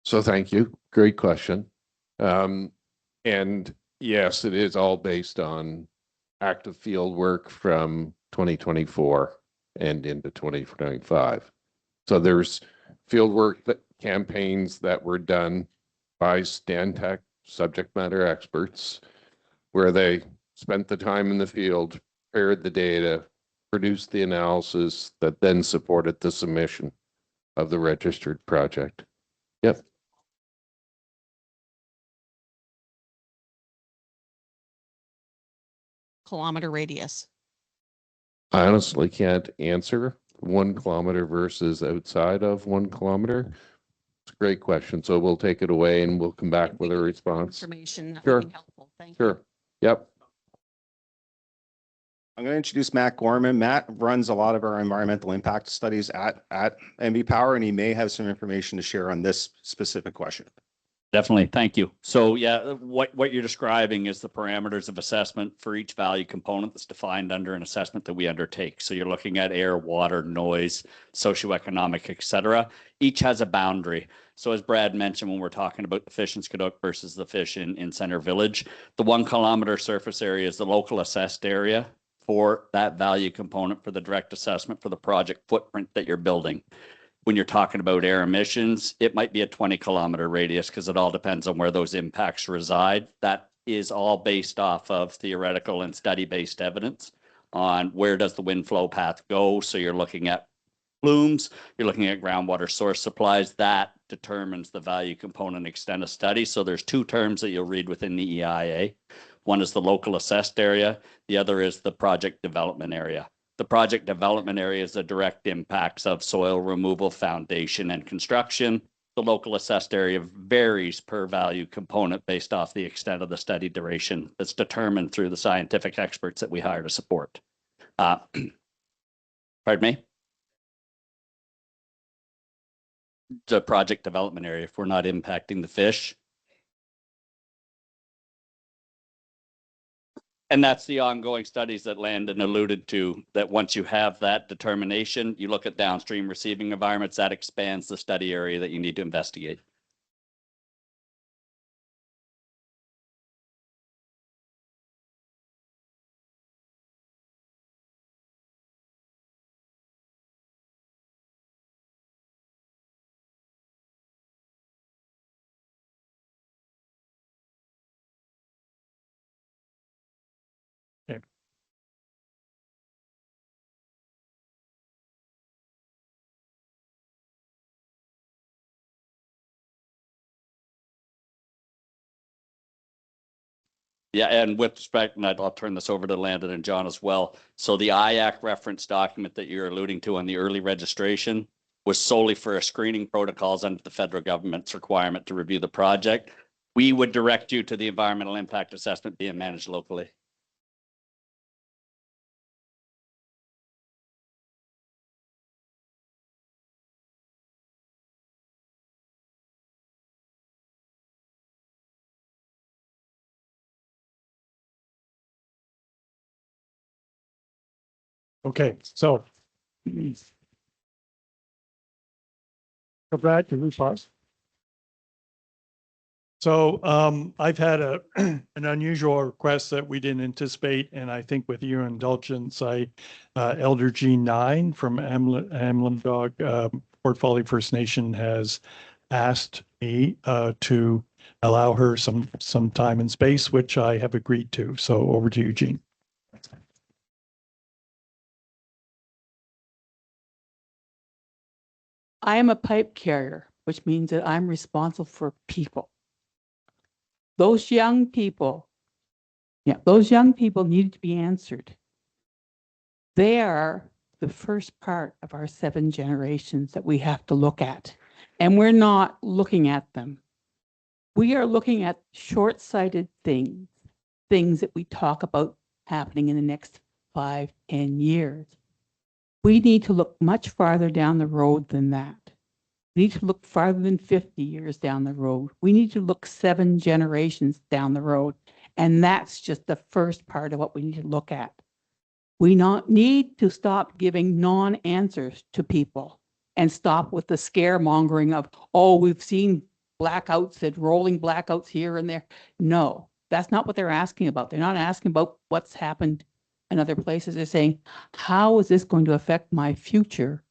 So thank you. Great question. And yes, it is all based on active field work from 2024 and into 2025. So there's field work campaigns that were done by Stantec subject matter experts, where they spent the time in the field, prepared the data, produced the analysis that then supported the submission of the registered project. Yep. Kilometer radius. I honestly can't answer 1 kilometer versus outside of 1 kilometer. It's a great question. So we'll take it away and we'll come back with a response. Information that Sure. would be helpful. Thank you. Sure. Yep. I'm going to introduce Matt Gorman. Matt runs a lot of our environmental impact studies at MV Power, and he may have some information to share on this specific question. Definitely. Thank you. So yeah, what you're describing is the parameters of assessment for each value component that's defined under an assessment that we undertake. So you're looking at air, water, noise, socioeconomic, et cetera. Each has a boundary. So as Brad mentioned, when we're talking about the fish in Skaduk versus the fish in Center Village, the 1 kilometer surface area is the local assessed area for that value component for the direct assessment for the project footprint that you're building. When you're talking about air emissions, it might be a 20 kilometer radius because it all depends on where those impacts reside. That is all based off of theoretical and study-based evidence on where does the wind flow path go. So you're looking at plumes, you're looking at groundwater source supplies. That determines the value component extent of study. So there's 2 terms that you'll read within the EIA. One is the local assessed area. The other is the project development area. The project development area is the direct impacts of soil removal, foundation, and construction. The local assessed area varies per value component based off the extent of the study duration that's determined through the scientific experts that we hire to support. Pardon me? The project development area, if we're not impacting the fish. And that's the ongoing studies that Landon alluded to, that once you have that determination, you look at downstream receiving environments, that expands the study area that you need to investigate. Okay. Yeah, and with respect, and I'll turn this over to Landon and John as well. So the IAC reference document that you're alluding to on the early registration was solely for a screening protocols under the federal government's requirement to review the project. We would direct you to the environmental impact assessment being managed locally. Okay, so Brad, can we pause? So I've had an unusual request that we didn't anticipate, and I think with your indulgence, Elder G9 from Amlin Dog Port Folly First Nation has asked me to allow her some time and space, which I have agreed to. So over to you, Jean. I am a pipe carrier, which means that I'm responsible for people. Those young people need to be answered. They are the first part of our 7 generations that we have to look at, and we're not looking at them. We are looking at short-sighted things that we talk about happening in the next 5, 10 years. We need to look much farther down the road than that. We need to look farther than 50 years down the road. We need to look 7 generations down the road. And that's just the first part of what we need to look at. We need to stop giving non-answers to people and stop with the scaremongering of, oh, we've seen blackouts and rolling blackouts here and there. No, that's not what they're asking about. They're not asking about what's happened in other places. They're saying, how is this going to affect my future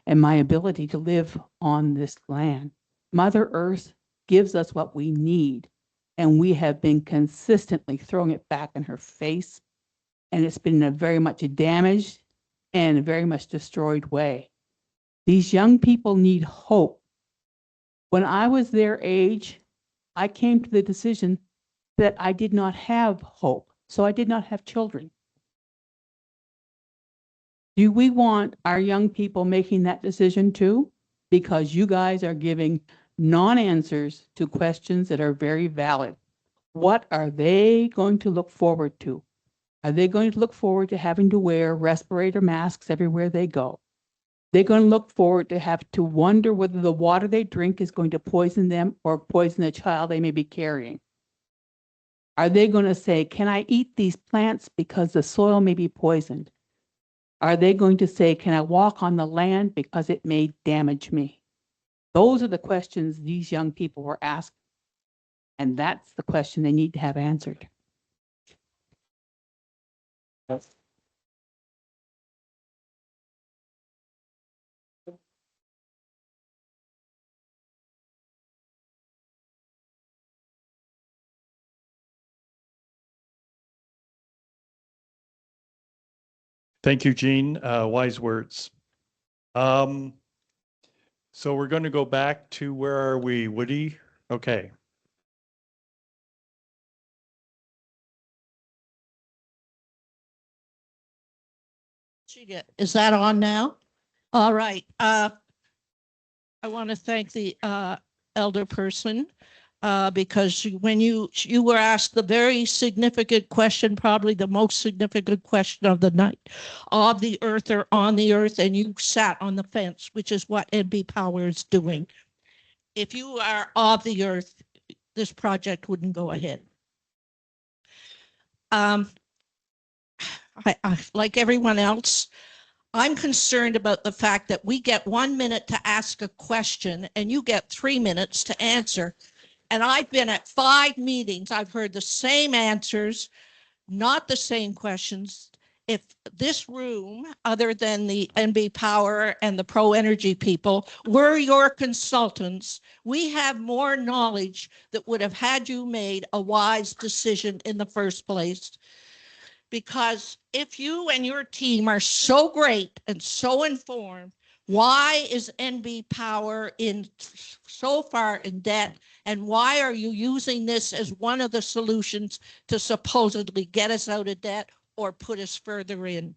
and my ability to live on this land? Mother Earth gives us what we need, and we have been consistently throwing it back in her face, and it's been in a very much damaged and a very much destroyed way. These young people need hope. When I was their age, I came to the decision that I did not have hope, so I did not have children. Do we want our young people making that decision too? Because you guys are giving non-answers to questions that are very valid. What are they going to look forward to? Are they going to look forward to having to wear respirator masks everywhere they go? They're going to look forward to have to wonder whether the water they drink is going to poison them or poison the child they may be carrying. Are they going to say, can I eat these plants because the soil may be poisoned? Are they going to say, can I walk on the land because it may damage me? Those are the questions these young people were asking. And that's the question they need to have answered. Thank you, Jean. Wise words. So we're going to go back to, where are we, Woody? Okay. Is that on now? All right. I want to thank the elder person because when you were asked the very significant question, probably the most significant question of the night, of the earth or on the earth, and you sat on the fence, which is what NB Power is doing. If you are of the earth, this project wouldn't go ahead. I, like everyone else, I'm concerned about the fact that we get 1 minute to ask a question and you get 3 minutes to answer. And I've been at 5 meetings. I've heard the same answers, not the same questions. If this room, other than the NB Power and the Pro Energy people, were your consultants, we have more knowledge that would have had you made a wise decision in the first place. Because if you and your team are so great and so informed, why is NB Power in so far in debt? And why are you using this as one of the solutions to supposedly get us out of debt or put us further in?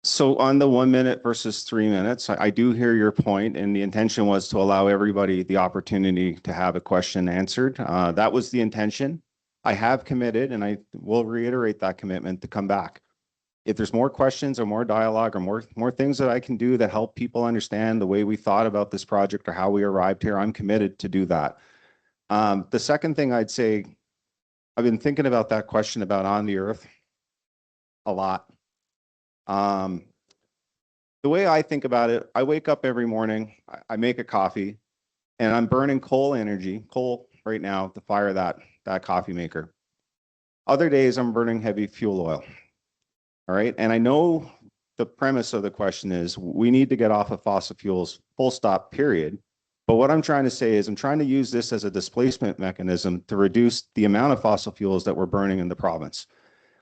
So on the 1 minute versus 3 minutes, I do hear your point, and the intention was to allow everybody the opportunity to have a question answered. That was the intention. I have committed, and I will reiterate that commitment to come back. If there's more questions or more dialogue or more things that I can do that help people understand the way we thought about this project or how we arrived here, I'm committed to do that. The second thing I'd say, I've been thinking about that question about on the earth a lot. The way I think about it, I wake up every morning, I make a coffee, and I'm burning coal right now to fire that coffee maker. Other days, I'm burning heavy fuel oil. All right. And I know the premise of the question is we need to get off of fossil fuels, full stop, period. But what I'm trying to say is I'm trying to use this as a displacement mechanism to reduce the amount of fossil fuels that we're burning in the province.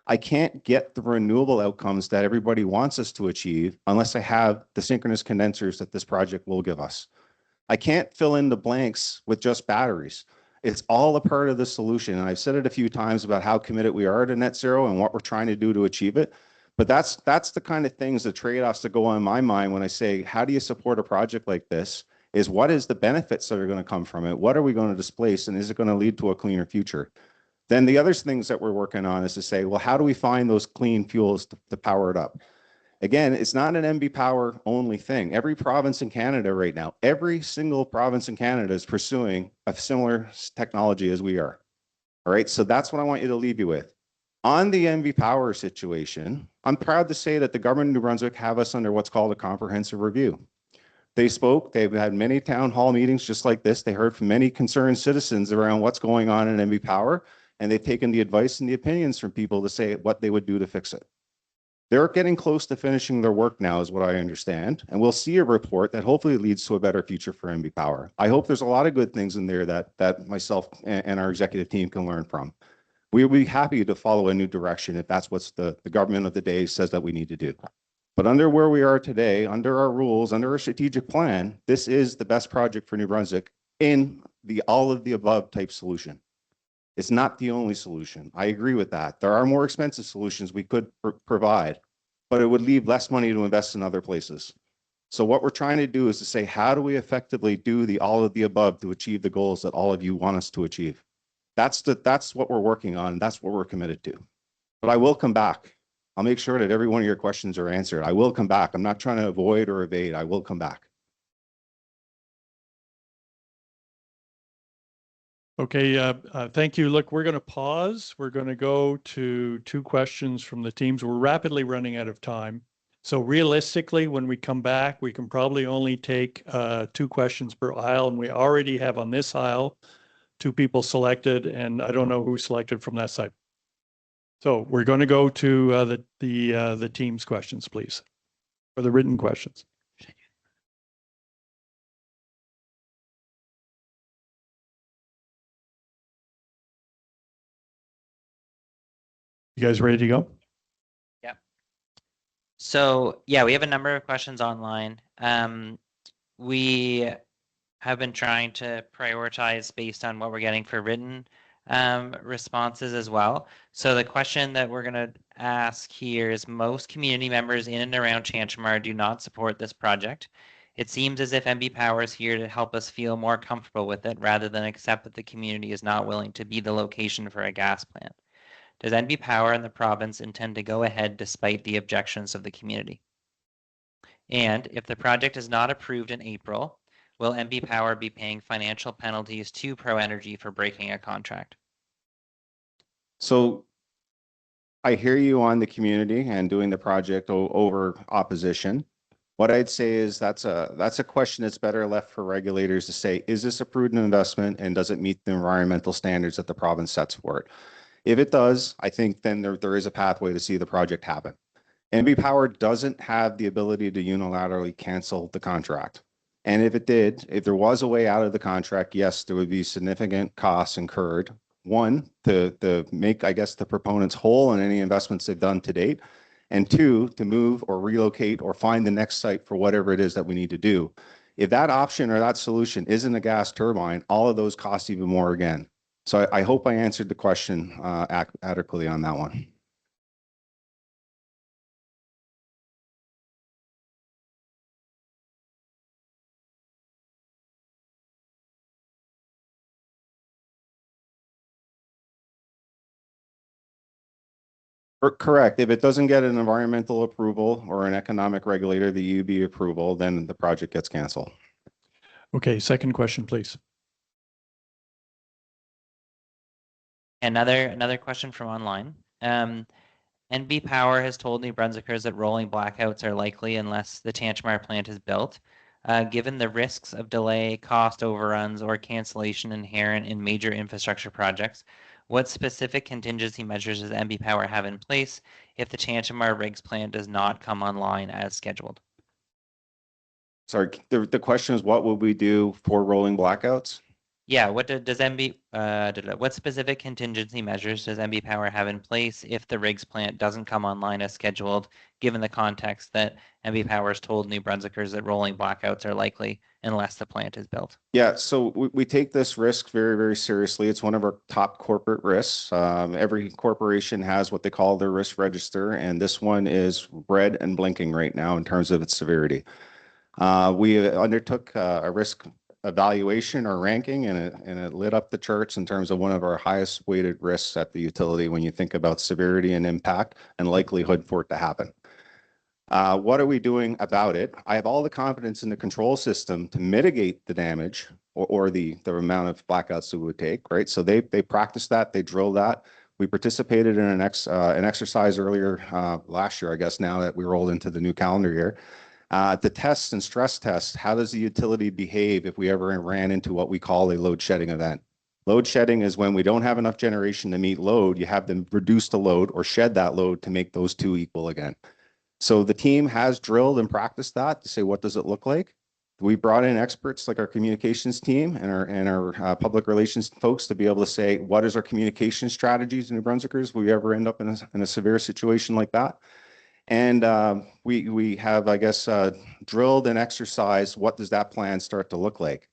I can't get the renewable outcomes that everybody wants us to achieve unless I have the synchronous condensers that this project will give us. I can't fill in the blanks with just batteries. It's all a part of the solution. And I've said it a few times about how committed we are to net zero and what we're trying to do to achieve it. But that's the kind of things, the trade-offs that go on in my mind when I say, how do you support a project like this? Is what is the benefits that are going to come from it? What are we going to displace? And is it going to lead to a cleaner future? Then the other things that we're working on is to say, well, how do we find those clean fuels to power it up? Again, it's not an MB Power only thing. Every province in Canada right now, every single province in Canada is pursuing a similar technology as we are. All right, so that's what I want you to leave you with. On the MB Power situation, I'm proud to say that the government of New Brunswick have us under what's called a comprehensive review. They spoke, they've had many town hall meetings just like this. They heard from many concerned citizens around what's going on in MB Power, and they've taken the advice and the opinions from people to say what they would do to fix it. They're getting close to finishing their work now, is what I understand, and we'll see a report that hopefully leads to a better future for MB Power. I hope there's a lot of good things in there that myself and our executive team can learn from. We'll be happy to follow a new direction if that's what the government of the day says that we need to do. But under where we are today, under our rules, under our strategic plan, this is the best project for New Brunswick in the all of the above type solution. It's not the only solution. I agree with that. There are more expensive solutions we could provide, but it would leave less money to invest in other places. So what we're trying to do is to say, how do we effectively do the all of the above to achieve the goals that all of you want us to achieve? That's what we're working on. That's what we're committed to. But I will come back. I'll make sure that every one of your questions are answered. I will come back. I'm not trying to avoid or evade. I will come back. Okay, thank you. Look, we're going to pause. We're going to go to 2 questions from the teams. We're rapidly running out of time. So realistically, when we come back, we can probably only take 2 questions per aisle. And we already have on this aisle 2 people selected, and I don't know who selected from that side. So we're going to go to the team's questions, please, or the written questions. You guys ready to go? Yeah. So yeah, we have a number of questions online. We have been trying to prioritize based on what we're getting for written responses as well. So the question that we're going to ask here is, most community members in and around Tantramar do not support this project. It seems as if MB Power is here to help us feel more comfortable with it rather than accept that the community is not willing to be the location for a gas plant. Does NB Power and the province intend to go ahead despite the objections of the community? And if the project is not approved in April, will NB Power be paying financial penalties to ProEnergy for breaking a contract? So I hear you on the community and doing the project over opposition. What I'd say is that's a question that's better left for regulators to say, is this a prudent investment and does it meet the environmental standards that the province sets for it? If it does, I think then there is a pathway to see the project happen. NB Power doesn't have the ability to unilaterally cancel the contract. And if it did, if there was a way out of the contract, yes, there would be significant costs incurred. One, to make, I guess, the proponents whole on any investments they've done to date. And 2, to move or relocate or find the next site for whatever it is that we need to do. If that option or that solution isn't a gas turbine, all of those cost even more again. So I hope I answered the question adequately on that one. Correct. If it doesn't get an environmental approval or an economic regulator, the UB approval, then the project gets canceled. Okay, second question, please. Another question from online. NB Power has told New Brunswickers that rolling blackouts are likely unless the Tantramar plant is built. Given the risks of delay, cost overruns, or cancellation inherent in major infrastructure projects, what specific contingency measures does NB Power have in place if the Tantramar RIGS plant does not come online as scheduled? Sorry, the question is, what will we do for rolling blackouts? Yeah, what specific contingency measures does NB Power have in place if the RIGS plant doesn't come online as scheduled, given the context that NB Power has told New Brunswickers that rolling blackouts are likely unless the plant is built? Yeah, so we take this risk very, very seriously. It's one of our top corporate risks. Every corporation has what they call their risk register, and this one is red and blinking right now in terms of its severity. We undertook a risk evaluation or ranking, and it lit up the charts in terms of one of our highest weighted risks at the utility when you think about severity and impact and likelihood for it to happen. What are we doing about it? I have all the confidence in the control system to mitigate the damage or the amount of blackouts that we would take, right? So they practiced that, they drilled that. We participated in an exercise earlier last year, I guess now that we rolled into the new calendar year. The tests and stress tests, how does the utility behave if we ever ran into what we call a load shedding event? Load shedding is when we don't have enough generation to meet load, you have them reduce the load or shed that load to make those two equal again. So the team has drilled and practiced that to say, what does it look like? We brought in experts like our communications team and our public relations folks to be able to say, what is our communication strategies in New Brunswickers if we ever end up in a severe situation like that? And we have, I guess, drilled and exercised what does that plan start to look like.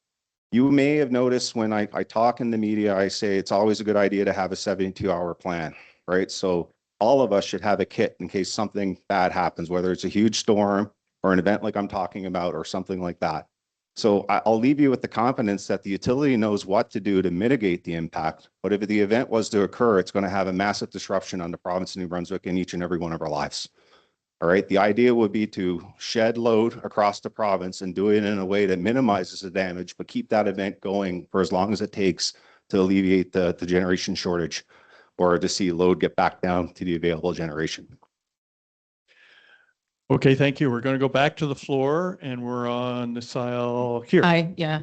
You may have noticed when I talk in the media, I say it's always a good idea to have a 72-hour plan, right? So all of us should have a kit in case something bad happens, whether it's a huge storm or an event like I'm talking about or something like that. So I'll leave you with the confidence that the utility knows what to do to mitigate the impact. But if the event was to occur, it's going to have a massive disruption on the province of New Brunswick in each and every one of our lives. All right. The idea would be to shed load across the province and do it in a way that minimizes the damage, but keep that event going for as long as it takes to alleviate the generation shortage or to see load get back down to the available generation. Okay, thank you. We're going to go back to the floor and we're on this aisle here. Hi, yeah.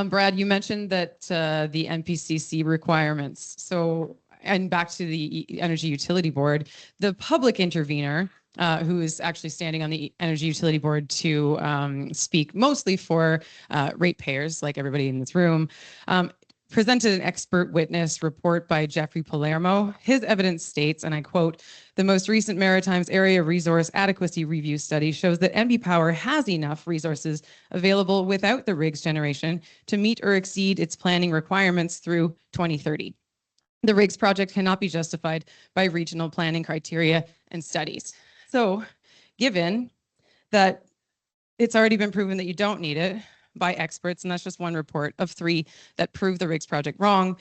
Brad, you mentioned that the NPCC requirements. So, and back to the Energy Utility Board, the public intervener, who is actually standing on the Energy Utility Board to speak mostly for ratepayers, like everybody in this room, presented an expert witness report by Jeffrey Palermo. His evidence states, and I quote, "The most recent Maritimes Area Resource Adequacy Review study shows that NB Power has enough resources available without the RIGS generation to meet or exceed its planning requirements through 2030. The RIGS project cannot be justified by regional planning criteria and studies." So given that it's already been proven that you don't need it by experts, and that's just one report of 3 that prove the RIGS project wrong,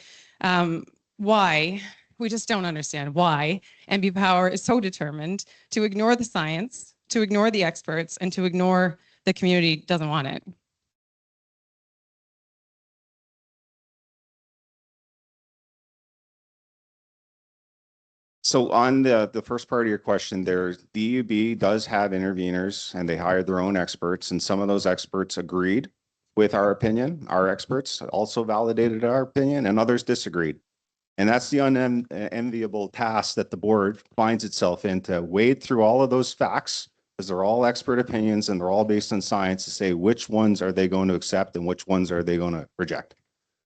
why, we just don't understand why NB Power is so determined to ignore the science, to ignore the experts, and to ignore the community doesn't want it. So on the first part of your question, DUB does have interveners and they hired their own experts, and some of those experts agreed with our opinion. Our experts also validated our opinion and others disagreed. And that's the unenviable task that the board finds itself in, to wade through all of those facts, because they're all expert opinions and they're all based on science, to say which ones are they going to accept and which ones are they going to reject.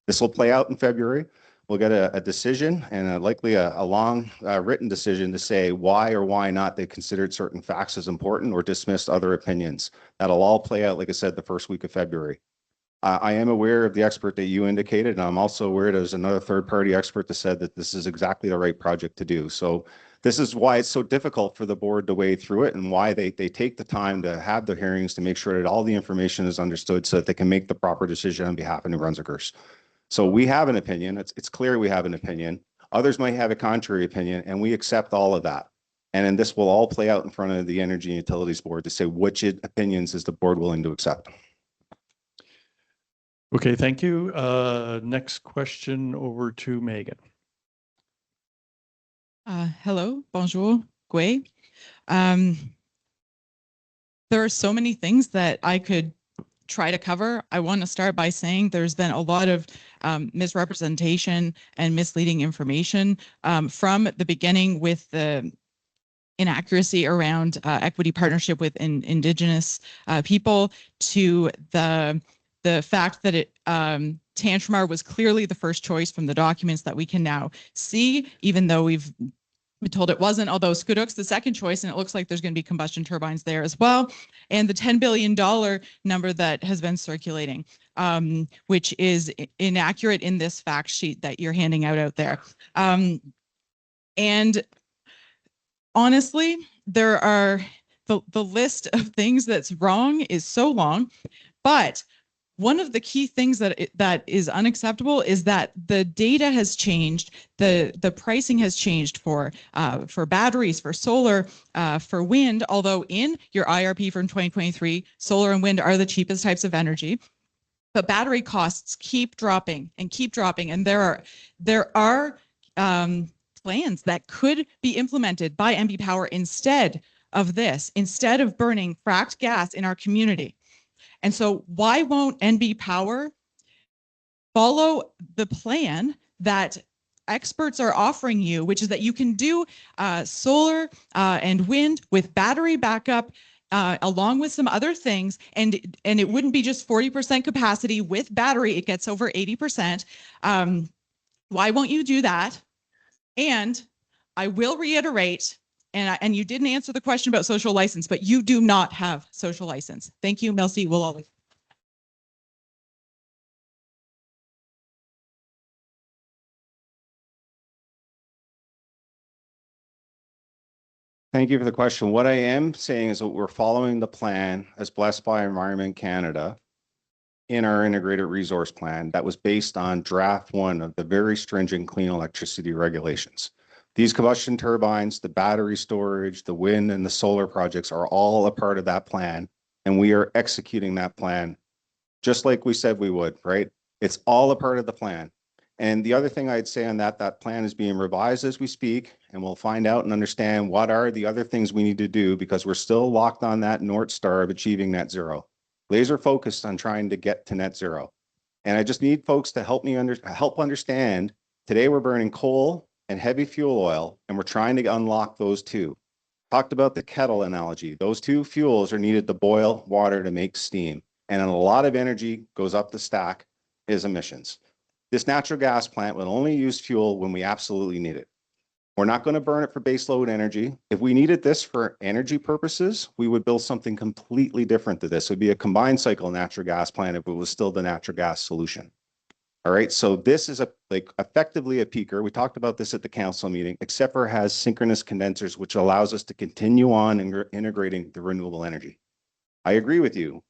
This will play out in February. We'll get a decision and likely a long written decision to say why or why not they considered certain facts as important or dismissed other opinions. That'll all play out, like I said, the first week of February. I am aware of the expert that you indicated, and I'm also aware there's another third-party expert that said that this is exactly the right project to do. So this is why it's so difficult for the board to wade through it, and why they take the time to have the hearings to make sure that all the information is understood so that they can make the proper decision on behalf of New Brunswickers. So we have an opinion. It's clear we have an opinion. Others might have a contrary opinion, and we accept all of that. And then this will all play out in front of the Energy and Utilities Board to say which opinions is the board willing to accept. Okay, thank you. Next question over to Megan. Hello, bonjour, Gui. There are so many things that I could try to cover. I want to start by saying there's been a lot of misrepresentation and misleading information from the beginning with the inaccuracy around equity partnership with Indigenous people to the fact that Tantramar was clearly the first choice from the documents that we can now see, even though we've been told it wasn't, although Skuduk's the second choice, and it looks like there's going to be combustion turbines there as well. And the $10 billion number that has been circulating, which is inaccurate in this fact sheet that you're handing out there. And honestly, there are the list of things that's wrong is so long, but one of the key things that is unacceptable is that the data has changed, the pricing has changed for batteries, for solar, for wind, although in your IRP from 2023, solar and wind are the cheapest types of energy. But battery costs keep dropping, and there are plans that could be implemented by NB Power instead of this, instead of burning fracked gas in our community. And so why won't NB Power follow the plan that experts are offering you, which is that you can do solar and wind with battery backup along with some other things, and it wouldn't be just 40% capacity with battery, it gets over 80%. Why won't you do that? And I will reiterate, and you didn't answer the question about social license, but you do not have social license. Thank you, Melcy. We'll always. Thank you for the question. What I am saying is that we're following the plan as blessed by Environment Canada in our integrated resource plan that was based on draft 1 of the very stringent clean electricity regulations. These combustion turbines, the battery storage, the wind and the solar projects are all a part of that plan. And we are executing that plan just like we said we would, right? It's all a part of the plan. And the other thing I'd say on that plan is being revised as we speak, and we'll find out and understand what are the other things we need to do because we're still locked on that North Star of achieving net zero. Laser focused on trying to get to net zero. And I just need folks to help me help understand today we're burning coal and heavy fuel oil, and we're trying to unlock those two. Talked about the kettle analogy. Those two fuels are needed to boil water to make steam. And a lot of energy goes up the stack is emissions. This natural gas plant will only use fuel when we absolutely need it. We're not going to burn it for baseload energy. If we needed this for energy purposes, we would build something completely different to this. It would be a combined cycle natural gas plant if it was still the natural gas solution. All right, so this is effectively a peaker. We talked about this at the council meeting, except for it has synchronous condensers, which allows us to continue on integrating the renewable energy. I agree with you.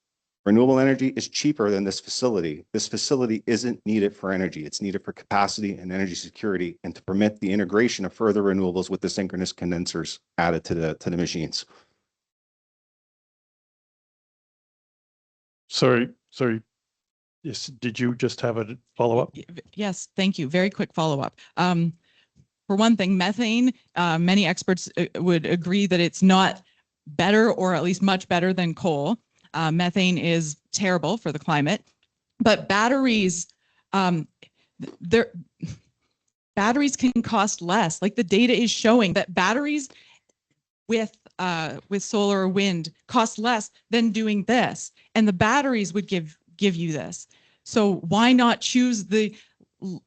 Renewable energy is cheaper than this facility. This facility isn't needed for energy. It's needed for capacity and energy security and to permit the integration of further renewables with the synchronous condensers added to the machines. Sorry. Yes, did you just have a follow-up? Yes, thank you. Very quick follow-up. For one thing, methane, many experts would agree that it's not better or at least much better than coal. Methane is terrible for the climate, but batteries, batteries can cost less. Like the data is showing that batteries with solar or wind cost less than doing this, and the batteries would give you this. So why not choose the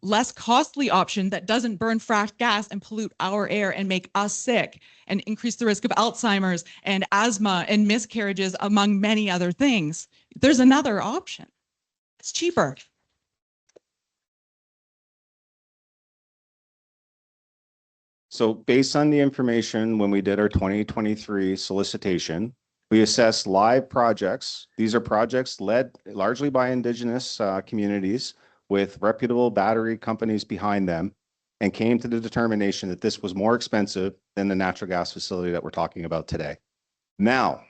less costly option that doesn't burn fracked gas and pollute our air and make us sick and increase the risk of Alzheimer's and asthma and miscarriages, among many other things? There's another option. It's cheaper. So based on the information, when we did our 2023 solicitation, we assessed live projects. These are projects led largely by Indigenous communities with reputable battery companies behind them. and came to the determination that this was more expensive than the natural gas facility that we're talking about today. Now,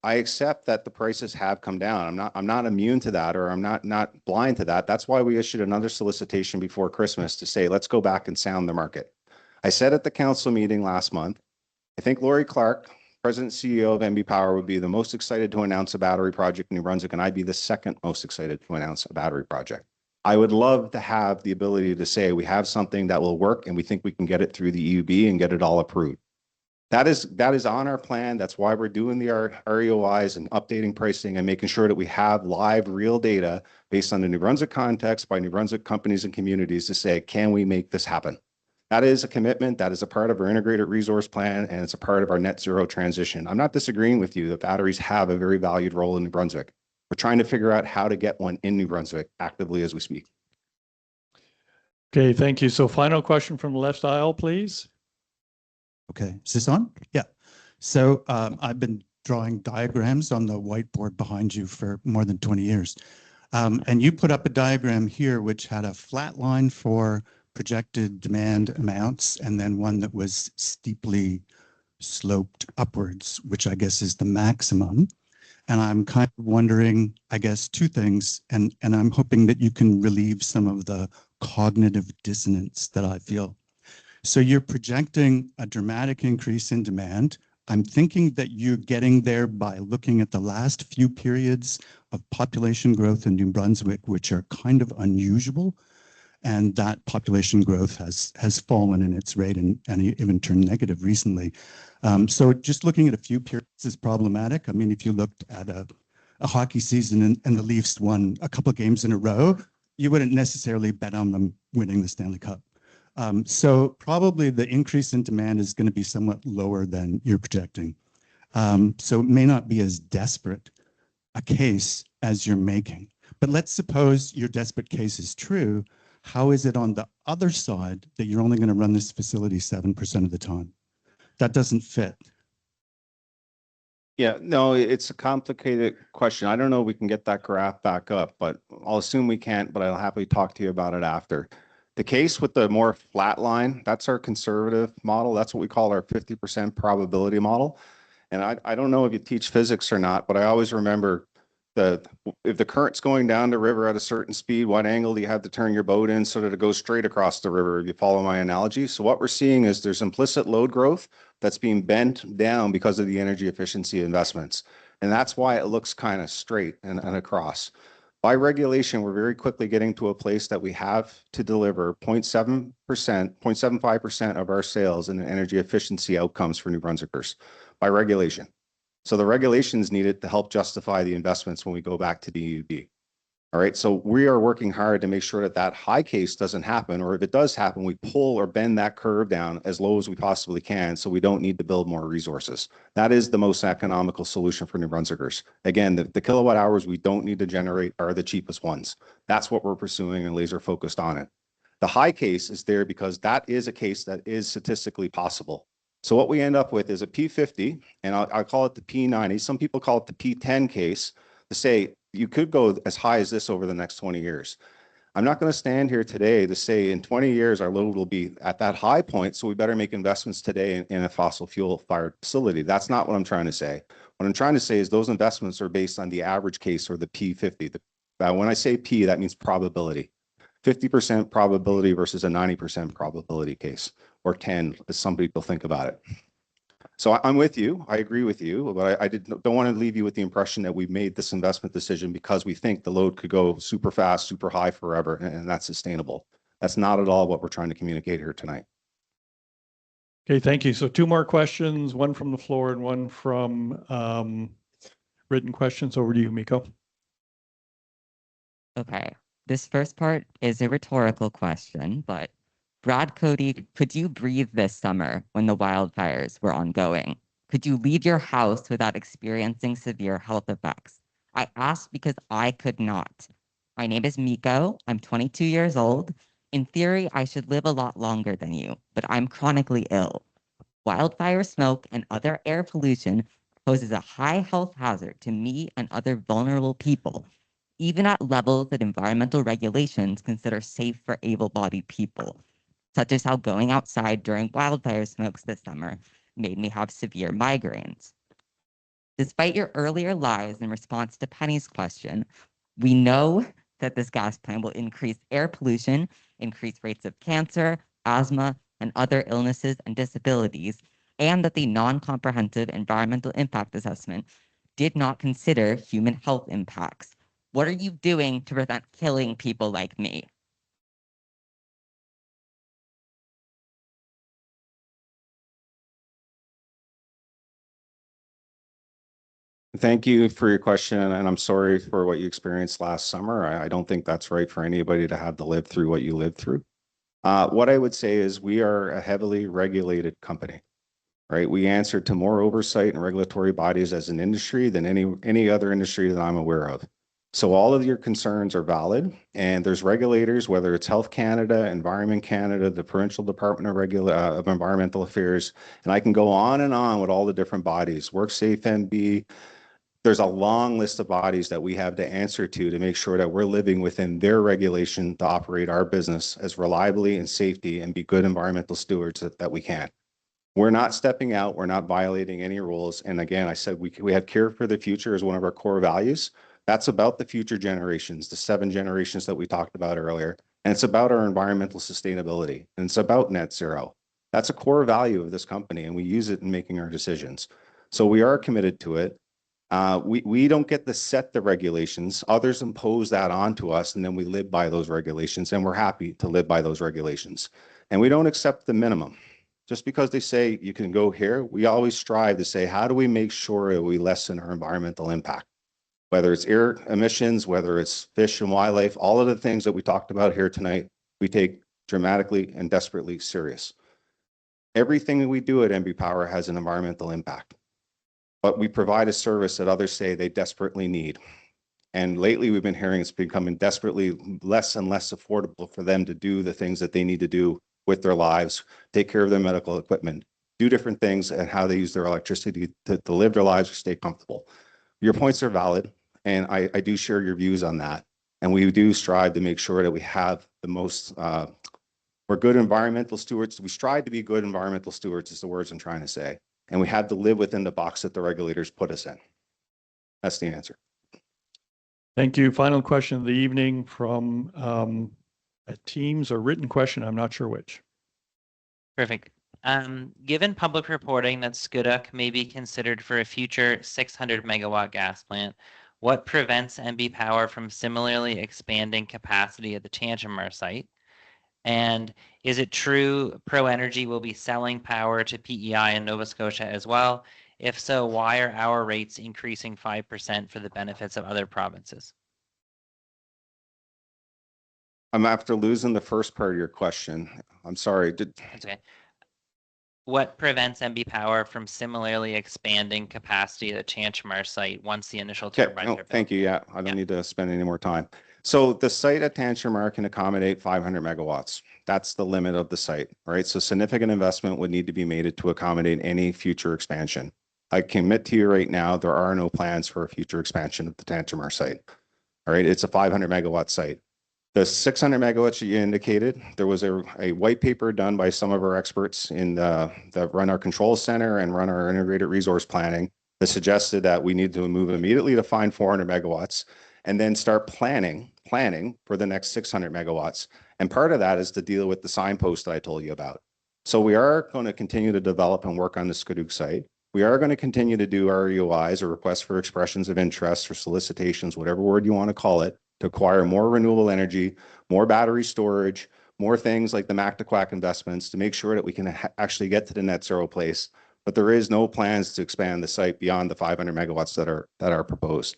I accept that the prices have come down. I'm not immune to that, or I'm not blind to that. That's why we issued another solicitation before Christmas to say, let's go back and sound the market. I said at the council meeting last month, I think Lori Clark, President and CEO of NB Power, would be the most excited to announce a battery project in New Brunswick, and I'd be the second most excited to announce a battery project. I would love to have the ability to say we have something that will work and we think we can get it through the EUB and get it all approved. That is on our plan. That's why we're doing the REOIs and updating pricing and making sure that we have live, real data based on the New Brunswick context by New Brunswick companies and communities to say, can we make this happen? That is a commitment. That is a part of our integrated resource plan, and it's a part of our net zero transition. I'm not disagreeing with you that batteries have a very valued role in New Brunswick. We're trying to figure out how to get one in New Brunswick actively as we speak. Okay, thank you. So final question from the left aisle, please. Okay, is this on? Yeah. So I've been drawing diagrams on the whiteboard behind you for more than 20 years. And you put up a diagram here which had a flat line for projected demand amounts and then one that was steeply sloped upwards, which I guess is the maximum. And I'm kind of wondering, I guess, two things, and I'm hoping that you can relieve some of the cognitive dissonance that I feel. So you're projecting a dramatic increase in demand. I'm thinking that you're getting there by looking at the last few periods of population growth in New Brunswick, which are kind of unusual. And that population growth has fallen in its rate and even turned negative recently. So just looking at a few periods is problematic. I mean, if you looked at a hockey season and the Leafs won a couple of games in a row, you wouldn't necessarily bet on them winning the Stanley Cup. So probably the increase in demand is going to be somewhat lower than you're projecting. So it may not be as desperate a case as you're making. But let's suppose your desperate case is true. How is it on the other side that you're only going to run this facility 7% of the time? That doesn't fit. Yeah, no, it's a complicated question. I don't know if we can get that graph back up, but I'll assume we can't, but I'll happily talk to you about it after. The case with the more flat line, that's our conservative model. That's what we call our 50% probability model. And I don't know if you teach physics or not, but I always remember if the current's going down the river at a certain speed, what angle do you have to turn your boat in so that it goes straight across the river, if you follow my analogy? So what we're seeing is there's implicit load growth that's being bent down because of the energy efficiency investments. And that's why it looks kind of straight and across. By regulation, we're very quickly getting to a place that we have to deliver 0.7%, 0.75% of our sales in energy efficiency outcomes for New Brunswickers by regulation. So the regulations needed to help justify the investments when we go back to the EUB. All right, so we are working hard to make sure that that high case doesn't happen, or if it does happen, we pull or bend that curve down as low as we possibly can so we don't need to build more resources. That is the most economical solution for New Brunswickers. Again, the kilowatt hours we don't need to generate are the cheapest ones. That's what we're pursuing and laser focused on it. The high case is there because that is a case that is statistically possible. So what we end up with is a P50, and I'll call it the P90. Some people call it the P10 case to say you could go as high as this over the next 20 years. I'm not going to stand here today to say in 20 years our load will be at that high point, so we better make investments today in a fossil fuel fired facility. That's not what I'm trying to say. What I'm trying to say is those investments are based on the average case or the P50. When I say P, that means probability. 50% probability versus a 90% probability case, or 10, as some people think about it. So I'm with you. I agree with you, but I don't want to leave you with the impression that we've made this investment decision because we think the load could go super fast, super high forever, and that's sustainable. That's not at all what we're trying to communicate here tonight. Okay, thank you. So two more questions, one from the floor and one from written questions. Over to you, Miko. Okay. This first part is a rhetorical question, but Brad Cody, could you breathe this summer when the wildfires were ongoing? Could you leave your house without experiencing severe health effects? I asked because I could not. My name is Miko. I'm 22 years old. In theory, I should live a lot longer than you, but I'm chronically ill. Wildfire smoke and other air pollution poses a high health hazard to me and other vulnerable people, even at levels that environmental regulations consider safe for able-bodied people. such as how going outside during wildfire smokes this summer made me have severe migraines. Despite your earlier lies in response to Penny's question, we know that this gas plant will increase air pollution, increase rates of cancer, asthma, and other illnesses and disabilities, and that the non-comprehensive environmental impact assessment did not consider human health impacts. What are you doing to prevent killing people like me? Thank you for your question, and I'm sorry for what you experienced last summer. I don't think that's right for anybody to have to live through what you lived through. What I would say is we are a heavily regulated company, right? We answer to more oversight and regulatory bodies as an industry than any other industry that I'm aware of. So all of your concerns are valid, and there's regulators, whether it's Health Canada, Environment Canada, the Provincial Department of Environmental Affairs, and I can go on and on with all the different bodies, WorkSafe NB. There's a long list of bodies that we have to answer to make sure that we're living within their regulation to operate our business as reliably and safety and be good environmental stewards that we can. We're not stepping out. We're not violating any rules. And again, I said we have care for the future as one of our core values. That's about the future generations, the 7 generations that we talked about earlier. And it's about our environmental sustainability. And it's about net zero. That's a core value of this company, and we use it in making our decisions. So we are committed to it. We don't get to set the regulations. Others impose that onto us, and then we live by those regulations, and we're happy to live by those regulations. And we don't accept the minimum. Just because they say you can go here, we always strive to say, how do we make sure that we lessen our environmental impact? Whether it's air emissions, whether it's fish and wildlife, all of the things that we talked about here tonight, we take dramatically and desperately serious. Everything that we do at NB Power has an environmental impact. But we provide a service that others say they desperately need. And lately we've been hearing it's becoming desperately less and less affordable for them to do the things that they need to do with their lives, take care of their medical equipment, do different things, and how they use their electricity to live their lives or stay comfortable. Your points are valid, and I do share your views on that. And we do strive to make sure that we have the most, we're good environmental stewards. We strive to be good environmental stewards is the words I'm trying to say. And we have to live within the box that the regulators put us in. That's the answer. Thank you. Final question of the evening from a Teams or written question. I'm not sure which. Perfect. Given public reporting that Skuduk may be considered for a future 600 megawatt gas plant, what prevents NB Power from similarly expanding capacity at the Tantramar site? And is it true Pro Energy will be selling power to PEI in Nova Scotia as well? If so, why are our rates increasing 5% for the benefits of other provinces? I'm after losing the first part of your question. I'm sorry. That's okay. What prevents NB Power from similarly expanding capacity at the Tantramar site once the initial turbines are built? Thank you. Yeah, I don't need to spend any more time. So the site at Tantramar can accommodate 500 megawatts. That's the limit of the site, right? So significant investment would need to be made to accommodate any future expansion. I commit to you right now, there are no plans for a future expansion of the Tantramar site. All right, it's a 500 megawatt site. The 600 megawatts you indicated, there was a white paper done by some of our experts that run our control center and run our integrated resource planning that suggested that we need to move immediately to find 400 megawatts and then start planning for the next 600 megawatts. And part of that is to deal with the signpost that I told you about. So we are going to continue to develop and work on the Skuduk site. We are going to continue to do REOIs, or requests for expressions of interest, or solicitations, whatever word you want to call it, to acquire more renewable energy, more battery storage, more things like the MACTA-QUAC investments to make sure that we can actually get to the net zero place. But there is no plans to expand the site beyond the 500 megawatts that are proposed.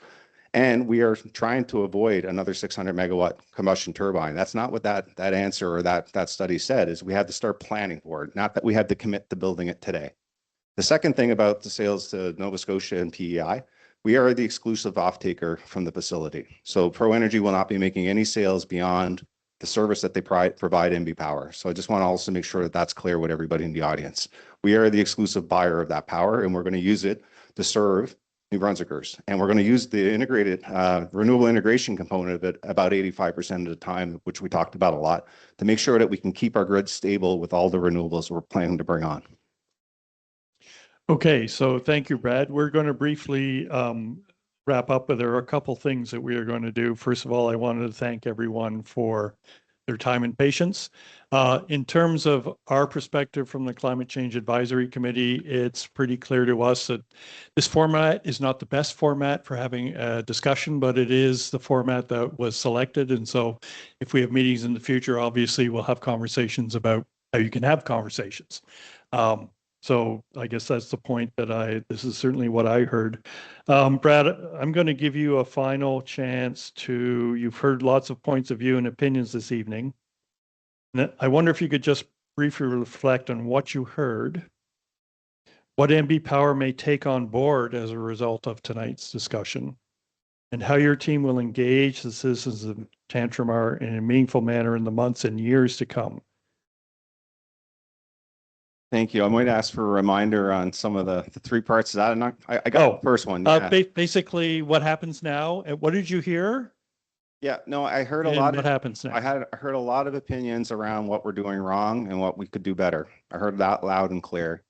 And we are trying to avoid another 600 megawatt combustion turbine. That's not what that answer or that study said, is we have to start planning for it, not that we have to commit to building it today. The second thing about the sales to Nova Scotia and PEI, we are the exclusive off-taker from the facility. So Pro Energy will not be making any sales beyond the service that they provide NB Power. So I just want to also make sure that that's clear with everybody in the audience. We are the exclusive buyer of that power, and we're going to use it to serve New Brunswickers. And we're going to use the integrated renewable integration component of it about 85% of the time, which we talked about a lot, to make sure that we can keep our grid stable with all the renewables we're planning to bring on. Okay, so thank you, Brad. We're going to briefly wrap up, but there are a couple things that we are going to do. First of all, I wanted to thank everyone for their time and patience. In terms of our perspective from the Climate Change Advisory Committee, it's pretty clear to us that this format is not the best format for having a discussion, but it is the format that was selected. And so if we have meetings in the future, obviously we'll have conversations about how you can have conversations. So I guess that's the point that this is certainly what I heard. Brad, I'm going to give you a final chance you've heard lots of points of view and opinions this evening. And I wonder if you could just briefly reflect on what you heard, what NB Power may take on board as a result of tonight's discussion, and how your team will engage the citizens of Tantramar in a meaningful manner in the months and years to come. Thank you. I might ask for a reminder on some of the three parts of that. I got the first one. Yeah. Basically, what happens now? What did you hear? Yeah, no, I heard a And lot what happens now? I heard a lot of opinions around what we're doing wrong and what we could do better. I heard that loud and clear.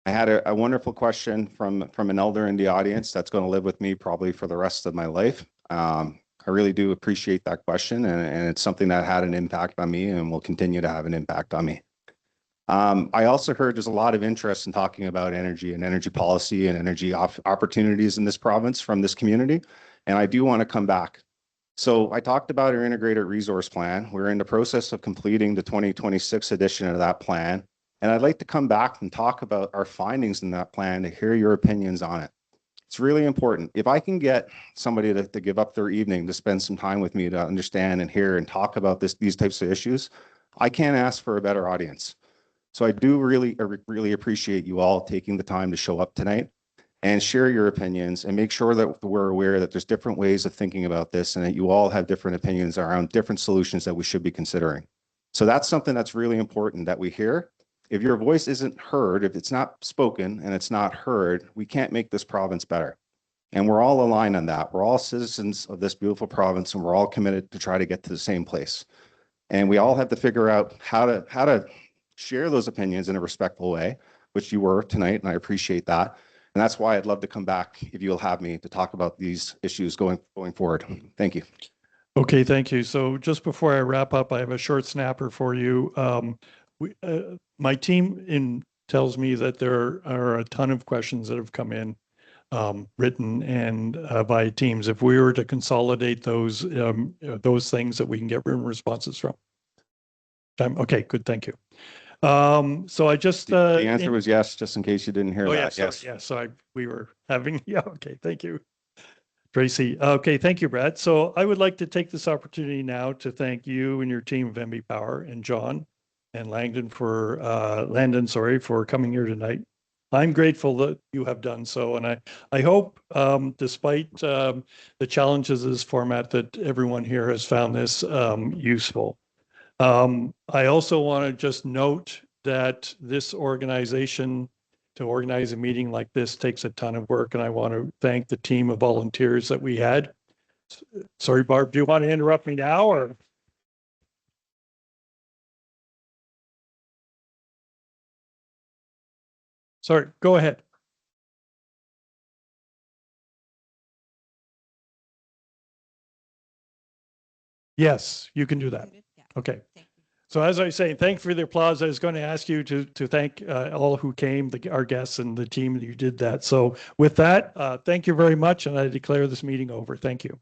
I had a wonderful question from an elder in the audience that's going to live with me probably for the rest of my life. I really do appreciate that question, and it's something that had an impact on me and will continue to have an impact on me. I also heard there's a lot of interest in talking about energy and energy policy and energy opportunities in this province from this community, and I do want to come back. So I talked about our integrated resource plan. We're in the process of completing the 2026 edition of that plan, and I'd like to come back and talk about our findings in that plan to hear your opinions on it. It's really important. If I can get somebody to give up their evening to spend some time with me to understand and hear and talk about these types of issues, I can't ask for a better audience. So I do really appreciate you all taking the time to show up tonight and share your opinions and make sure that we're aware that there's different ways of thinking about this and that you all have different opinions around different solutions that we should be considering. So that's something that's really important that we hear. If your voice isn't heard, if it's not spoken and it's not heard, we can't make this province better. And we're all aligned on that. We're all citizens of this beautiful province, and we're all committed to try to get to the same place. And we all have to figure out how to share those opinions in a respectful way, which you were tonight, and I appreciate that. And that's why I'd love to come back if you'll have me to talk about these issues going forward. Thank you. Okay, thank you. So just before I wrap up, I have a short snapper for you. My team tells me that there are a ton of questions that have come in written and via Teams. If we were to consolidate those things that we can get written responses from. Okay, good, thank you. So I just the answer was yes, just in case you didn't hear that. Yes. Yeah, so we were having okay, thank you, Tracy. Okay, thank you, Brad. So I would like to take this opportunity now to thank you and your team of NB Power and John and Landon for coming here tonight. I'm grateful that you have done so, and I hope, despite the challenges of this format, that everyone here has found this useful. I also want to just note that this organization, to organize a meeting like this, takes a ton of work, and I want to thank the team of volunteers that we had. Sorry, Barb, do you want to interrupt me now, or? Sorry, go ahead. Yes, you can do that. Okay. So as I was saying, thank you for the applause. I was going to ask you to thank all who came, our guests and the team that you did that. So with that, thank you very much, and I declare this meeting over. Thank you.